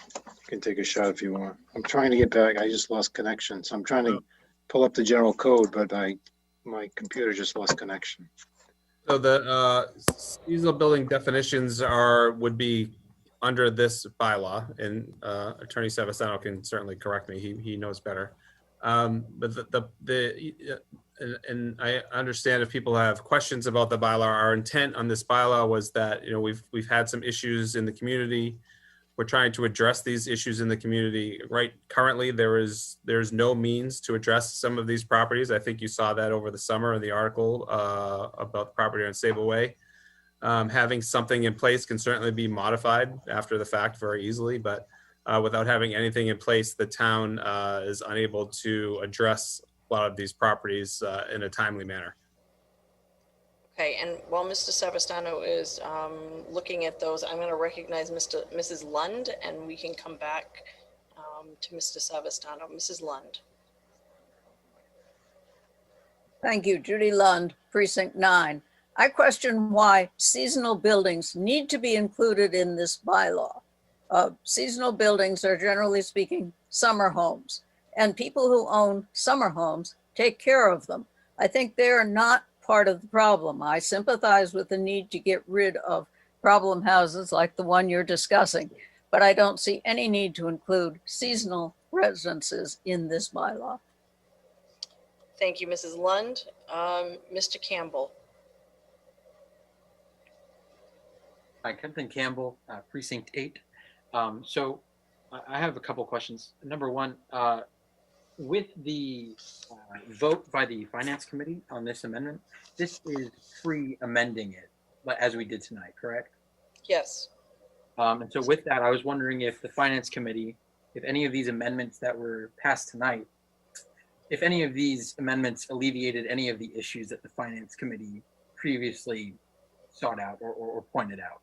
can take a shot if you want. I'm trying to get back. I just lost connection. So I'm trying to pull up the general code, but my computer just lost connection. So the seasonal building definitions would be under this bylaw, and Attorney Savastano can certainly correct me. He knows better. But and I understand if people have questions about the bylaw. Our intent on this bylaw was that we've had some issues in the community. We're trying to address these issues in the community. Right currently, there's no means to address some of these properties. I think you saw that over the summer in the article about the property on Sable Way. Having something in place can certainly be modified after the fact very easily, but without having anything in place, the town is unable to address a lot of these properties in a timely manner. Okay, and while Mr. Savastano is looking at those, I'm going to recognize Mrs. Lund, and we can come back to Mr. Savastano. Mrs. Lund. Thank you, Judy Lund, Precinct 9. I question why seasonal buildings need to be included in this bylaw. Seasonal buildings are, generally speaking, summer homes, and people who own summer homes take care of them. I think they are not part of the problem. I sympathize with the need to get rid of problem houses like the one you're discussing, but I don't see any need to include seasonal residences in this bylaw. Thank you, Mrs. Lund. Mr. Campbell. Hi, Captain Campbell, Precinct 8. So I have a couple questions. Number one, with the vote by the Finance Committee on this amendment, this is free amending it, as we did tonight, correct? Yes. And so with that, I was wondering if the Finance Committee, if any of these amendments that were passed tonight, if any of these amendments alleviated any of the issues that the Finance Committee previously sought out or pointed out.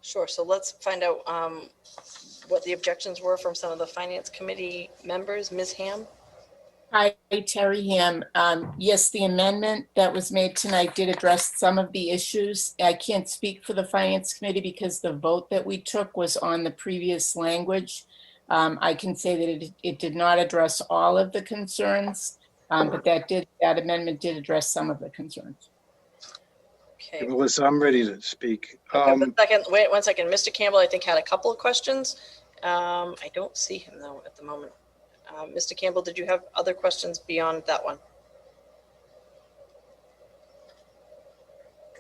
Sure. So let's find out what the objections were from some of the Finance Committee members. Ms. Ham? Hi, Terry Ham. Yes, the amendment that was made tonight did address some of the issues. I can't speak for the Finance Committee because the vote that we took was on the previous language. I can say that it did not address all of the concerns, but that amendment did address some of the concerns. Okay. Melissa, I'm ready to speak. Wait 1 second. Mr. Campbell, I think, had a couple of questions. I don't see him, though, at the moment. Mr. Campbell, did you have other questions beyond that one?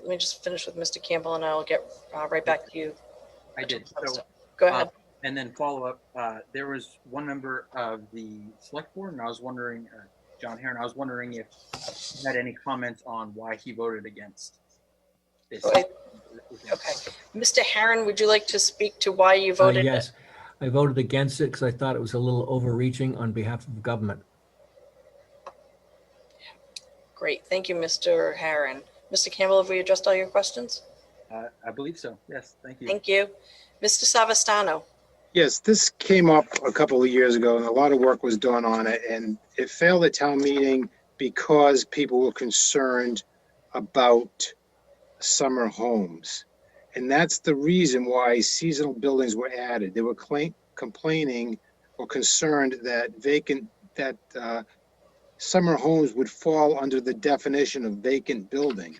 Let me just finish with Mr. Campbell, and I'll get right back to you. I did. So, go ahead. And then follow up, there was one member of the select board, and I was wondering, John Heron, I was wondering if you had any comments on why he voted against this. Okay. Mr. Heron, would you like to speak to why you voted? Yes, I voted against it because I thought it was a little overreaching on behalf of government. Great. Thank you, Mr. Heron. Mr. Campbell, have we addressed all your questions? I believe so. Yes. Thank you. Thank you. Mr. Savastano. Yes, this came up a couple of years ago and a lot of work was done on it, and it failed at town meeting because people were concerned about summer homes. And that's the reason why seasonal buildings were added. They were complaining or concerned that summer homes would fall under the definition of vacant building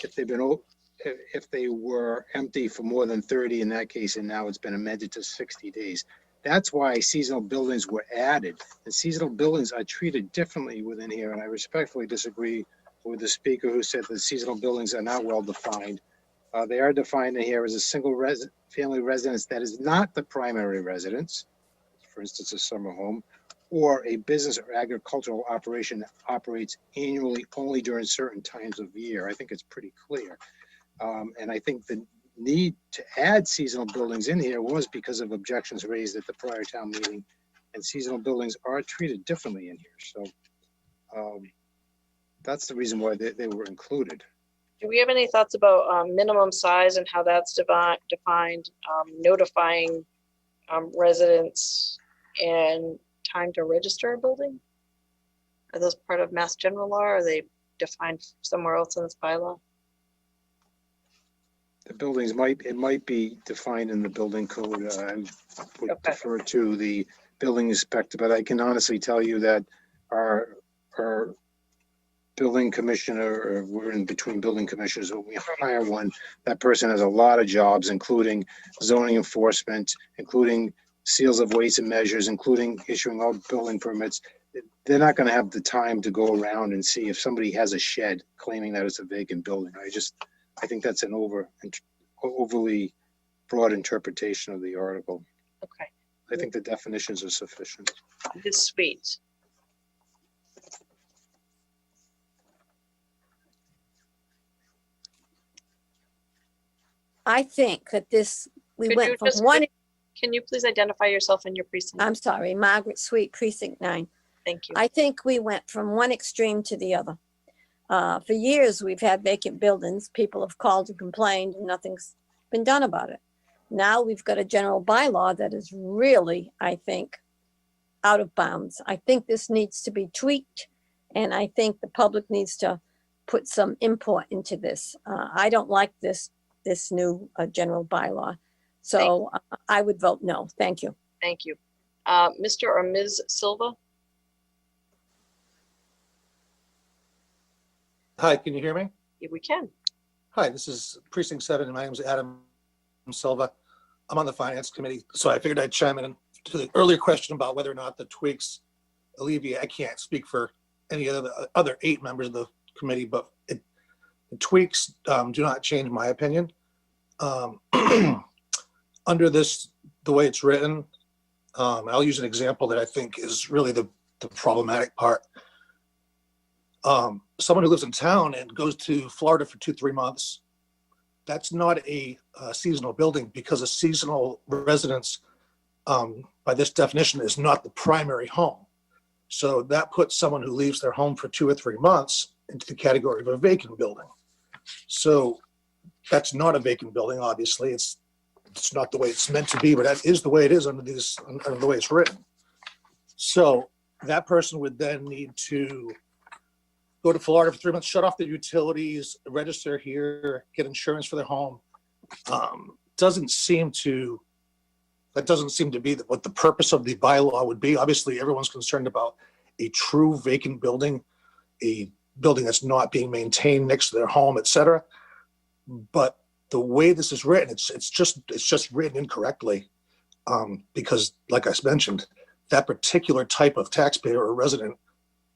if they were empty for more than 30 in that case, and now it's been amended to 60 days. That's why seasonal buildings were added. And seasonal buildings are treated differently within here, and I respectfully disagree with the speaker who said that seasonal buildings are not well defined. They are defined in here as a single family residence that is not the primary residence, for instance, a summer home, or a business or agricultural operation that operates annually only during certain times of year. I think it's pretty clear. And I think the need to add seasonal buildings in here was because of objections raised at the prior town meeting, and seasonal buildings are treated differently in here. So that's the reason why they were included. Do we have any thoughts about minimum size and how that's defined, notifying residents and time to register a building? Are those part of Mass General Law, or are they defined somewhere else in this bylaw? The buildings might be defined in the building code. I would defer to the building inspector, but I can honestly tell you that our building commissioner, or we're in between building commissioners, when we hire one, that person has a lot of jobs, including zoning enforcement, including seals of weights and measures, including issuing all building permits. They're not going to have the time to go around and see if somebody has a shed claiming that it's a vacant building. I think that's an overly broad interpretation of the article. Okay. I think the definitions are sufficient. Ms. Sweet. I think that we Could went you from one. Can you please identify yourself and your precinct? I'm sorry, Margaret Sweet, Precinct 9. Thank you. I think we went from one extreme to the other. For years, we've had vacant buildings. People have called and complained and nothing's been done about it. Now we've got a general bylaw that is really, I think, out of bounds. I think this needs to be tweaked, and I think the public needs to put some input into this. I don't like this new general bylaw. So I would vote no. Thank you. Thank you. Mr. or Ms. Silva? Hi, can you hear me? Yeah, we can. Hi, this is Precinct 7, and my name is Adam Silva. I'm on the Finance Committee, so I figured I'd chime in to the earlier question about whether or not the tweaks alleviate. I can't speak for any of the other 8 members of the committee, but the tweaks do not change my opinion. Under this, the way it's written, I'll use an example that I think is really the problematic part. Someone who lives in town and goes to Florida for 2-3 months, that's not a seasonal building, because a seasonal residence, by this definition, is not the primary home. So that puts someone who leaves their home for 2 or 3 months into the category of a vacant building. So that's not a vacant building, obviously. It's not the way it's meant to be, but that is the way it is under the way it's written. So that person would then need to go to Florida for 3 months, shut off their utilities, register here, get insurance for their home. That doesn't seem to be what the purpose of the bylaw would be. Obviously, everyone's concerned about a true vacant building, a building that's not being maintained next to their home, et cetera. But the way this is written, it's just written incorrectly, because, like I mentioned, that particular type of taxpayer or resident,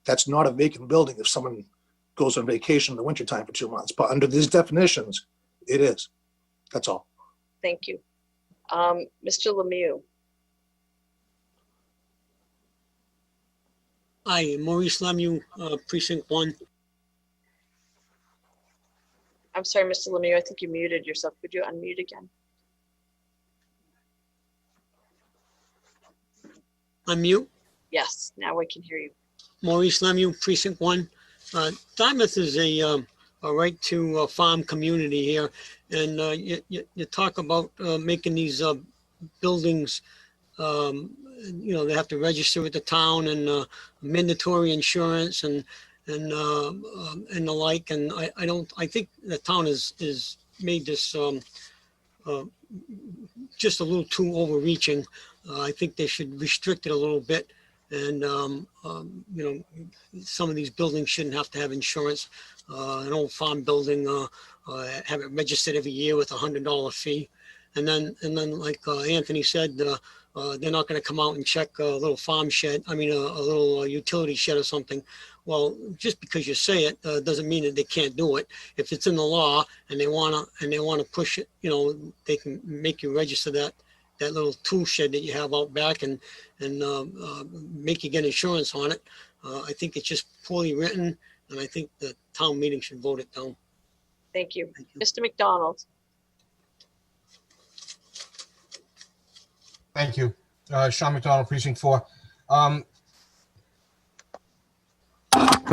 that's not a vacant building if someone goes on vacation in the wintertime for 2 months. But under these definitions, it is. That's all. Thank you. Mr. Lemieux? Hi, Maurice Lemieux, Precinct 1. I'm sorry, Mr. Lemieux, I think you muted yourself. Could you unmute again? Unmute? Yes, now we can hear you. Maurice Lemieux, Precinct 1. Dartmouth is a right to farm community here. And you talk about making these buildings, they have to register with the town and mandatory insurance and the like. And I think the town is made this just a little too overreaching. I think they should restrict it a little bit. And, some of these buildings shouldn't have to have insurance. An old farm building, have it registered every year with $100 fee. And then like Anthony said, they're not going to come out and check a little farm shed. I mean, a little utility shed or something. Well, just because you say it doesn't mean that they can't do it. If it's in the law and they wanna push it, they can make you register that little tool shed that you have out back and make you get insurance on it. I think it's just poorly written, and I think the town meeting should vote it down. Thank you. Mr. McDonald? Thank you. Sean McDonald, Precinct 4. The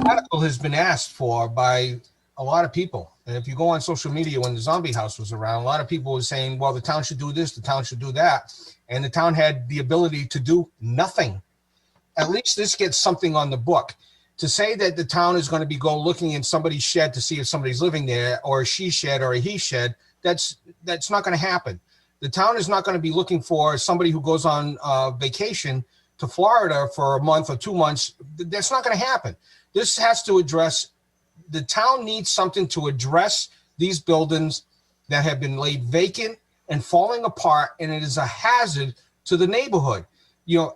article has been asked for by a lot of people. And if you go on social media, when the zombie house was around, a lot of people were saying, well, the town should do this, the town should do that. And the town had the ability to do nothing. At least this gets something on the book. To say that the town is going to go looking in somebody's shed to see if somebody's living there, or a she shed or a he shed, that's not going to happen. The town is not going to be looking for somebody who goes on vacation to Florida for a month or 2 months. That's not going to happen. This has to address, the town needs something to address these buildings that have been laid vacant and falling apart, and it is a hazard to the neighborhood.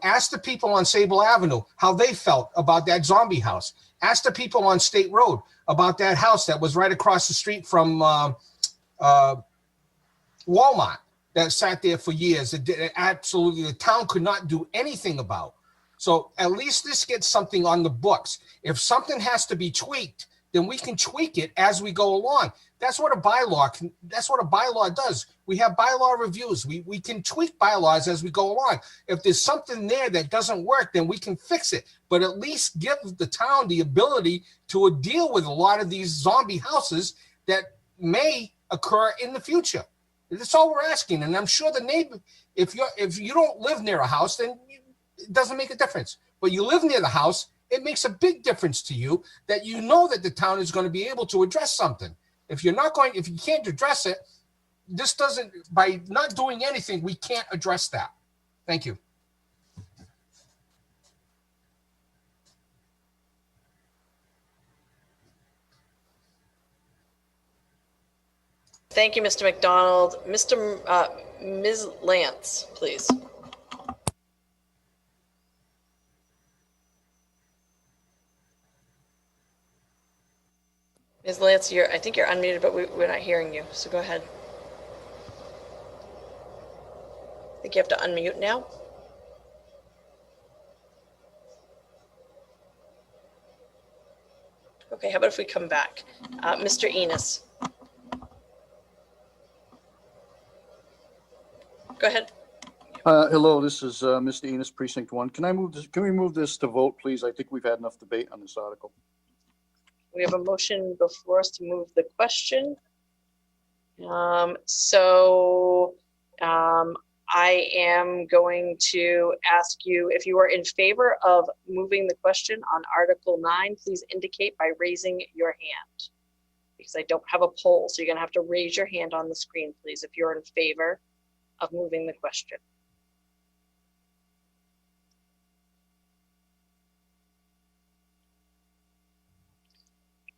Ask the people on Sable Avenue how they felt about that zombie house. Ask the people on State Road about that house that was right across the street from Walmart that sat there for years. Absolutely, the town could not do anything about. So at least this gets something on the books. If something has to be tweaked, then we can tweak it as we go along. That's what a bylaw does. We have bylaw reviews. We can tweak bylaws as we go along. If there's something there that doesn't work, then we can fix it. But at least give the town the ability to deal with a lot of these zombie houses that may occur in the future. That's all we're asking. And I'm sure the neighbor, if you don't live near a house, then it doesn't make a difference. But you live near the house, it makes a big difference to you that you know that the town is going to be able to address something. If you can't address it, by not doing anything, we can't address that. Thank you. Thank you, Mr. McDonald. Ms. Lance, please. Ms. Lance, I think you're unmuted, but we're not hearing you, so go ahead. I think you have to unmute now. Okay, how about if we come back? Mr. Enos. Go ahead. Hello, this is Mr. Enos, Precinct 1. Can we move this to vote, please? I think we've had enough debate on this article. We have a motion before us to move the question. I am going to ask you if you are in favor of moving the question on Article 9, please indicate by raising your hand. Because I don't have a poll, so you're going to have to raise your hand on the screen, please, if you're in favor of moving the question.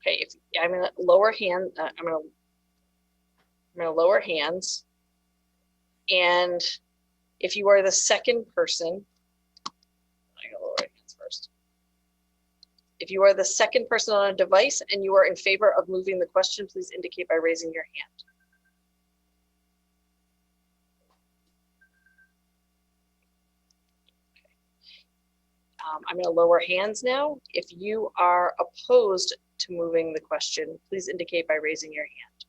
Okay, I'm going to lower hand. I'm going to lower hands, and if you are the second person, I gotta lower hands first. If you are the second person on a device and you are in favor of moving the question, please indicate by raising your hand. I'm going to lower hands now. If you are opposed to moving the question, please indicate by raising your hand.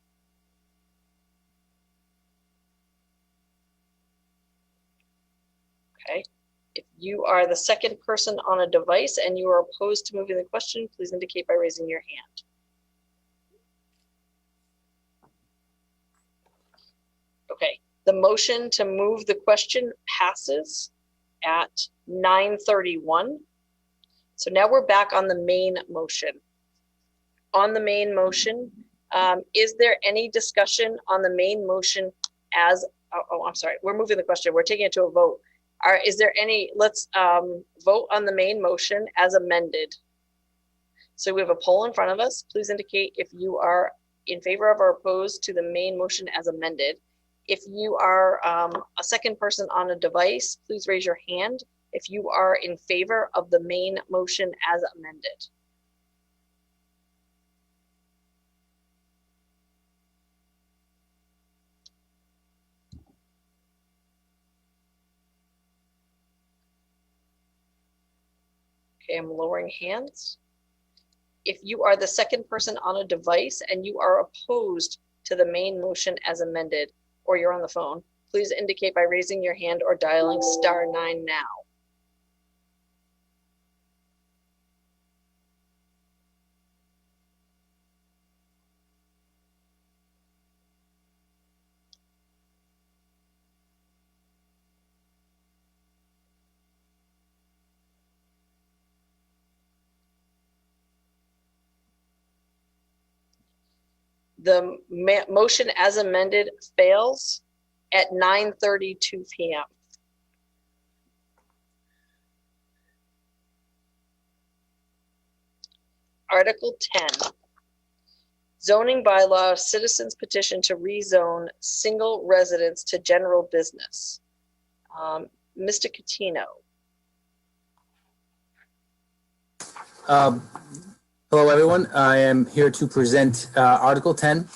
Okay. If you are the second person on a device and you are opposed to moving the question, please indicate by raising your hand. Okay. The motion to move the question passes at 9:31. So now we're back on the main motion. On the main motion, is there any discussion on the main motion as, I'm sorry, we're moving the question. We're taking it to a vote. Is there any, let's vote on the main motion as amended. So we have a poll in front of us. Please indicate if you are in favor of or opposed to the main motion as amended. If you are a second person on a device, please raise your hand if you are in favor of the main motion as amended. Okay, I'm lowering hands. If you are the second person on a device and you are opposed to the main motion as amended, or you're on the phone, please indicate by raising your hand or dialing *9 now. The motion as amended fails at 9:32 p.m. Article 10, zoning bylaw, citizens petition to rezone single residence to general business. Mr. Catino. Hello, everyone. I am here to present Article 10,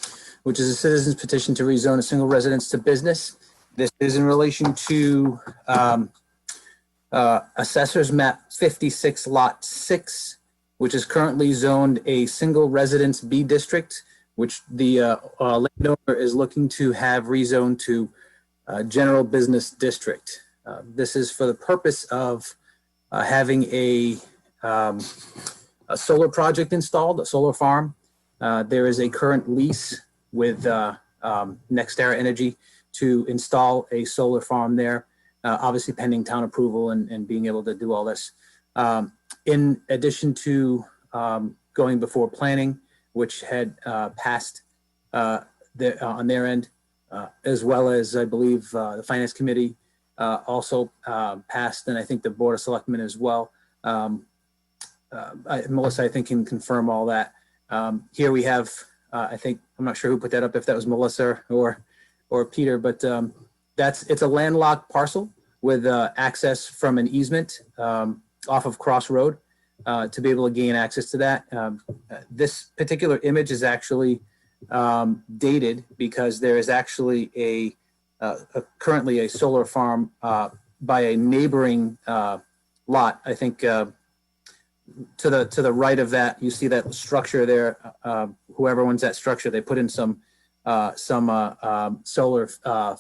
which is a citizen's petition to rezone a single residence to business. This is in relation to Assessors Map 56, Lot 6, which is currently zoned a single residence B district, which the landowner is looking to have rezoned to general business district. This is for the purpose of having a solar project installed, a solar farm. There is a current lease with NextEra Energy to install a solar farm there, obviously pending town approval and being able to do all this. In addition to going before planning, which had passed on their end, as well as I believe the Finance Committee also passed, and I think the Board of Selectmen as well. Melissa, I think, can confirm all that. Here we have, I think, I'm not sure who put that up, if that was Melissa or Peter, but it's a landlocked parcel with access from an easement off of Cross Road to be able to gain access to that. This particular image is actually dated because there is actually currently a solar farm by a neighboring lot. I think to the right of that, you see that structure there. Whoever owns that structure, they put in some solar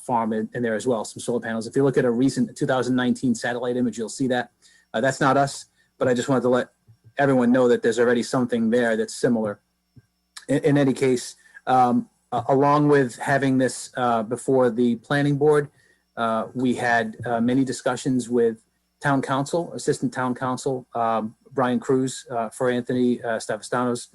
farm in there as well, some solar panels. If you look at a recent 2019 satellite image, you'll see that. That's not us, but I just wanted to let everyone know that there's already something there that's similar. In any case, along with having this before the planning board, we had many discussions with town council, assistant town council, Brian Cruz for Anthony Savastano's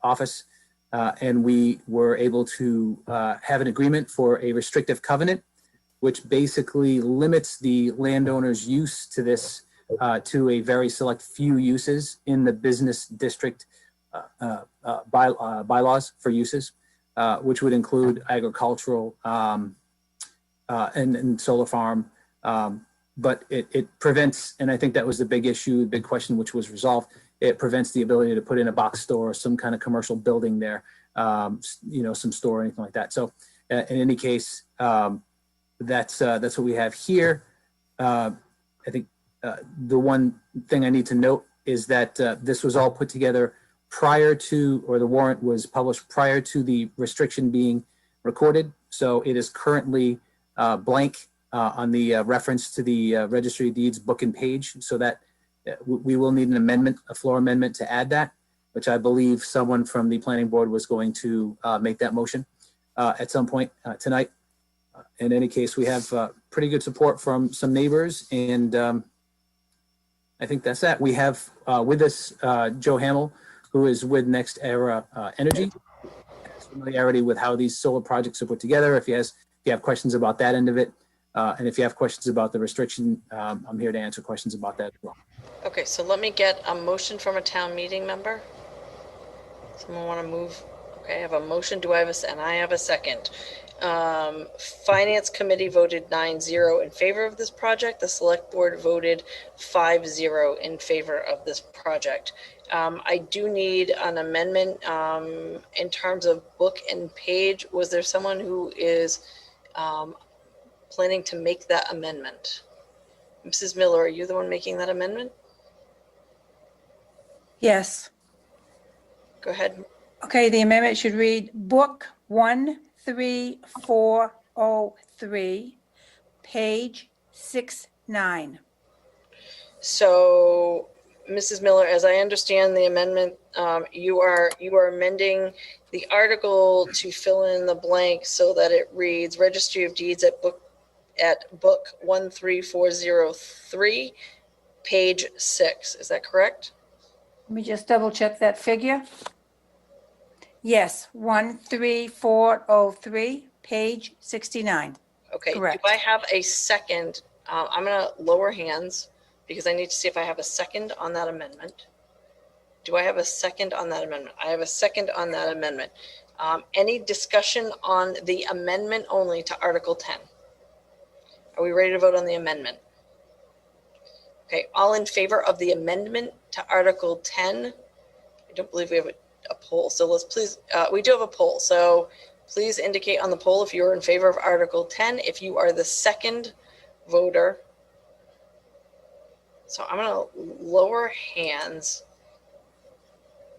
office. And we were able to have an agreement for a restrictive covenant, which basically limits the landowner's use to this to a very select few uses in the business district bylaws for uses, which would include agricultural and solar farm. But it prevents, and I think that was the big issue, the big question, which was resolved. It prevents the ability to put in a box store or some kind of commercial building there, some store or anything like that. So in any case, that's what we have here. I think the one thing I need to note is that this was all put together prior to, or the warrant was published prior to the restriction being recorded. So it is currently blank on the reference to the Registry of Deeds book and page, so that we will need an amendment, a floor amendment to add that, which I believe someone from the planning board was going to make that motion at some point tonight. In any case, we have pretty good support from some neighbors, and I think that's that. We have with us Joe Hamill, who is with NextEra Energy, has familiarity with how these solar projects are put together. If you have questions about that end of it, and if you have questions about the restriction, I'm here to answer questions about that as well. Okay, so let me get a motion from a town meeting member. Someone want to move? Okay, I have a motion. Do I have and I have a second. Finance Committee voted 9-0 in favor of this project. The Select Board voted 5-0 in favor of this project. I do need an amendment in terms of book and page. Was there someone who is planning to make that amendment? Mrs. Miller, are you the one making that amendment? Yes. Go ahead. Okay, the amendment should read Book 13403, page 69. So, Mrs. Miller, as I understand the amendment, you are amending the article to fill in the blank so that it reads Registry of Deeds at book 13403, page 6. Is that correct? Let me just double check that figure. Yes, 13403, page 69. Okay, correct. Do I have a second? I'm going to lower hands because I need to see if I have a second on that amendment. Do I have a second on that amendment? I have a second on that amendment. Any discussion on the amendment only to Article 10? Are we ready to vote on the amendment? Okay, all in favor of the amendment to Article 10? I don't believe we have a poll, so let's please, we do have a poll, so please indicate on the poll if you're in favor of Article 10. If you are the second voter, So I'm going to lower hands.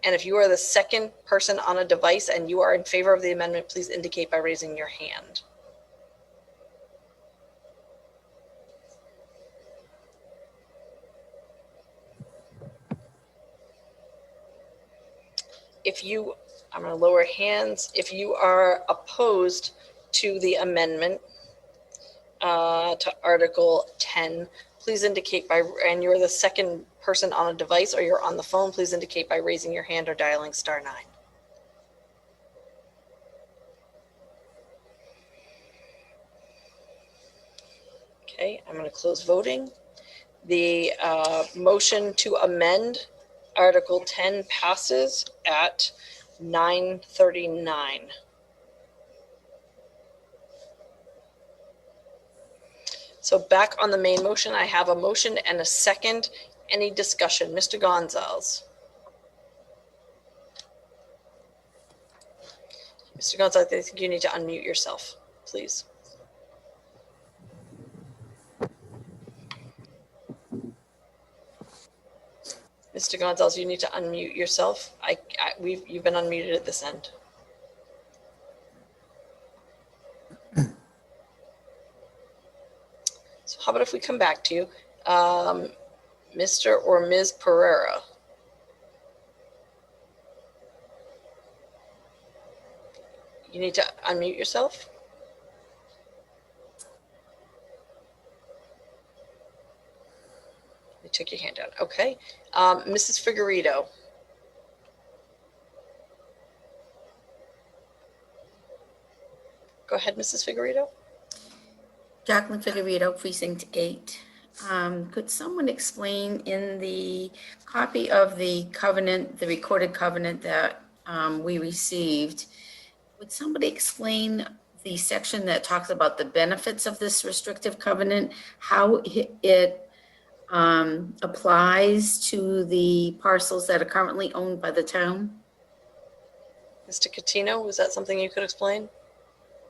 And if you are the second person on a device and you are in favor of the amendment, please indicate by raising your hand. I'm going to lower hands. If you are opposed to the amendment to Article 10, please indicate by, and you're the second person on a device or you're on the phone, please indicate by raising your hand or dialing *9. Okay, I'm going to close voting. The motion to amend Article 10 passes at 9:39. So back on the main motion, I have a motion and a second. Any discussion? Mr. Gonzalez. Mr. Gonzalez, I think you need to unmute yourself, please. Mr. Gonzalez, you need to unmute yourself. You've been unmuted at this end. So how about if we come back to you, Mr. or Ms. Pereira? You need to unmute yourself. You took your hand down. Okay. Mrs. Figueredo. Go ahead, Mrs. Figueredo. Jacqueline Figueredo, Precinct 8. Could someone explain in the copy of the covenant, the recorded covenant that we received, would somebody explain the section that talks about the benefits of this restrictive covenant, how it applies to the parcels that are currently owned by the town? Mr. Catino, was that something you could explain?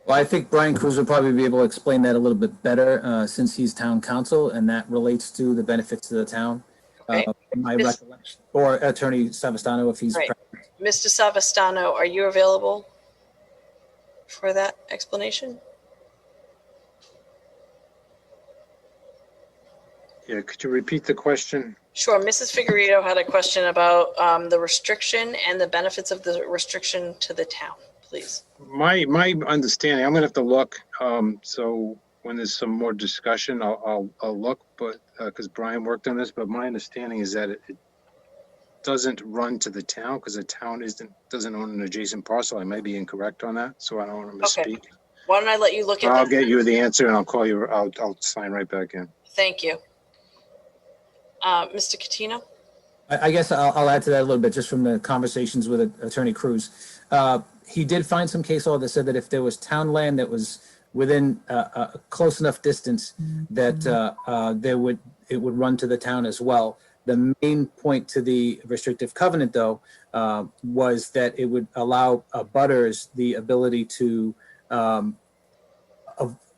Well, I think Brian Cruz will probably be able to explain that a little bit better since he's town council, and that relates to the benefits to the town. Okay. My recollection, or Attorney Savastano, if he's Right. present. Mr. Savastano, are you available for that explanation? Yeah, could you repeat the question? Sure. Mrs. Figueredo had a question about the restriction and the benefits of the restriction to the town, please. My understanding, I'm gonna have to look, so when there's some more discussion, I'll look, but, because Brian worked on this, but my understanding is that it doesn't run to the town, because the town doesn't own an adjacent parcel. I may be incorrect on that, so I don't want to Okay. misspeak. Why don't I let you look at I'll that? get you the answer and I'll call you, I'll sign right back in. Thank you. Mr. Catino? I guess I'll add to that a little bit, just from the conversations with Attorney Cruz. He did find some case law that said that if there was town land that was within a close enough distance that it would run to the town as well. The main point to the restrictive covenant, though, was that it would allow abutters the ability to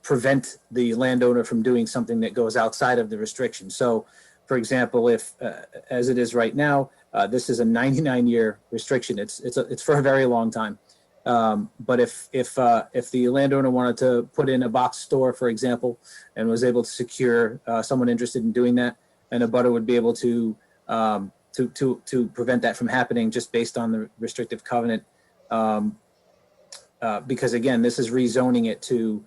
prevent the landowner from doing something that goes outside of the restriction. So, for example, if, as it is right now, this is a 99-year restriction. It's for a very long time. But if the landowner wanted to put in a box store, for example, and was able to secure someone interested in doing that, an abutter would be able to prevent that from happening just based on the restrictive covenant. Because again, this is rezoning it to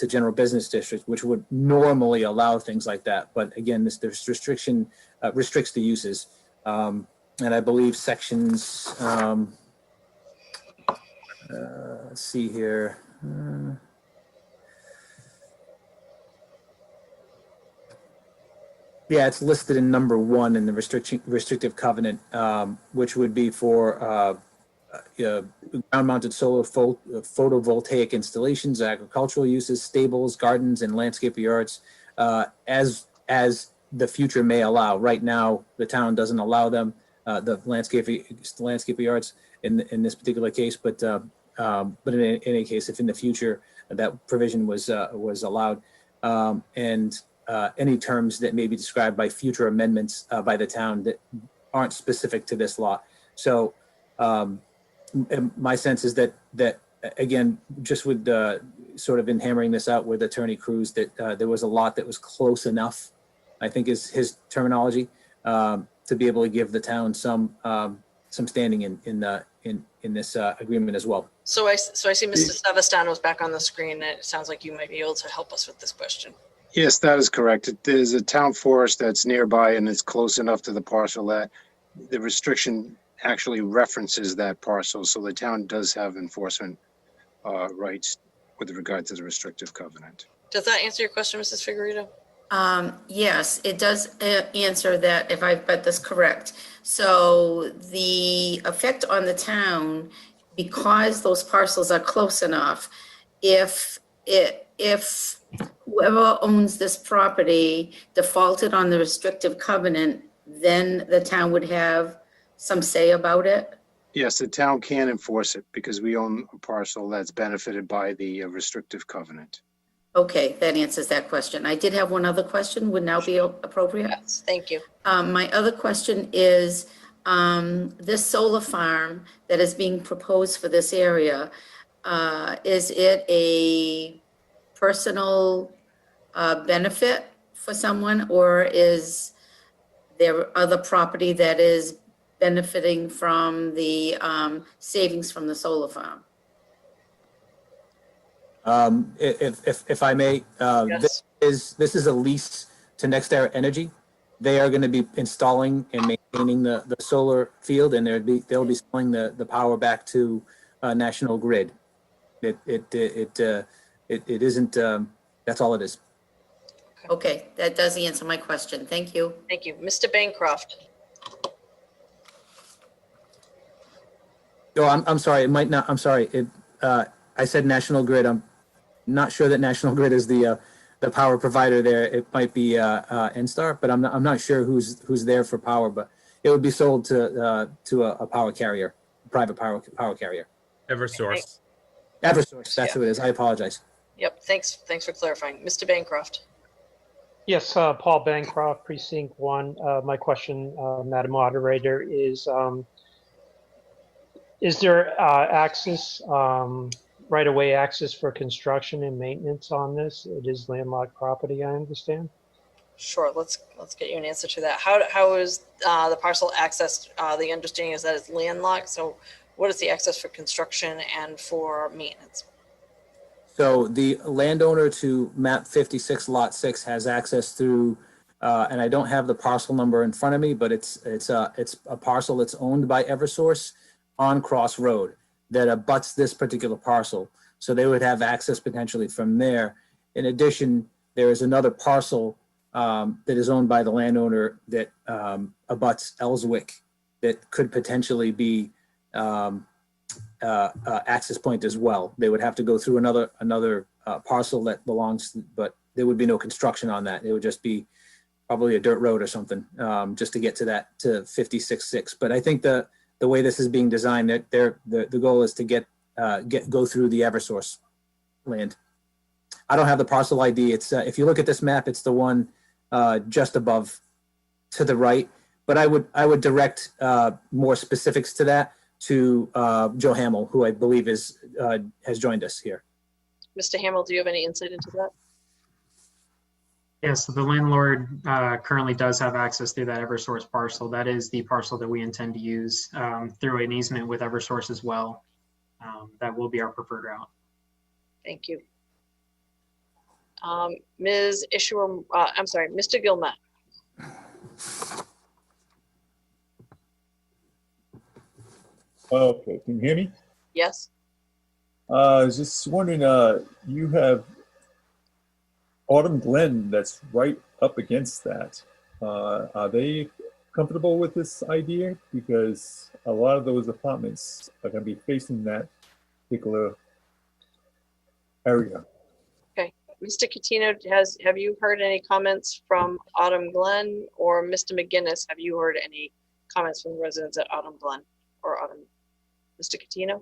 general business districts, which would normally allow things like that. But again, this restriction restricts the uses. And I believe sections, let's see here. Yeah, it's listed in number 1 in the restrictive covenant, which would be for ground-mounted solar photovoltaic installations, agricultural uses, stables, gardens, and landscape yards, as the future may allow. Right now, the town doesn't allow them, the landscape yards in this particular case, but in any case, if in the future that provision was allowed, and any terms that may be described by future amendments by the town that aren't specific to this lot. So my sense is that again, just with sort of in hammering this out with Attorney Cruz, that there was a lot that was close enough, I think is his terminology, to be able to give the town some standing in this agreement as well. So I see Mr. Savastano's back on the screen. It sounds like you might be able to help us with this question. Yes, that is correct. There's a town forest that's nearby and it's close enough to the parcel that the restriction actually references that parcel. So the town does have enforcement rights with regard to the restrictive covenant. Does that answer your question, Mrs. Figueredo? Yes, it does answer that, if I've got this correct. So the effect on the town, because those parcels are close enough, if whoever owns this property defaulted on the restrictive covenant, then the town would have some say about it? Yes, the town can enforce it because we own a parcel that's benefited by the restrictive covenant. Okay, that answers that question. I did have one other question. Would now be appropriate? Yes, thank you. My other question is, this solar farm that is being proposed for this area, is it a personal benefit for someone, or is there other property that is benefiting from the savings from the solar farm? If I may, Yes. this is a lease to NextEra Energy. They are going to be installing and maintaining the solar field, and they'll be selling the power back to National Grid. It isn't. That's all it is. Okay, that does answer my question. Thank you. Thank you. Mr. Bancroft. Oh, I'm sorry. It might not. I'm sorry. I said National Grid. I'm not sure that National Grid is the power provider there. It might be NSTAR, but I'm not sure who's there for power. But it would be sold to a power carrier, a private power carrier. Eversource. Eversource. That's who it is. I apologize. Yep, thanks for clarifying. Mr. Bancroft. Yes, Paul Bancroft, Precinct 1. My question, Madam Moderator, is there access, right-of-way access for construction and maintenance on this? It is landlocked property, I understand. Sure, let's get you an answer to that. How is the parcel accessed? The understanding is that it's landlocked. So what is the access for construction and for maintenance? So the landowner to map 56 lot 6 has access through, and I don't have the parcel number in front of me, but it's a parcel that's owned by Eversource on Cross Road that abuts this particular parcel. So they would have access potentially from there. In addition, there is another parcel that is owned by the landowner that abuts Ellswick that could potentially be access point as well. They would have to go through another parcel that belongs, but there would be no construction on that. It would just be probably a dirt road or something, just to get to 56.6. But I think the way this is being designed, that the goal is to go through the Eversource land. I don't have the parcel ID. It's if you look at this map, it's the one just above to the right. But I would direct more specifics to that to Joe Hamill, who I believe has joined us here. Mr. Hamill, do you have any insight into that? Yes, so the landlord currently does have access through that Eversource parcel. That is the parcel that we intend to use through an easement with Eversource as well. That will be our preferred route. Thank you. Ms. Isher, I'm sorry, Mr. Gilmet. Okay, can you hear me? Yes. I was just wondering, you have Autumn Glen that's right up against that. Are they comfortable with this idea? Because a lot of those apartments are going to be facing that particular area. Okay. Mr. Catino, have you heard any comments from Autumn Glen, or Mr. McGinnis, have you heard any comments from the residents at Autumn Glen or Autumn? Mr. Catino?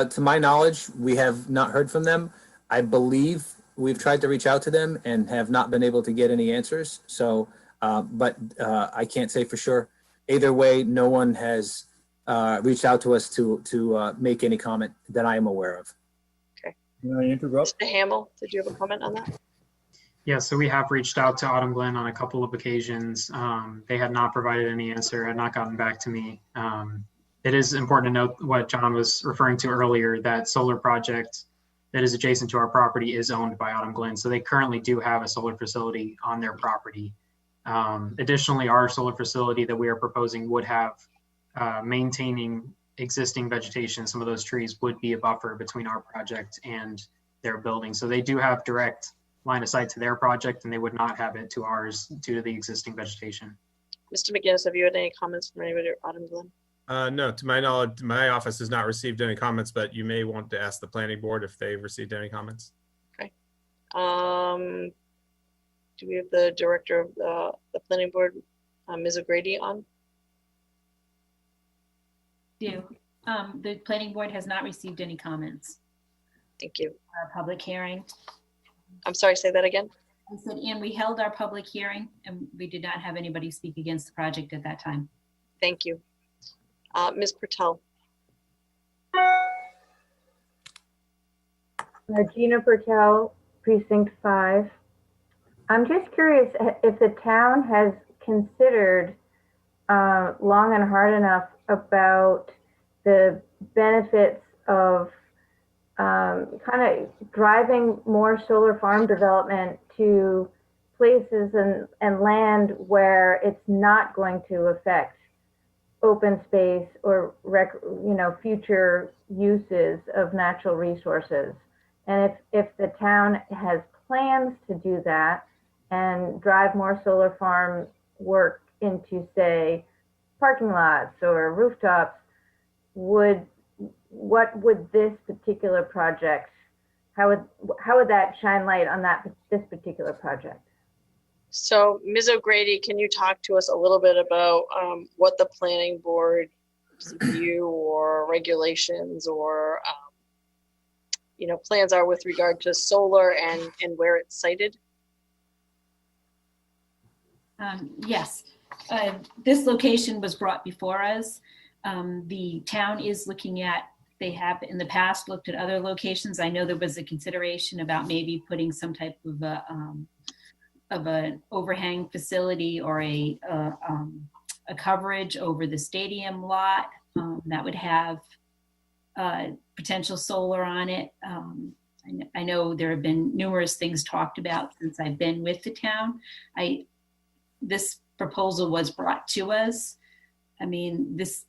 To my knowledge, we have not heard from them. I believe we've tried to reach out to them and have not been able to get any answers. So, but I can't say for sure. Either way, no one has reached out to us to make any comment that I am aware of. Okay. Can I interrupt? Mr. Hamel, did you have a comment on that? Yeah, so we have reached out to Autumn Glen on a couple of occasions. They had not provided any answer, had not gotten back to me. It is important to note what John was referring to earlier, that solar project that is adjacent to our property is owned by Autumn Glen. So they currently do have a solar facility on their property. Additionally, our solar facility that we are proposing would have maintaining existing vegetation. Some of those trees would be a buffer between our project and their building. So they do have direct line of sight to their project, and they would not have it to ours due to the existing vegetation. Mr. McGinnis, have you had any comments from anybody at Autumn Glen? No, to my knowledge, my office has not received any comments, but you may want to ask the planning board if they've received any comments. Okay. Do we have the director of the planning board, Ms. O'Grady, on? The planning board has not received any comments. Thank you. Our public hearing. I'm sorry, say that again. I said, and we held our public hearing and we did not have anybody speak against the project at that time. Thank you. Ms. Pertel. Gina Pertel, Precinct 5. I'm just curious if the town has considered long and hard enough about the benefits of kind of driving more solar farm development to places and land where it's not going to affect open space or future uses of natural resources. And if the town has plans to do that and drive more solar farm work into, say, parking lots or rooftops, what would this particular project, how would that shine light on this particular project? So Ms. O'Grady, can you talk to us a little bit about what the planning board's view or regulations or plans are with regard to solar and where it's sited? Yes, this location was brought before us. The town is looking at, they have in the past looked at other locations. I know there was a consideration about maybe putting some type of an overhang facility or a coverage over the stadium lot that would have potential solar on it. I know there have been numerous things talked about since I've been with the town. This proposal was brought to us. I mean, if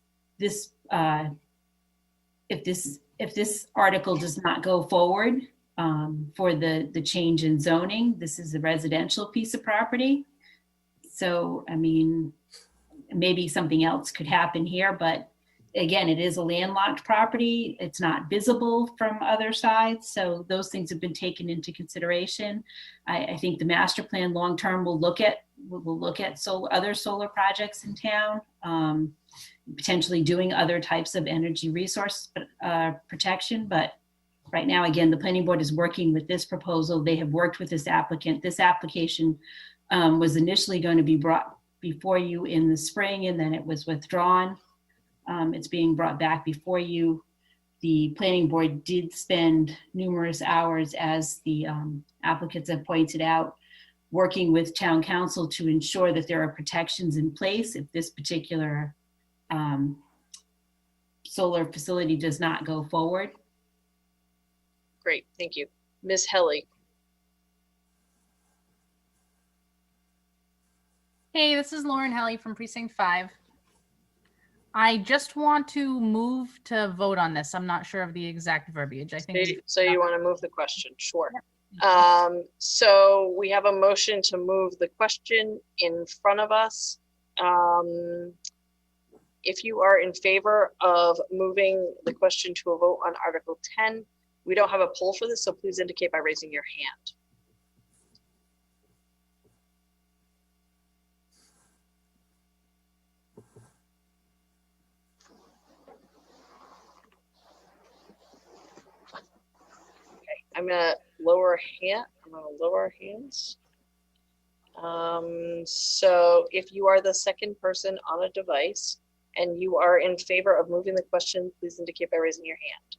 this article does not go forward for the change in zoning, this is a residential piece of property. So, I mean, maybe something else could happen here, but again, it is a landlocked property. It's not visible from other sides. So those things have been taken into consideration. I think the master plan long-term will look at other solar projects in town, potentially doing other types of energy resource protection. But right now, again, the planning board is working with this proposal. They have worked with this applicant. This application was initially going to be brought before you in the spring, and then it was withdrawn. It's being brought back before you. The planning board did spend numerous hours, as the applicants have pointed out, working with town council to ensure that there are protections in place if this particular solar facility does not go forward. Great, thank you. Ms. Helly. Hey, this is Lauren Helly from Precinct 5. I just want to move to vote on this. I'm not sure of the exact verbiage. I think. So you want to move the question? Sure. So we have a motion to move the question in front of us. If you are in favor of moving the question to a vote on Article 10, we don't have a poll for this, so please indicate by raising your hand. I'm gonna lower gonna lower our hands. So if you are the second person on a device and you are in favor of moving the question, please indicate by raising your hand.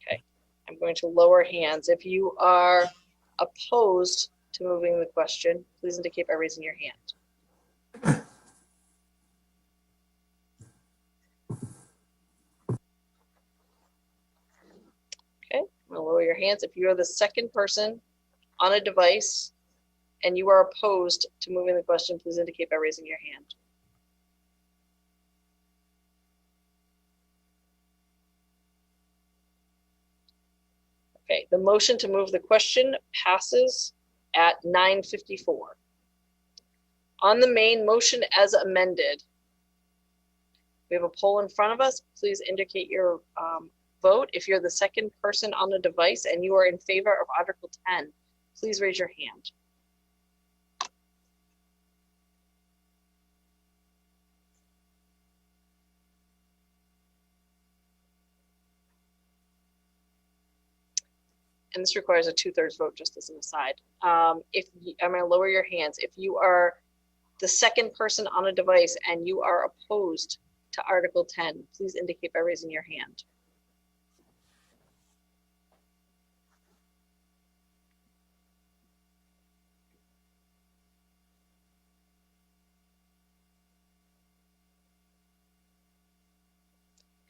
Okay, I'm going to lower hands. If you are opposed to moving the question, please indicate by raising your hand. Okay, I'm gonna lower your hands. If you are the second person on a device and you are opposed to moving the question, please indicate by raising your hand. Okay, the motion to move the question passes at 9:54. On the main motion as amended, we have a poll in front of us. Please indicate your vote. If you're the second person on the device and you are in favor of Article 10, please raise your hand. And this requires a 2/3 vote, just as an aside. I'm going to lower your hands. If you are the second person on a device and you are opposed to Article 10, please indicate by raising your hand.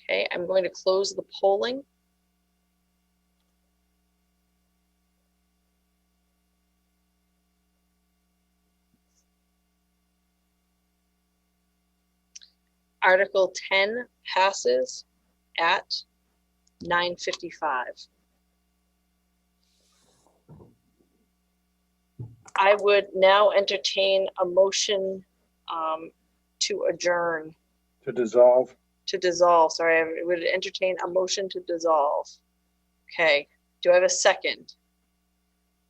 Okay, I'm going to close the polling. Article 10 passes at 9:55. I would now entertain a motion to adjourn. To dissolve. To dissolve, sorry, I would entertain a motion to dissolve. Okay, do I have a second?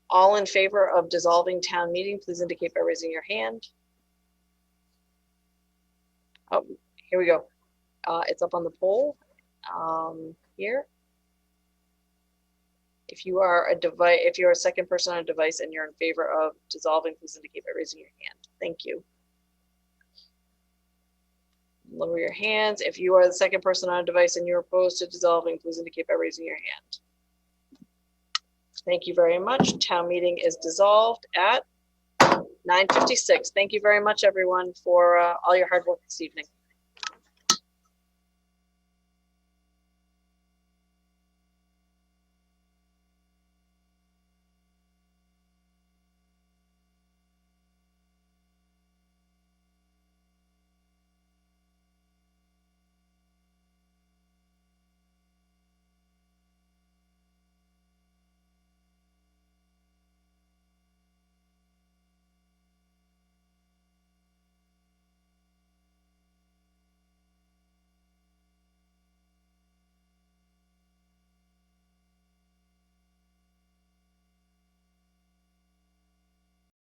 All in favor of dissolving town meeting, please indicate by raising your hand. Oh, here we go. It's up on the poll here. If you are a second person on a device and you're in favor of dissolving, please indicate by raising your hand. Thank you. Lower your hands. If you are the second person on a device and you're opposed to dissolving, please indicate by raising your hand. Thank you very much. Town meeting is dissolved at 9:56. Thank you very much, everyone, for all your hard work this evening.